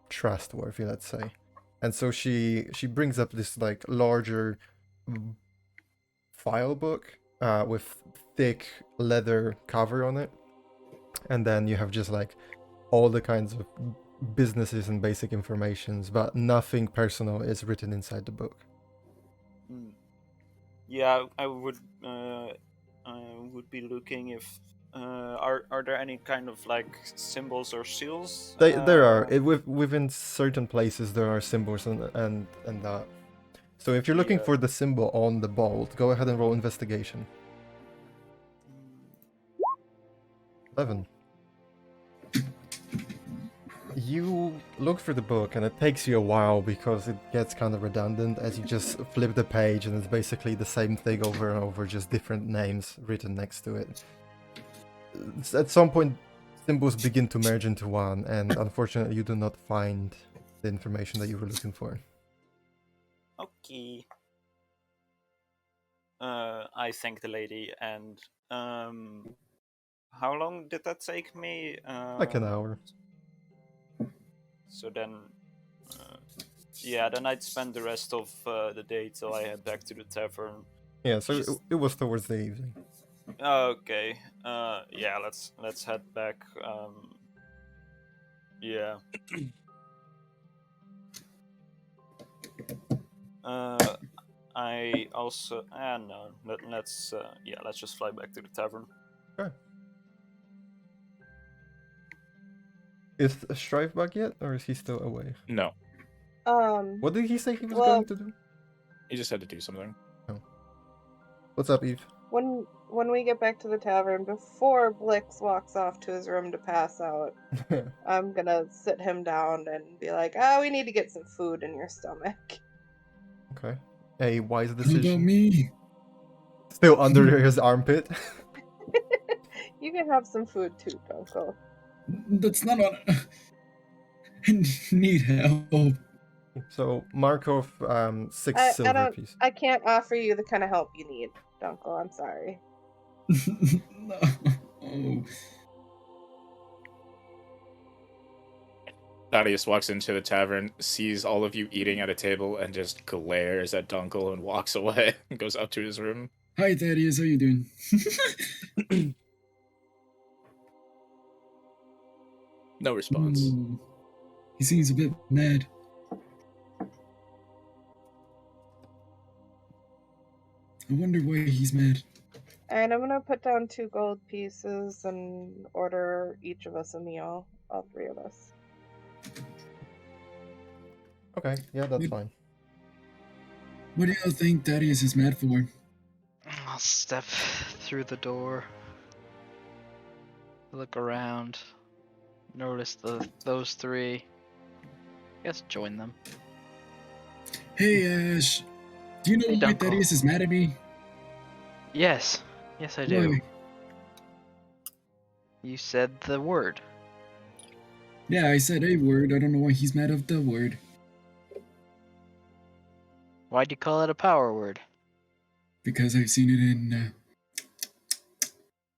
trustworthy, let's say. And so she brings up this like larger file book with thick leather cover on it, and then you have just like all the kinds of businesses and basic informations, but nothing personal is written inside the book. Yeah, I would be looking if are there any kind of like symbols or seals? There are within certain places there are symbols and that. So if you're looking Yeah. for the symbol on the bolt, go ahead and roll investigation. 11. You look through the book and it takes you a while because it gets kind of redundant as you just flip the page and it's basically the same thing over and over, just different names written next to it. At some point, symbols begin to merge into one, and unfortunately you do not find the information that you were looking for. Okay. I thank the lady, and how long did that take me? Like an hour. So then, yeah, then I'd spend the rest of the day till I head back to the tavern. Yeah, so it was towards the evening. Okay. Yeah, let's head back. Yeah. I also no. Let's just fly back to the tavern. Okay. Is Strife back yet, or is he still away? No, What did he say he was Well- going to do? he just had to do something. What's up, Eve? When we get back to the tavern, before Blix walks off to his room to pass out, I'm gonna sit him down and be like, "Oh, we need to get some food in your stomach." Okay. A wise How about decision. me? Still under his armpit. You can have some food too, Uncle. That's not on. I need help. So Markov, 6 I silver don't. piece. I can't offer you the kind of help you need, Uncle. I'm sorry. No. Thaddeus walks into the tavern, sees all of you eating at a table, and just glares at Dunkel and walks away and goes up to his room. Hi, Thaddeus. How you doing? No response. He seems a bit mad. I wonder why he's mad. And I'm gonna put down 2 gold pieces and order each of us a meal. All 3 of us. Okay, yeah, that's fine. What do y'all think Thaddeus is mad for? I'll step through the door. Look around. Notice those 3. I guess join them. Hey, Ash. Do you know Hey, why Dunkel. Thaddeus is mad at me? Yes. Yes, I do. Why? You said the word. Yeah, I said a word. I don't know why he's mad at the word. Why'd you call it a power word? Because I've seen it in.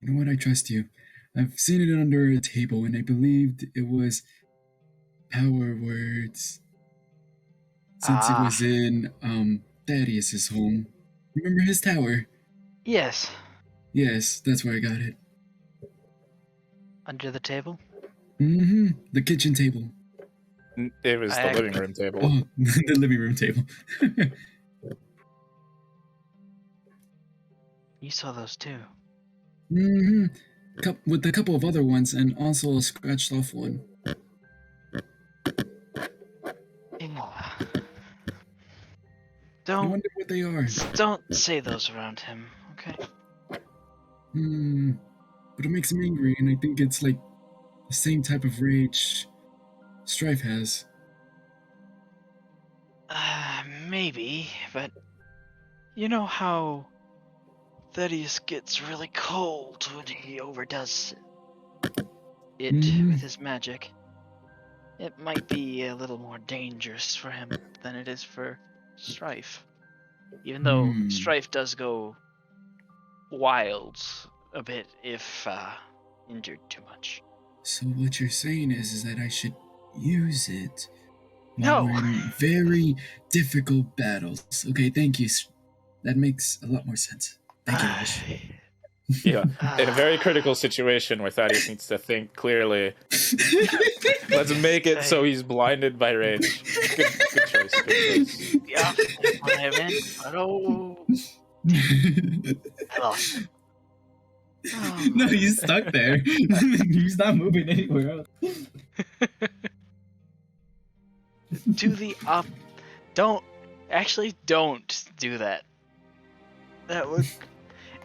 You know what? I trust you. I've seen it under a table, and I believed it was power words. Since it was in Thaddeus's home. Remember his tower? Yes. Yes, that's where I got it. Under the table? Mm-hmm. The kitchen table. It was the I- living room table. Oh, the living room table. You saw those too. Mm-hmm. With a couple of other ones, and also a scratched off one. Yeah. I wonder what they are. Don't say those around him, okay? But it makes him angry, and I think it's like the same type of rage Strife has. Maybe, but you know how Thaddeus gets really cold when he overdoes it with his magic. It might be a little more dangerous for him than it is for Strife. Even though Strife does go wild a bit if injured too much. So what you're saying is that I should use it No. while we're in very difficult battles. Okay, thank you. That makes a lot more sense. Thank you, Ash. Yeah, in a very critical situation where Thaddeus needs to think clearly. Let's make it so he's blinded by rage. Good choice. Good choice. Yeah, I mean, hello. I lost him. Oh. No, he's stuck there. He's not moving anywhere else. Do the up. Don't do that. That would.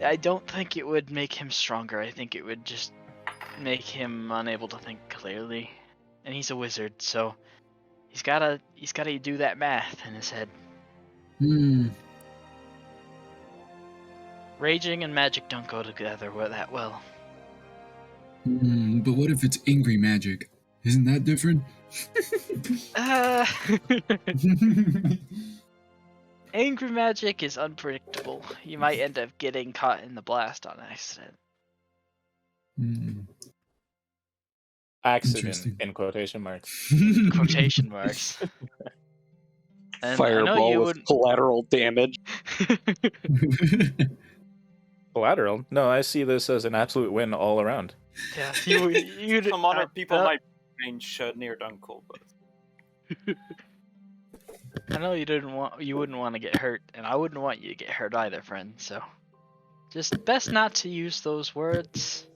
I don't think it would make him stronger. I think it would just make him unable to think clearly. And he's a wizard, so he's gotta do that math in his head. Raging and magic don't go together that well. But what if it's angry magic? Isn't that different? Angry magic is unpredictable. You might end up getting caught in the blast on accident. Accident in quotation marks. Quotation marks. And Fireball with collateral damage. Collateral? No, I see this as an absolute win all around. Yeah, you Some other people might range near Dunkel, but I know you wouldn't want to get hurt, and I wouldn't want you to get hurt either, friend. So, just best not to use those words.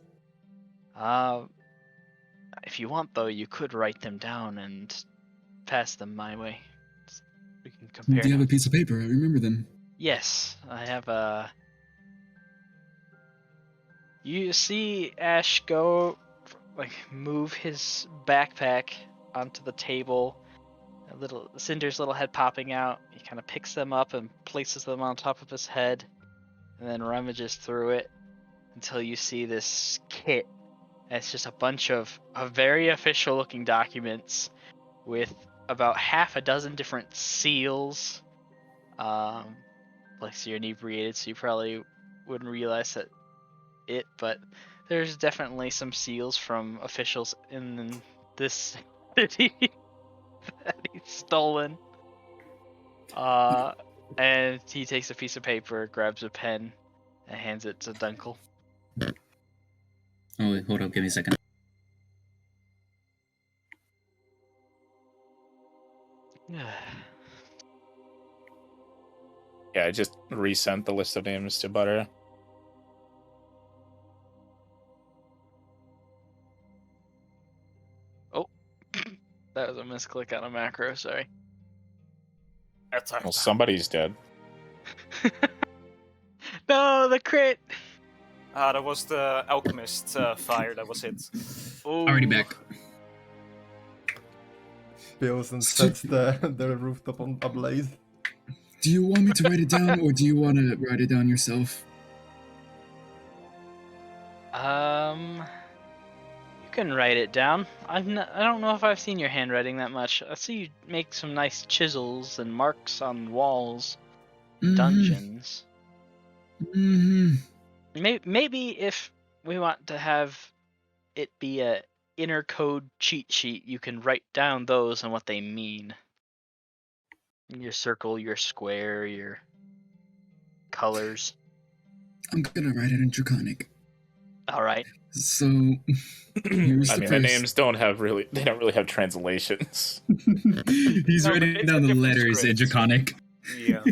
If you want, though, you could write them down and pass them my way. We can compare. Do you have a piece of paper? I remember them. Yes, I have a. You see Ash go, move his backpack onto the table. Cinder's little head popping out. He kind of picks them up and places them on top of his head, and then rummages through it until you see this kit. And it's just a bunch of very official-looking documents with about half a dozen different seals. So you're inebriated, so you probably wouldn't realize but there's definitely some seals from officials in this city. that he's stolen. And he takes a piece of paper, grabs a pen, and hands it to Dunkel. Oh, wait, hold up, give me a second. Yeah, I just resent the list of names to Butter. Oh, that was a misclick on a macro. Sorry. Well, somebody's dead. No, the crit. That was the alchemist fire. That was it. Already back. Bills and sets the rooftop on ablaze. Do you want me to write it down, or do you want to write it down yourself? You can write it down. I don't know if I've seen your handwriting that much. I see you make some nice chisels and marks on walls, dungeons. Maybe if we want to have it be a inner code cheat sheet, you can write down those and what they mean. Your circle, your square, your colors. I'm gonna write it in Draconic. All right. So, here's I the mean, first. the names don't really have translations. He's No, writing but it's down a the different letters in script. Draconic. Yeah.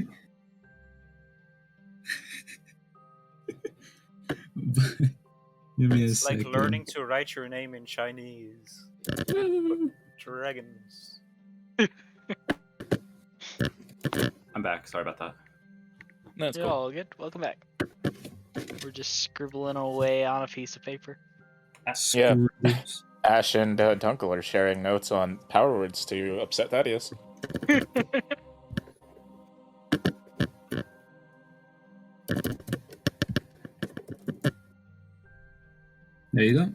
Give me a It's like second. learning to write your name in Chinese. Dragons. I'm back. Sorry about that. That's You're cool. all good. Welcome back. We're just scribbling away on a piece of paper. Yeah. Screws. Ash and Dunkel are sharing notes on power words to upset Thaddeus. There you go.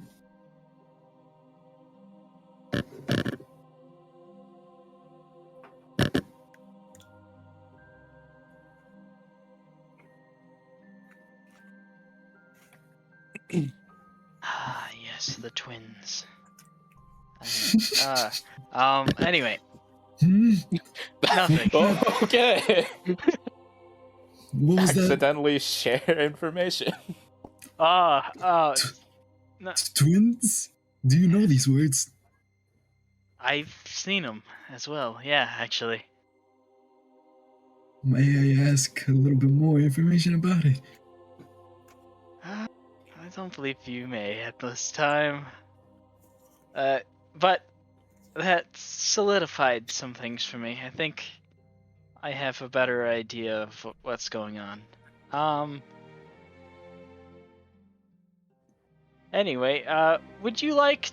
Ah, yes, the twins. Anyway, nothing. Oh, okay. What was that? Accidentally share information. No. Twins? Do you know these words? I've seen them as well. Yeah, actually. May I ask a little bit more information about it? I don't believe you may at this time. But that solidified some things for me. I think I have a better idea of what's going on. Anyway, would you like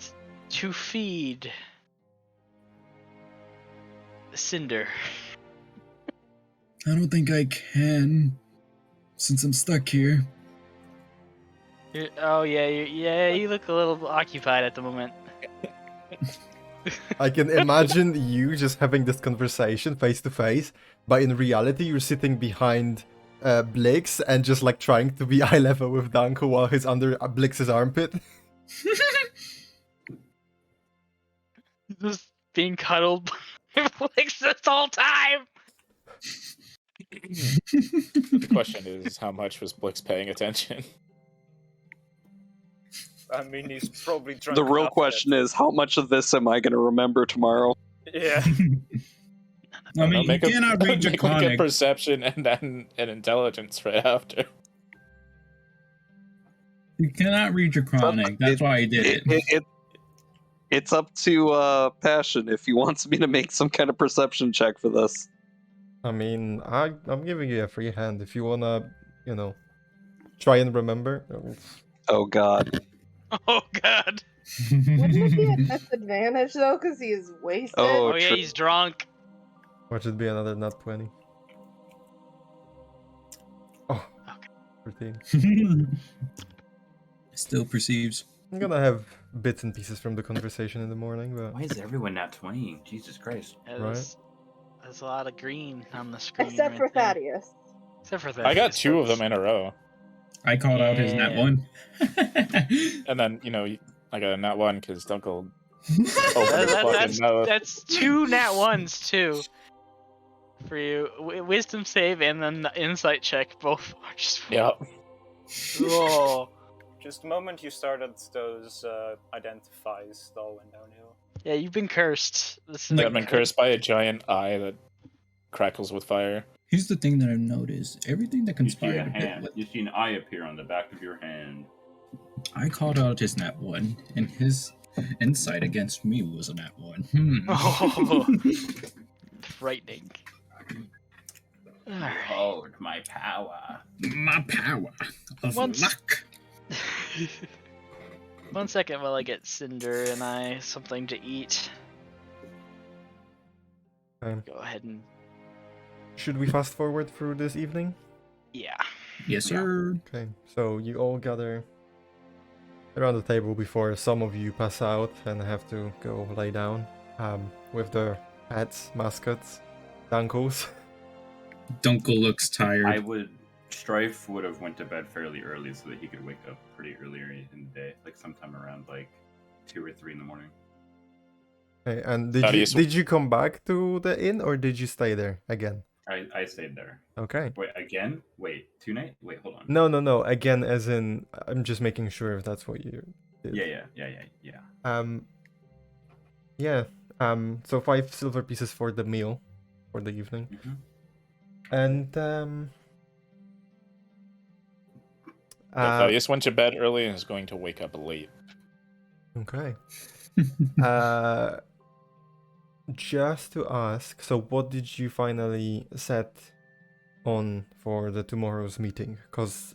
to feed Cinder? I don't think I can, since I'm stuck here. You look a little occupied at the moment. I can imagine you just having this conversation face to face, but in reality you're sitting behind Blix and just like trying to be eye level with Danko while he's under Blix's armpit. Just being cuddled by Blix this whole time. The question is, how much was Blix paying attention? I mean, he's probably drunk. The real enough question is, how much of this am I going to remember tomorrow? that- Yeah. I mean, you cannot read make a Draconic. perception and then an intelligence right after. You cannot read Draconic. That's why I did it. It's up to Passion if he wants me to make some kind of perception check for this. I mean, I'm giving you a free hand if you wanna, try and remember. Oh god. Oh god. Wouldn't it be a disadvantage though, because he is wasted? Oh, Oh yeah, true. he's drunk. Or should be another nat 20. Oh, Okay. 13. Still perceives. I'm gonna have bits and pieces from the conversation in the morning, but Why is everyone nat 20? Jesus Christ. Yeah, Right. There's a lot of green on the screen. Except for right there. Thaddeus. Except for Thaddeus. I got 2 of them in a row. I called out his nat Yeah. 1. And then, I got a nat 1 because Dunkel Oh, That's two nat ones too. For you, wisdom save and then the insight check both are just. Yeah. Oh. Just the moment you started those identifies, the went downhill. Yeah, you've been cursed. This is I've been cursed by a giant eye that crackles with fire. Here's the thing that I've noticed. Everything that You see a conspired a bit hand. with... You see an eye appear on the back of your hand. I called out his nat 1, and his insight against me was a nat 1. Oh. Frightening. Alright. Behold my power. My power of luck. 1 second while I get Cinder and I something to eat. Okay. Go ahead and. Should we fast forward through this evening? Yeah. Yes, sir. Okay, so you all gather around the table before some of you pass out and have to go lay down with their pets, mascots, dunkles. Dunkel looks tired. Strife would have went to bed fairly early so that he could wake up pretty earlier in the day, like sometime around like 2 or 3 in the morning. Okay, and did you come back to the inn or did you stay there again? I stayed there. Okay. Wait, again? Wait, 2 nights? Wait, hold on. No. Again, as in, I'm just making sure if that's what you did. Yeah. Yeah. So 5 silver pieces for the meal for the evening, Mm-hmm. and Thaddeus went to bed early and is going to wake up late. Okay. Just to ask, so what did you finally set on for the tomorrow's meeting? Because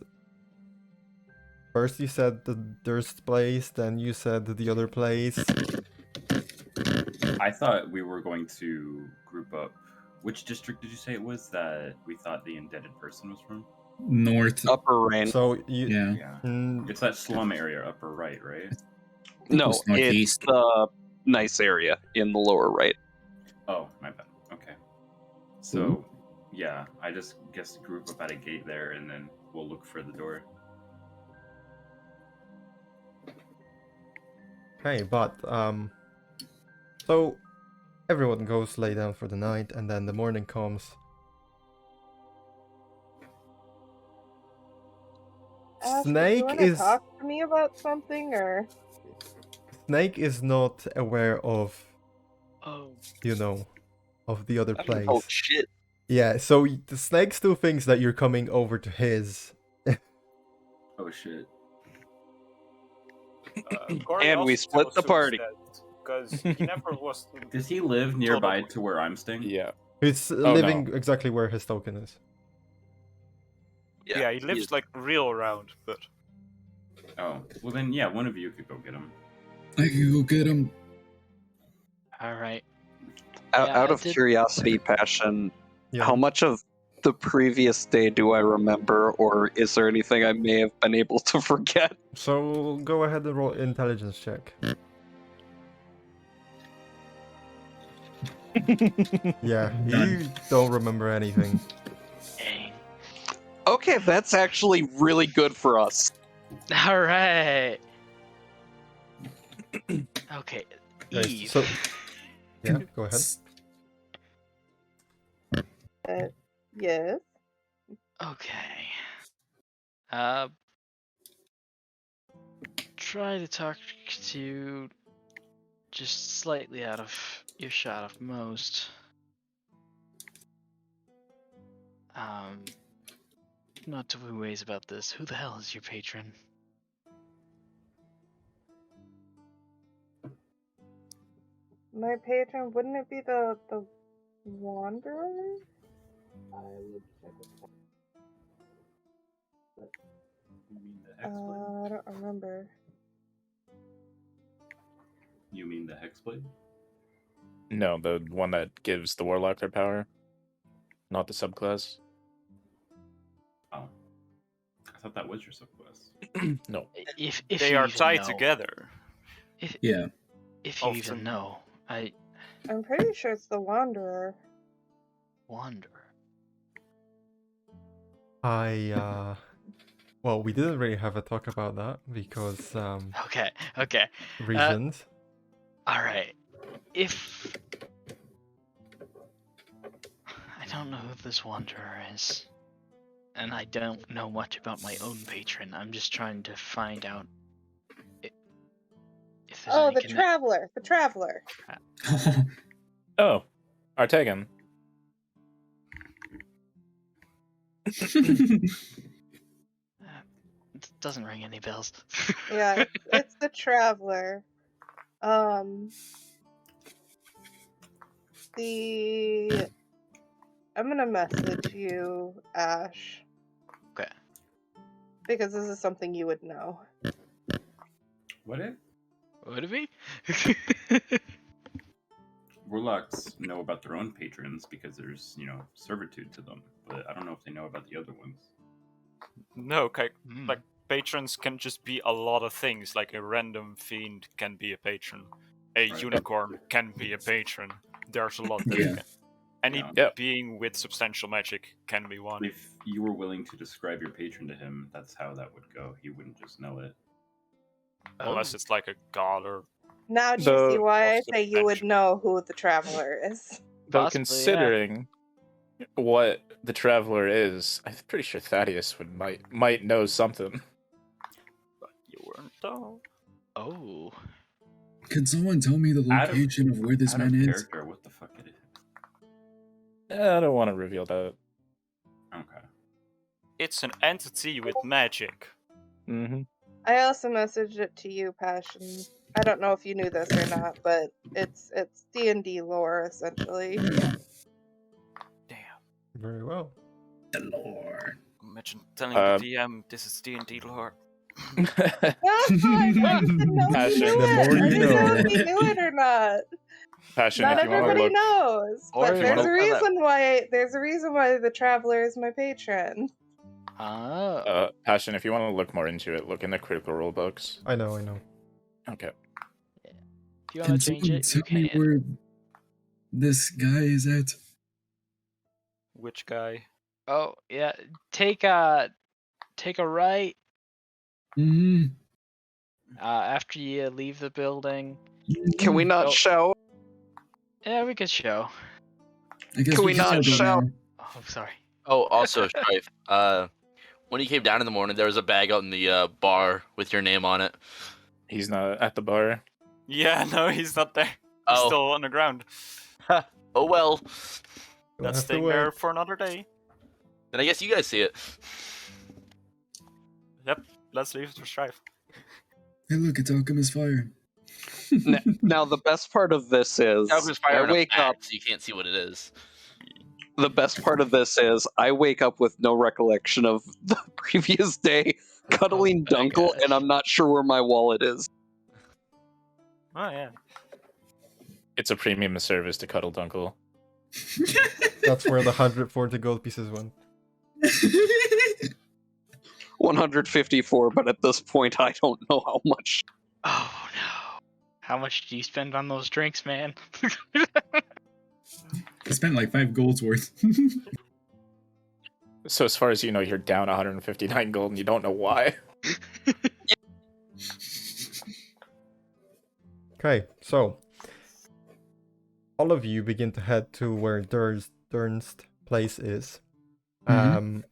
first you said the Durst place, then you said the other place. I thought we were going to group up. Which district did you say it was that we thought the indebted person was from? North. Upper range. So you, Yeah. It's that slum area, upper right, right? No, It's it's northeast. the nice area in the lower right. Oh, my bad. Okay. So, yeah, I just guess group up at a gate there, and then we'll look for the door. Okay, but so everyone goes lay down for the night, and then the morning comes. Ash, Snake you wanna is talk to me about something, or Snake is not aware of, Oh. of the other place. Oh shit. Yeah, so the Snake still thinks that you're coming over to his. Oh, shit. And we split the party. Because he never was. Does he live nearby to where I'm staying? Yeah. He's no. living exactly where his token is. Yeah, he lives like real around, but. Oh, well then, yeah, one of you could go get him. I can go get him. Alright. Out of curiosity, Passion, Yeah. how much of the previous day do I remember, or is there anything I may have been able to forget? So go ahead and roll intelligence check. Yeah, you don't remember anything. Dang. Okay, that's actually really good for us. Alright. Okay. Okay, Eve. so yeah, go ahead. yes? Okay. Try to talk to just slightly out of earshot of most. Not too many ways about this. Who the hell is your patron? My patron, wouldn't it be the Wanderer? You mean the I Hexblade? don't remember. You mean the Hexblade? No, the one that gives the warlock their power, not the subclass. Oh. I thought that was your subquest. No. If They you are even tied know. together. Yeah. If you Often. even know, I I'm pretty sure it's the Wanderer. wonder. Well, we didn't really have a talk about that because Okay. reasons. Alright. If... I don't know who this wanderer is. And I don't know much about my own patron. I'm just trying to find out if there's Oh, any the traveler. The traveler. Oh, Artegan. It doesn't ring any bells. Yeah, it's the traveler. I'm gonna message you, Ash. Okay. Because this is something you would know. Would it? Would it be? Warlocks know about their own patrons because there's, servitude to them. But I don't know if they know about the other ones. No, okay. Hmm. Like, patrons can just be a lot of things. Like, a random fiend can be a patron. A Right. unicorn can be a patron. There's a lot that Yeah. can. Any Yeah. being with substantial magic can be one. If you were willing to describe your patron to him, that's how that would go. He wouldn't just know it. Unless it's like a god or... Now do you Though- see why I also say you would potential. know who the traveler is? Though Possibly, yeah. considering what the traveler is, I'm pretty sure Thaddeus might know something. But you weren't though. Oh. Can someone tell me the Out of- location of where this Out of man is? character, what the fuck it is? I don't want to reveal that. Okay. It's an entity with magic. Mm-hmm. I also messaged it to you, Passion. I don't know if you knew this or not, but it's D&D lore essentially. Damn. Very well. The Lord. Imagine telling the DM this is D&D lore. No, I wanted to know if Passion. you knew The it. more I you didn't know know. if you knew it or not. Passion, Not if you want to everybody look, knows, Or but if you there's wanna- a reason why. There's a reason why the traveler is my patron. Oh. Passion, if you want to look more into it, look in the critical role books. I know. Okay. If you want Can to change someone it, you tell me can. where this guy is at? Which guy? Oh, yeah. Take a right Mm-hmm. after you leave the building. Can we not Oh. shout? Yeah, we could show. I guess Can we can not all go shout? now. Oh, I'm sorry. Oh, also, Strife. When you came down in the morning, there was a bag out in the bar with your name on it. He's not at the bar. Yeah, no, he's not there. He's Oh. still on the ground. Oh well. Gonna That's have to staying wait. there for another day. Then I guess you guys see it. Yep, let's leave it for Strife. Hey, look, it's Alchemist Fire. Now the best part of this is Alchemist fire I in a wake bag, up. so you can't see what it is. The best part of this is I wake up with no recollection of the previous day, cuddling Oh my Dunkel, gosh. and I'm not sure where my wallet is. Oh, yeah. It's a premium service to cuddle Dunkel. That's where the 140 gold pieces went. 154, but at this point I don't know how much. Oh no. How much do you spend on those drinks, man? I spent like 5 golds worth. So as far as you know, you're down 159 gold and you don't know why. Okay, so all of you begin to head to where Dern's place is. Mhm.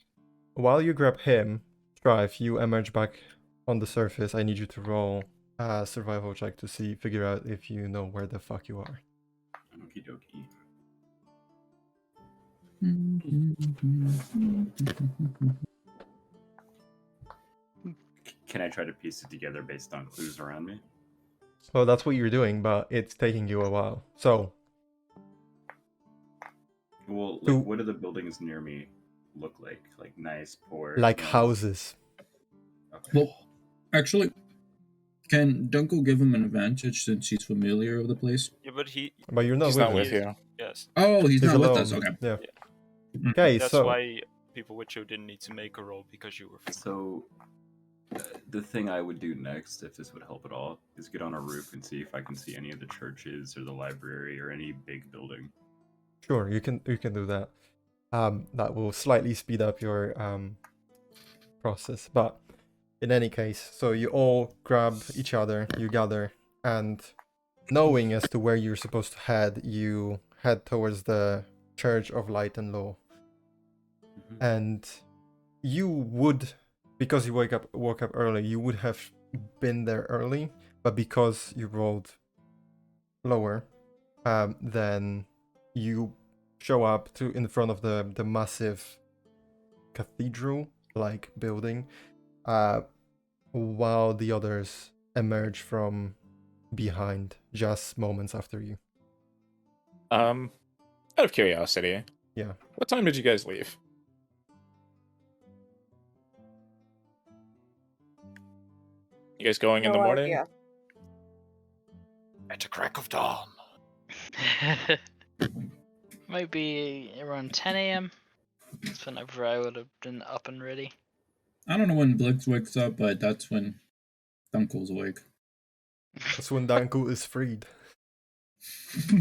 While you grab him, Strife, you emerge back on the surface. I need you to roll a survival check to figure out if you know where the fuck you are. Okie dokie. Can I try to piece it together based on clues around me? Well, that's what you're doing, but it's taking you a while. So, Well, Who- what do the buildings near me look like? Like nice, poor? like you know? houses. Okay. Well, actually, can Dunkel give him an advantage since he's familiar with the place? Yeah, but he... But you're not He's with not him. with you. Yes. Oh, he's not with alone. us. Okay. Yeah. Mm. Okay, That's so why people with you didn't need to make a roll, because you were... So, the thing I would do next, if this would help at all, is get on a roof and see if I can see any of the churches or the library or any big building. sure, you can do that. That will slightly speed up your process, but in any case, so you all grab each other, you gather, and knowing as to where you're supposed to head, you head towards the Church of Light and Law. And you would, because you woke up early, you would have been there early, but because you rolled lower, then you show up to in front of the massive cathedral-like building, while the others emerge from behind just moments after you. Out of curiosity, Yeah. what time did you guys leave? You guys going in the No morning? idea. At the crack of dawn. Might be around 10 a.m. That's whenever I would have been up and ready. I don't know when Blix wakes up, but that's when Dunkel's awake. That's when Danku is freed.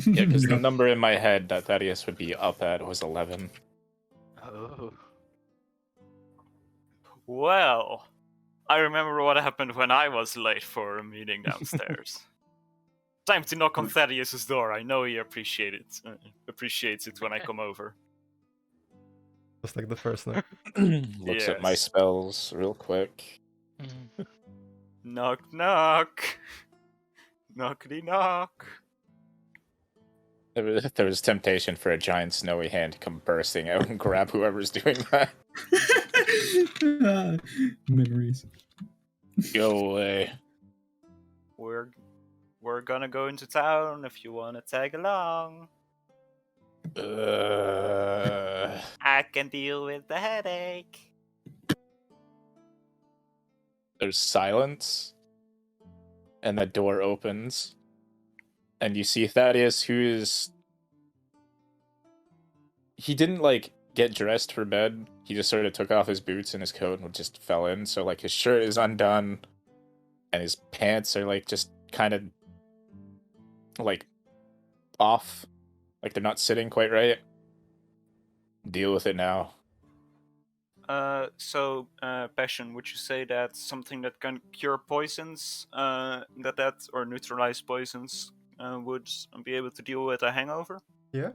Yeah, because the Yep. number in my head that Thaddeus would be up at was 11. Oh. Well, I remember what happened when I was late for a meeting downstairs. Time to knock on Thaddeus's door. I know he appreciates it when I come over. Just like the first night. Looks at my Yes. spells real quick. Knock, knock. Knockity knock. There was temptation for a giant snowy hand to come bursting out and grab whoever's doing that. Memories. Go away. We're gonna go into town if you wanna tag along. I can deal with the headache. There's silence, and the door opens, and you see Thaddeus, he didn't like get dressed for bed. He just sort of took off his boots and his coat and just fell in. So like his shirt is undone, and his pants are like just kind of like off, like they're not sitting quite right. Deal with it now. Passion, would you say that's something that can cure poisons, or neutralize poisons, would be able to deal with a hangover? Yeah.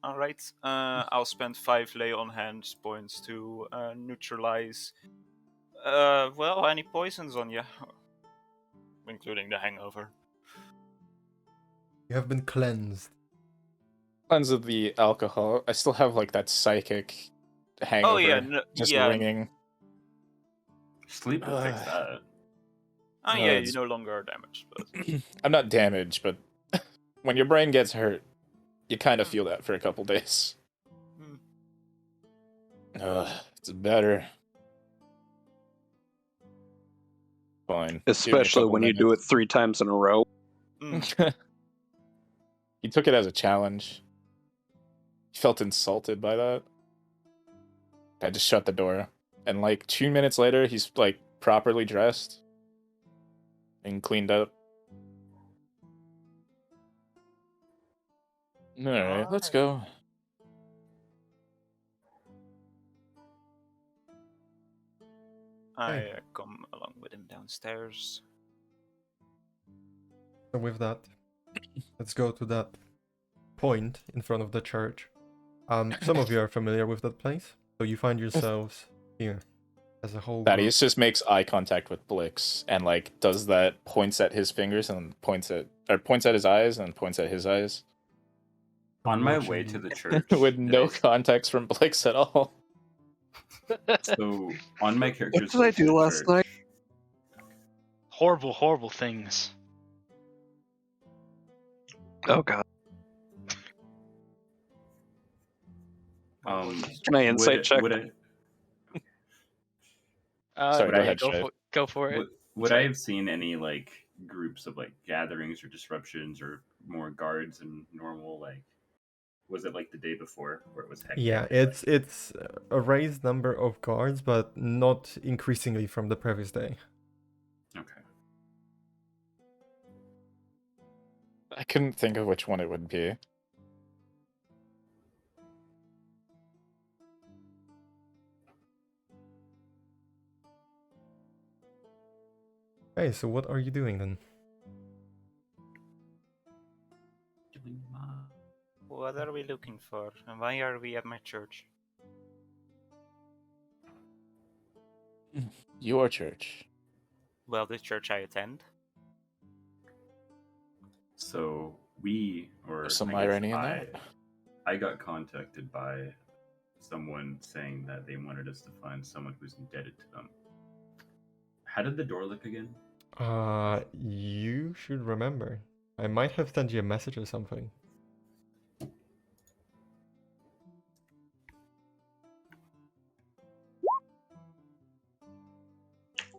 Alright, I'll spend 5 lay on hand points to neutralize, any poisons on you, including the hangover. You have been cleansed. Cleanse of the alcohol. I still have like that psychic hangover. Oh yeah, just yeah. ringing. Sleep will fix that. Oh yeah, you it's- no longer are damaged, but I'm not damaged, but when your brain gets hurt, you kind of feel that for a couple days. It's better. Fine. Give me a Especially couple when you do it minutes. 3 times in a row. He took it as a challenge. He felt insulted by that. I just shut the door. And like 2 minutes later, he's like properly dressed and cleaned up. Alright, let's go. I come along with him downstairs. So with that, let's go to that point in front of the church. Some of you are familiar with that place, so you find yourselves here as a whole. Thaddeus just makes eye contact with Blix and like does that, points at his fingers and points at his eyes and points at his eyes. On my Watching way you. to the church, With did no I- context from Blix at all. so on my character's What did I way to do the last church, night? Horrible, horrible things. Oh god. Can I insight check? Would Sorry, go ahead, go Strife. go for it. would I have seen any like groups of like gatherings or disruptions or more guards and normal like? Was it like the day before where it was hectic? Yeah, it's a raised number of guards, but not increasingly from the previous day. Okay. I couldn't think of which one it would be. Hey, so what are you doing then? What are we looking for? And why are we at my church? Your church. Well, the church I attend. So we, or There's some I guess irony in that. I got contacted by someone saying that they wanted us to find someone who's indebted to them. How did the door look again? You should remember. I might have sent you a message or something.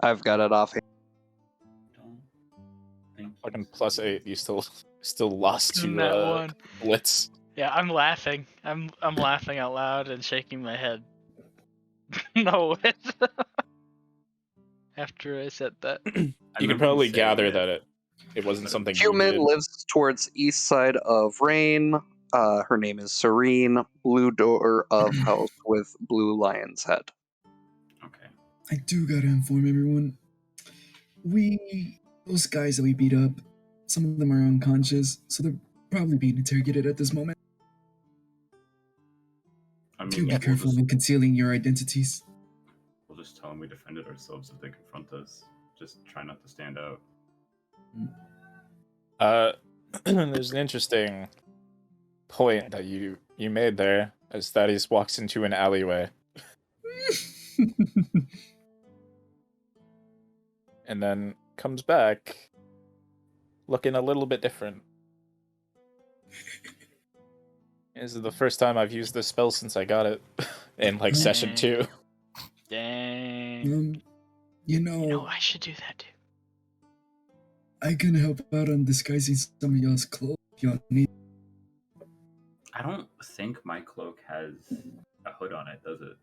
I've got it off. Don't think Fucking +8. You still lost to That one. Blitz. Yeah, I'm laughing. I'm laughing out loud and shaking my head. No. After I said that. You could probably gather that it wasn't something you Human did. lives towards east side of Rain. Her name is Serene. Blue door of house with blue lion's head. Okay. I do gotta inform everyone. Those guys that we beat up, some of them are unconscious, so they're probably being interrogated at this moment. I Do mean, be we'll careful just, when concealing your identities. we'll just tell them we defended ourselves if they confront us. Just try not to stand out. There's an interesting point that you made there as Thaddeus walks into an alleyway and then comes back looking a little bit different. This is the first time I've used this spell since I got it in like session 2. Dang. You know, I should do that too. I can help out on disguising some of y'all's clothes if y'all need. I don't think my cloak has a hood on it, does it?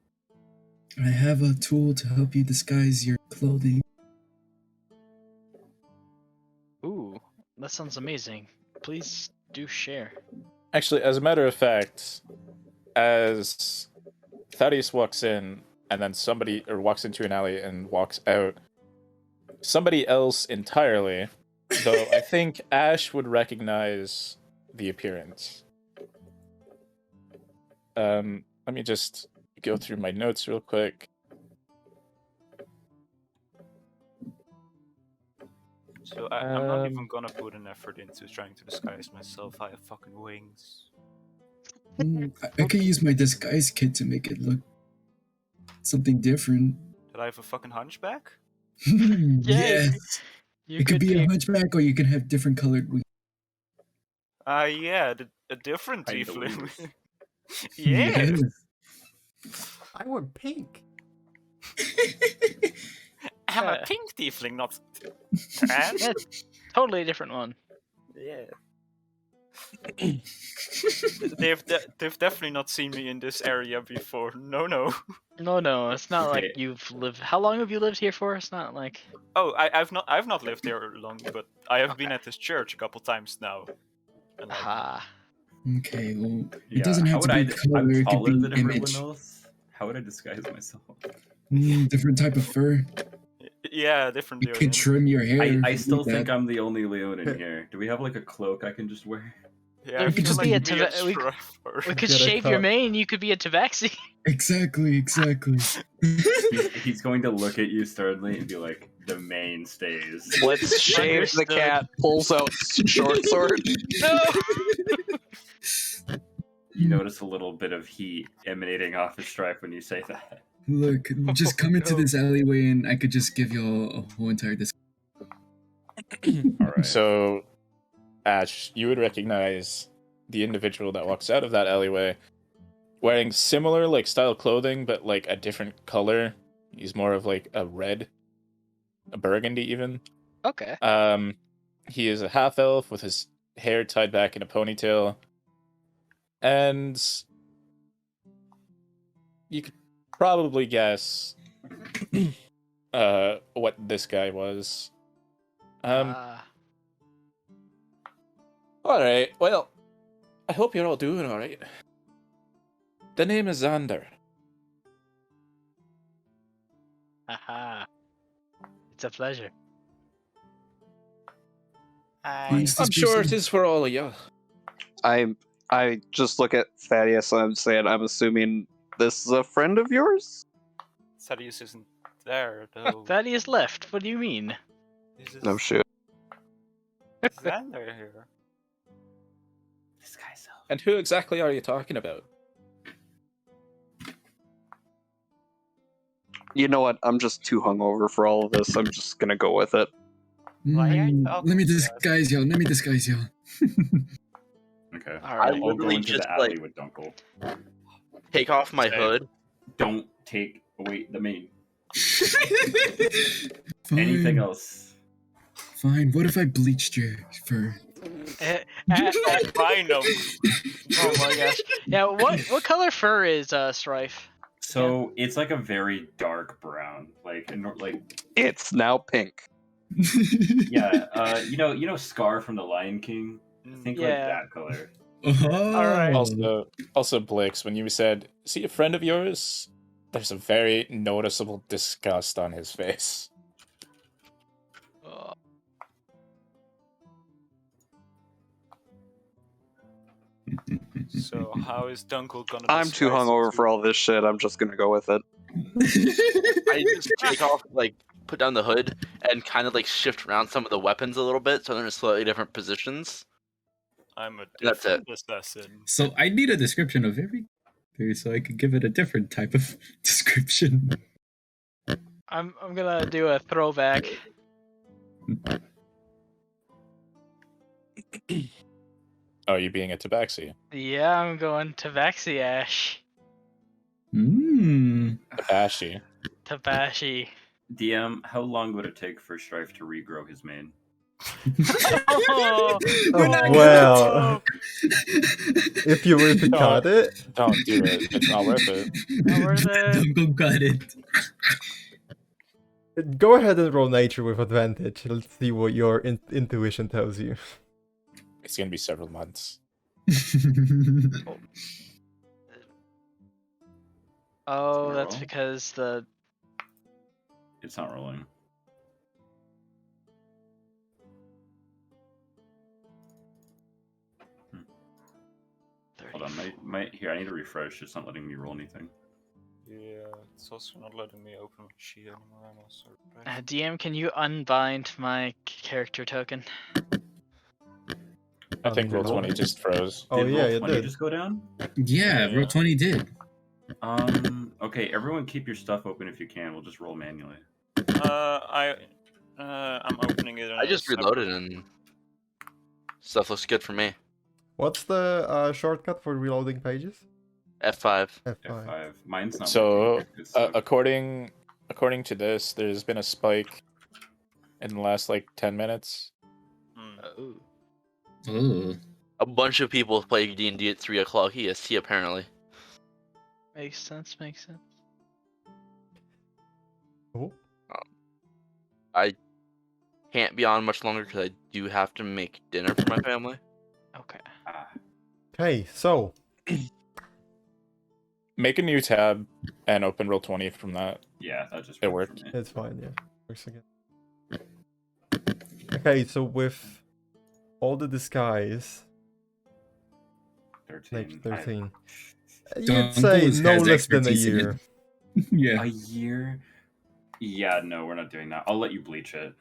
I have a tool to help you disguise your clothing. Ooh, that sounds amazing. Please do share. Actually, as a matter of fact, as Thaddeus walks in and then walks into an alley and walks out, somebody else entirely, though I think Ash would recognize the appearance. Let me just go through my notes real quick. So I'm not even gonna put an effort into trying to disguise myself. I have fucking wings. I could use my disguise kit to make it look something different. Did I have a fucking hunchback? Yes. You It could could be a hunchback, or you can have different colored wings. Yeah, a different Kinda tiefling. loose. Yeah. Yes. I want pink. I'm a pink tiefling, not tan. That's totally a different one. Yeah. They've definitely not seen me in this area before. No. No, it's not like Okay. you've lived. How long have you lived here for? It's not like. Oh, I've not lived here long, but I have been at this church a couple times now. And like, Aha. Okay, well, Yeah, it doesn't how have to would be I? color, I'm it could taller be than everyone image. else. How would I disguise myself? Different type of fur. yeah, different You area. could trim your hair. if I you still need think that. I'm the only Leon in here. Do we have like a cloak I can just wear? Yeah, There I could feel be like a me and Tava- we- Strife are- We could Get a shave your cup. mane. You could be a Tabaxi. Exactly. He's going to look at you sternly and be like, "The main stays." Let's shave the Understood. cat, pulls out short sword. No. You notice a little bit of heat emanating off his Strife when you say that. Look, just come into no. this alleyway and I could just give you a whole entire disc. All right. So, Ash, you would recognize the individual that walks out of that alleyway wearing similar like style clothing, but like a different color. He's more of like a red, a burgundy even. Okay. He is a half elf with his hair tied back in a ponytail, and you could probably guess what this guy was. Alright, well, I hope you're all doing alright. The name is Xander. Aha. It's a pleasure. Hi. Who's this I'm sure person? it is for all of you. I'm I just look at Thaddeus and I'm saying, I'm assuming this is a friend of yours? Thaddeus isn't there, though. Thaddeus left. What do you mean? This No is shit. Xander here. This guy's so. And who exactly are you talking about? You know what? I'm just too hungover for all of this. I'm just gonna go with it. Why are you Let me disguise y'all. Let me disguise y'all. Okay. All right. I I'll go literally into just the alley like with Dunkel. take off my Same. hood. Don't take away the main. Fine. Anything else? Fine. What if I bleached your fur? Albino. Oh my gosh. Yeah. What color fur is Strife? So it's like a very dark brown, like It's now pink. yeah. You know Scar from the Lion King. Think like Yeah. that color. Oh. All right. Also, Blix, when you said, "Is he a friend of yours?" There's a very noticeable disgust on his face. So how is Dunkel gonna? I'm too disguise hungover himself? for all this shit. I'm just gonna go with it. I just take off, like, put down the hood and kind of like shift around some of the weapons a little bit so they're in slightly different positions. I'm a That's it. different assassin. So I need a description of every character so I could give it a different type of description. I'm gonna do a throwback. Oh, you being a tabaxi? Yeah, I'm going Tabaxi Ash. Tabashi. Tabashi. DM, how long would it take for Strife to regrow his mane? Oh, We're not Well, if you were to Don't- cut it, Don't do it. It's not worth it. Not worth it. Don't go cut it. go ahead and roll nature with advantage. Let's see what your intuition tells you. It's gonna be several months. Oh, Gonna that's roll? because the It's not rolling. Hold on, here. I need to refresh. It's not letting me roll anything. Yeah, it's also not letting me open my sheet anymore. I'm also DM, can you unbind my character token? I think roll Unreal. 20 just froze. Oh Did yeah, roll it 20 did. just go down? Yeah, roll 20 did. Okay, everyone keep your stuff open if you can. We'll just roll manually. I'm opening it. I just reloaded and stuff looks good for me. What's the shortcut for reloading pages? F5. F5. F5. Mine's not So, working. It's stuck. according to this, there's been a spike in the last like 10 minutes. Oh. Oh. A bunch of people play D&D at 3 o'clock EST apparently. Makes sense, makes sense. Cool. I can't be on much longer because I do have to make dinner for my family. Okay. Ah, Okay, so Make a new tab and open roll 20 from that. yeah, that just It worked. worked. For me. it's fine, yeah. Works again. Okay, so with all the disguise, 13. like 13, you'd Dunkel say has no less than a expertise in it. year. Yeah. A year? Yeah, no, we're not doing that. I'll let you bleach it.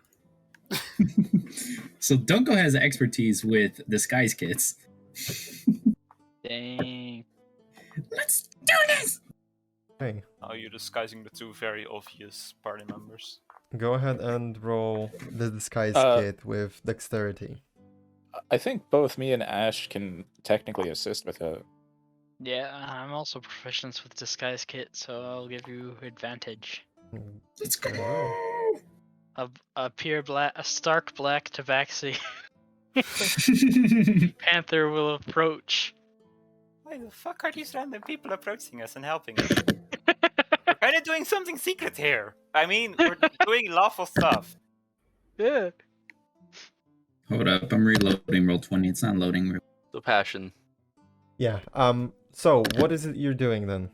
So Dunkel has expertise with disguise kits. Dang. Let's do this! Okay, Now you're disguising the two very obvious party members. go ahead and roll the disguise kit with dexterity. I think both me and Ash can technically assist with it. Yeah, I'm also proficient with disguise kit, so I'll give you advantage. Let's go! A stark black tabaxi panther will approach. Why the fuck are these random people approaching us and helping us? We're kind of doing something secret here. I mean, we're doing lawful stuff. Yeah. Hold up, I'm reloading roll 20. It's not loading. The passion. Yeah, so what is it you're doing then?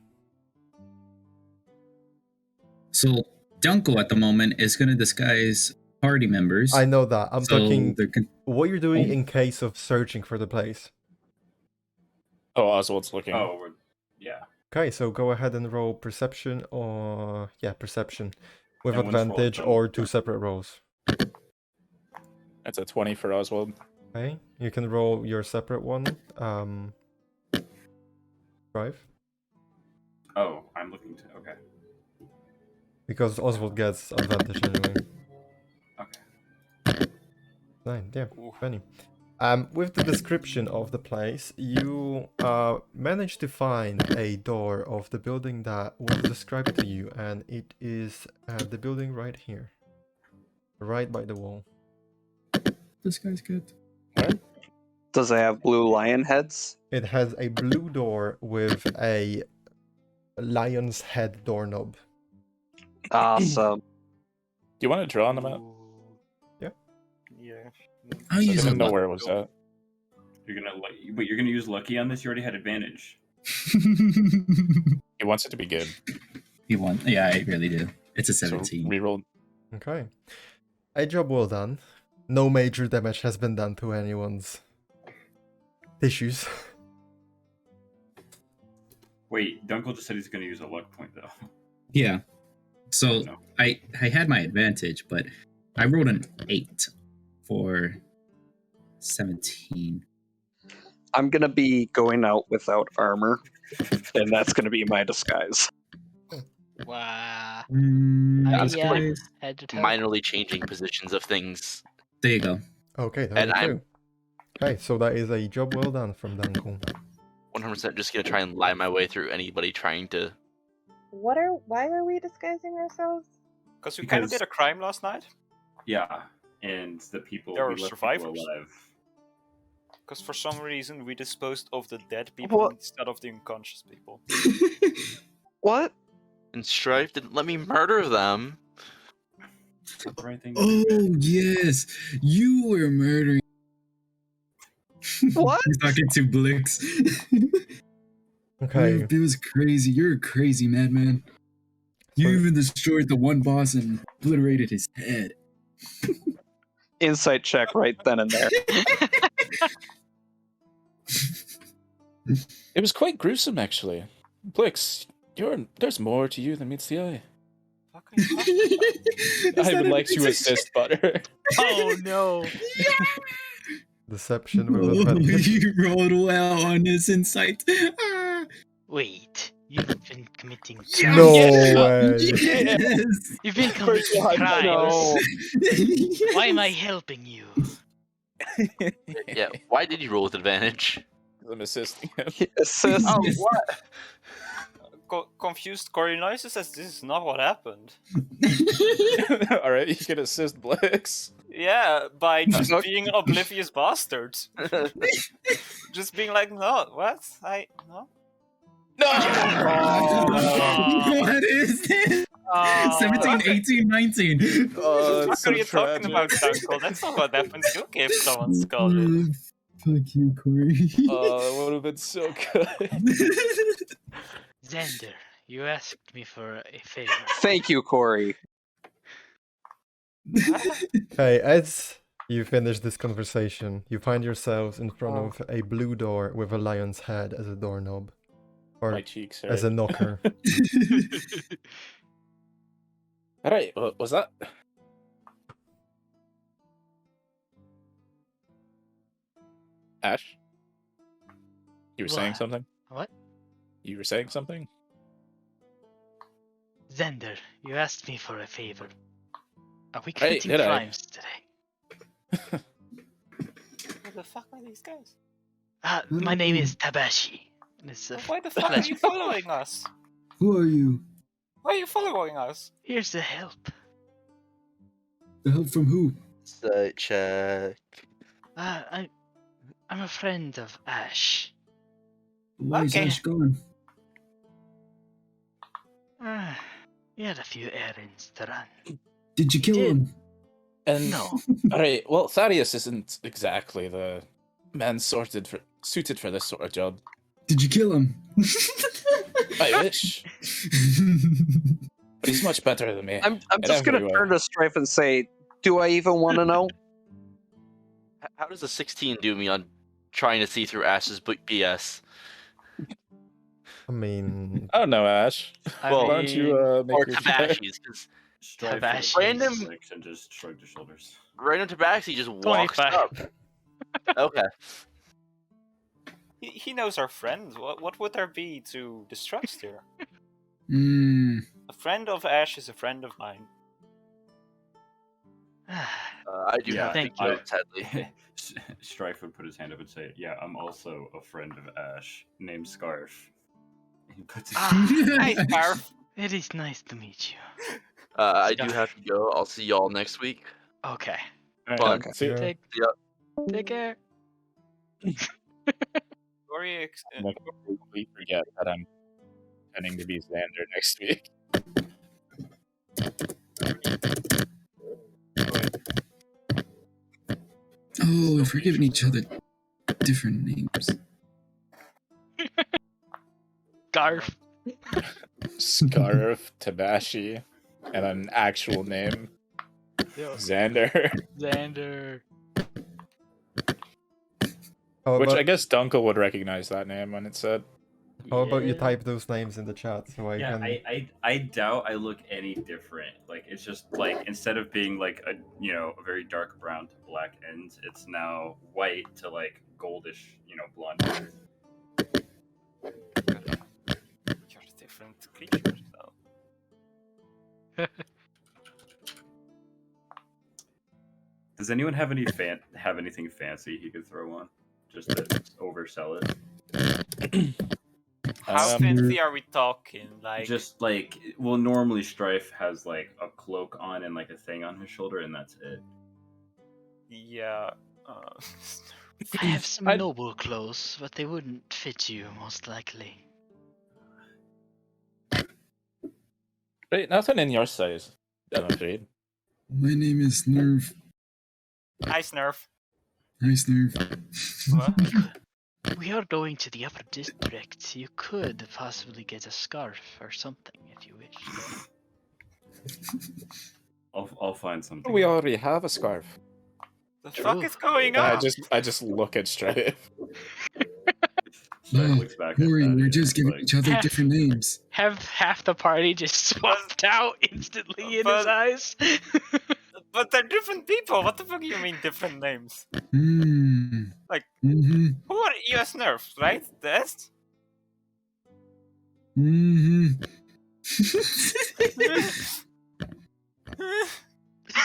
So Dunkel at the moment is going to disguise party members. I know that. I'm so talking they're what you're doing Oh. in case of searching for the place. Oh, Oswald's looking. Yeah. Okay, so go ahead and roll perception or perception with And once rolled, advantage then or two Duncan. separate rolls. That's a 20 for Oswald. Okay, you can roll your separate one. Strife, Oh, I'm looking to. Okay. because Oswald gets advantage anyway. Okay. 9, yeah, Ooh. funny. With the description of the place, you managed to find a door of the building that was described to you, and it is the building right here, right by the wall. This guy's good. What? Does it have blue lion heads? It has a blue door with a lion's head doorknob. Awesome. Do you want to draw on the map? Yeah. Yeah. I'll I use didn't a know luck. where it was at. But you're gonna use lucky on this. You already had advantage. He wants it to be good. You won. Yeah, I really do. It's a So 17. reroll. Okay. A job well done. No major damage has been done to anyone's tissues. Wait, Dunkel just said he's gonna use a luck point though. Yeah. So No. I had my advantage, but I rolled an 8 for 17. I'm gonna be going out without armor, and that's gonna be my disguise. Wow. I'm Yeah. Disguise. Head to toe. Minorly changing positions of things. There you go. Okay, And 32. Okay, so that is a job well done from Dunkel. 100% just gonna try and lie my way through anybody trying to. Why are we disguising ourselves? Because we kind of Because- did a crime last night. Yeah, and the people There we are left people survivors. alive. Because for some reason we disposed of the dead people What? instead of the unconscious people. What? And Strife didn't let me murder them. Is that the right thing to do? Oh, yes. You were murdering. What? He's talking to Blix. Okay, It was crazy. You're a crazy madman. You So- even destroyed the one boss and obliterated his head. Insight check right then and there. It was quite gruesome, actually. Blix, there's more to you than meets the eye. Fuck are you talking about? I would like to assist Butter. Oh no! deception with Oh, advantage. you rolled well on this insight. Ah, Wait, you've been committing No crimes. way! yes. You've been committing crimes. No. Why am I helping you? Yeah, why did you roll with advantage? I'm assisting him. Assist. Oh, what? Confused Corey Noises says this is not what happened. Alright, you can assist Blix. Yeah, by just Okay. being oblivious bastards. Just being like, no, what? No? No! What is this? 17, 18, 19. Oh, What it's are so you talking about, tragic. Dunkel? That's not what happens. You gave someone skull. Fuck you, Corey. Oh, that would have been so good. Xander, you asked me for a favor. Thank you, Corey. Okay, as you finish this conversation, you find yourselves in front of a blue door with a lion's head as a doorknob. Or My cheeks hurt. as a knocker. Alright, what was that? Ash? You were saying What? something? What? You were saying something? Xander, you asked me for a favor. Are we Hey, committing did I? crimes today? What the fuck are these guys? My name is Tabashi. and It's a Why the fuck are pleasure. you following us? Who are you? Why are you following us? Here's the help. The help from who? Such a. I'm a friend of Ash. Where's Okay. Ash going? He had a few errands to run. Did you kill Did. him? And No, alright, well, Thaddeus isn't exactly the man suited for this sort of job. Did you kill him? I wish, but he's much better than me. I'm And just gonna everywhere. turn to Strife and say, do I even want to know? How does a 16 do me on trying to see through Ash's BS? I mean, I don't know, Ash. I Well, Why don't you make or your Tabashis, because Strife Tabashi's. random and just shrugged his shoulders. random Tabaxi just walks 25. up. Okay. He knows our friend. What would there be to distrust here? Hmm. A friend of Ash is a friend of mine. I do have to Thank go, you. sadly. Strife would put his hand up and say, "Yeah, I'm also a friend of Ash named Scarf." He puts his Nice, Barf. It is nice to meet you. I do have to go. I'll see y'all next week. Okay. Alright, Fun. Okay. See, Take Yeah. care. Sorry, I'm gonna completely forget that I'm intending to be Xander next week. Oh, we're giving each other different names. Garf. Scarf, Tabashi, and an actual name, Xander. Xander. how Which about, I guess Dunkel would recognize that name when it said. how about you Yeah. type those names in the chat so I Yeah, can... I doubt I look any different. Like it's just like instead of being like a a very dark brown to black ends, it's now white to like goldish, blonde hair. you're a different creature, though. Does anyone have anything fancy he could throw on, just to oversell it? How Um, fancy are we talking? Like, Just like, well, normally Strife has like a cloak on and like a thing on his shoulder, and that's it. yeah. I have some I'd- noble clothes, but they wouldn't fit you, most likely. Right, nothing in your size, I'm afraid. My name is Nerve. Nice nerf. Nice Nerve. We are going to the upper district. You could possibly get a scarf or something if you wish. I'll find something. We already have a scarf. The True. fuck is going And on? I just look at Strife. Strife Oh, looks back Worry, at that we're and just is giving like, each other different names. Have half the party just swapped out instantly in his But- eyes. But they're different people. What the fuck do you mean different names? Hmm. Like- Mm-hmm. Who are US nerfs, right? That's Mm-hmm.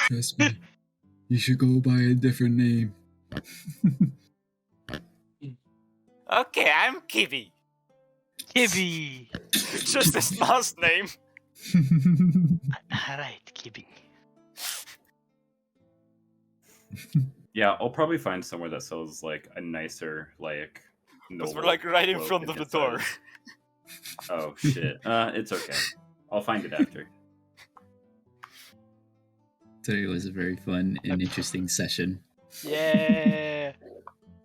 Trust me. You should go by a different name. okay. I'm Kibby. Kibby. Just his last name. Alright, Kibby. yeah, I'll probably find somewhere that sells like a nicer like. Because we're noble like right in cloak front in of the his door. size. Oh shit. It's okay. I'll find it after. Today was a very fun and interesting session. Yeah.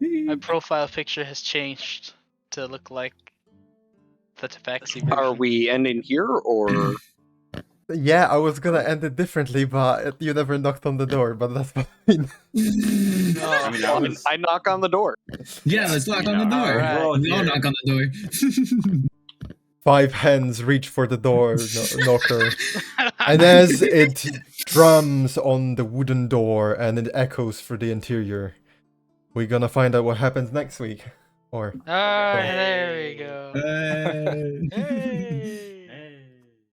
My profile picture has changed to look like the Tabaxi version. Are we ending here or? Yeah, I was gonna end it differently, but you never knocked on the door, but that's fine. I mean, that was. I knock on the door. Yeah, let's knock on the door. Alright. We're all We all here. knock on the door. 5 hands reach for the door knocker, and as it drums on the wooden door and it echoes through the interior, we're gonna find out what happens next week. Or Alright, there we go. Hey. Hey.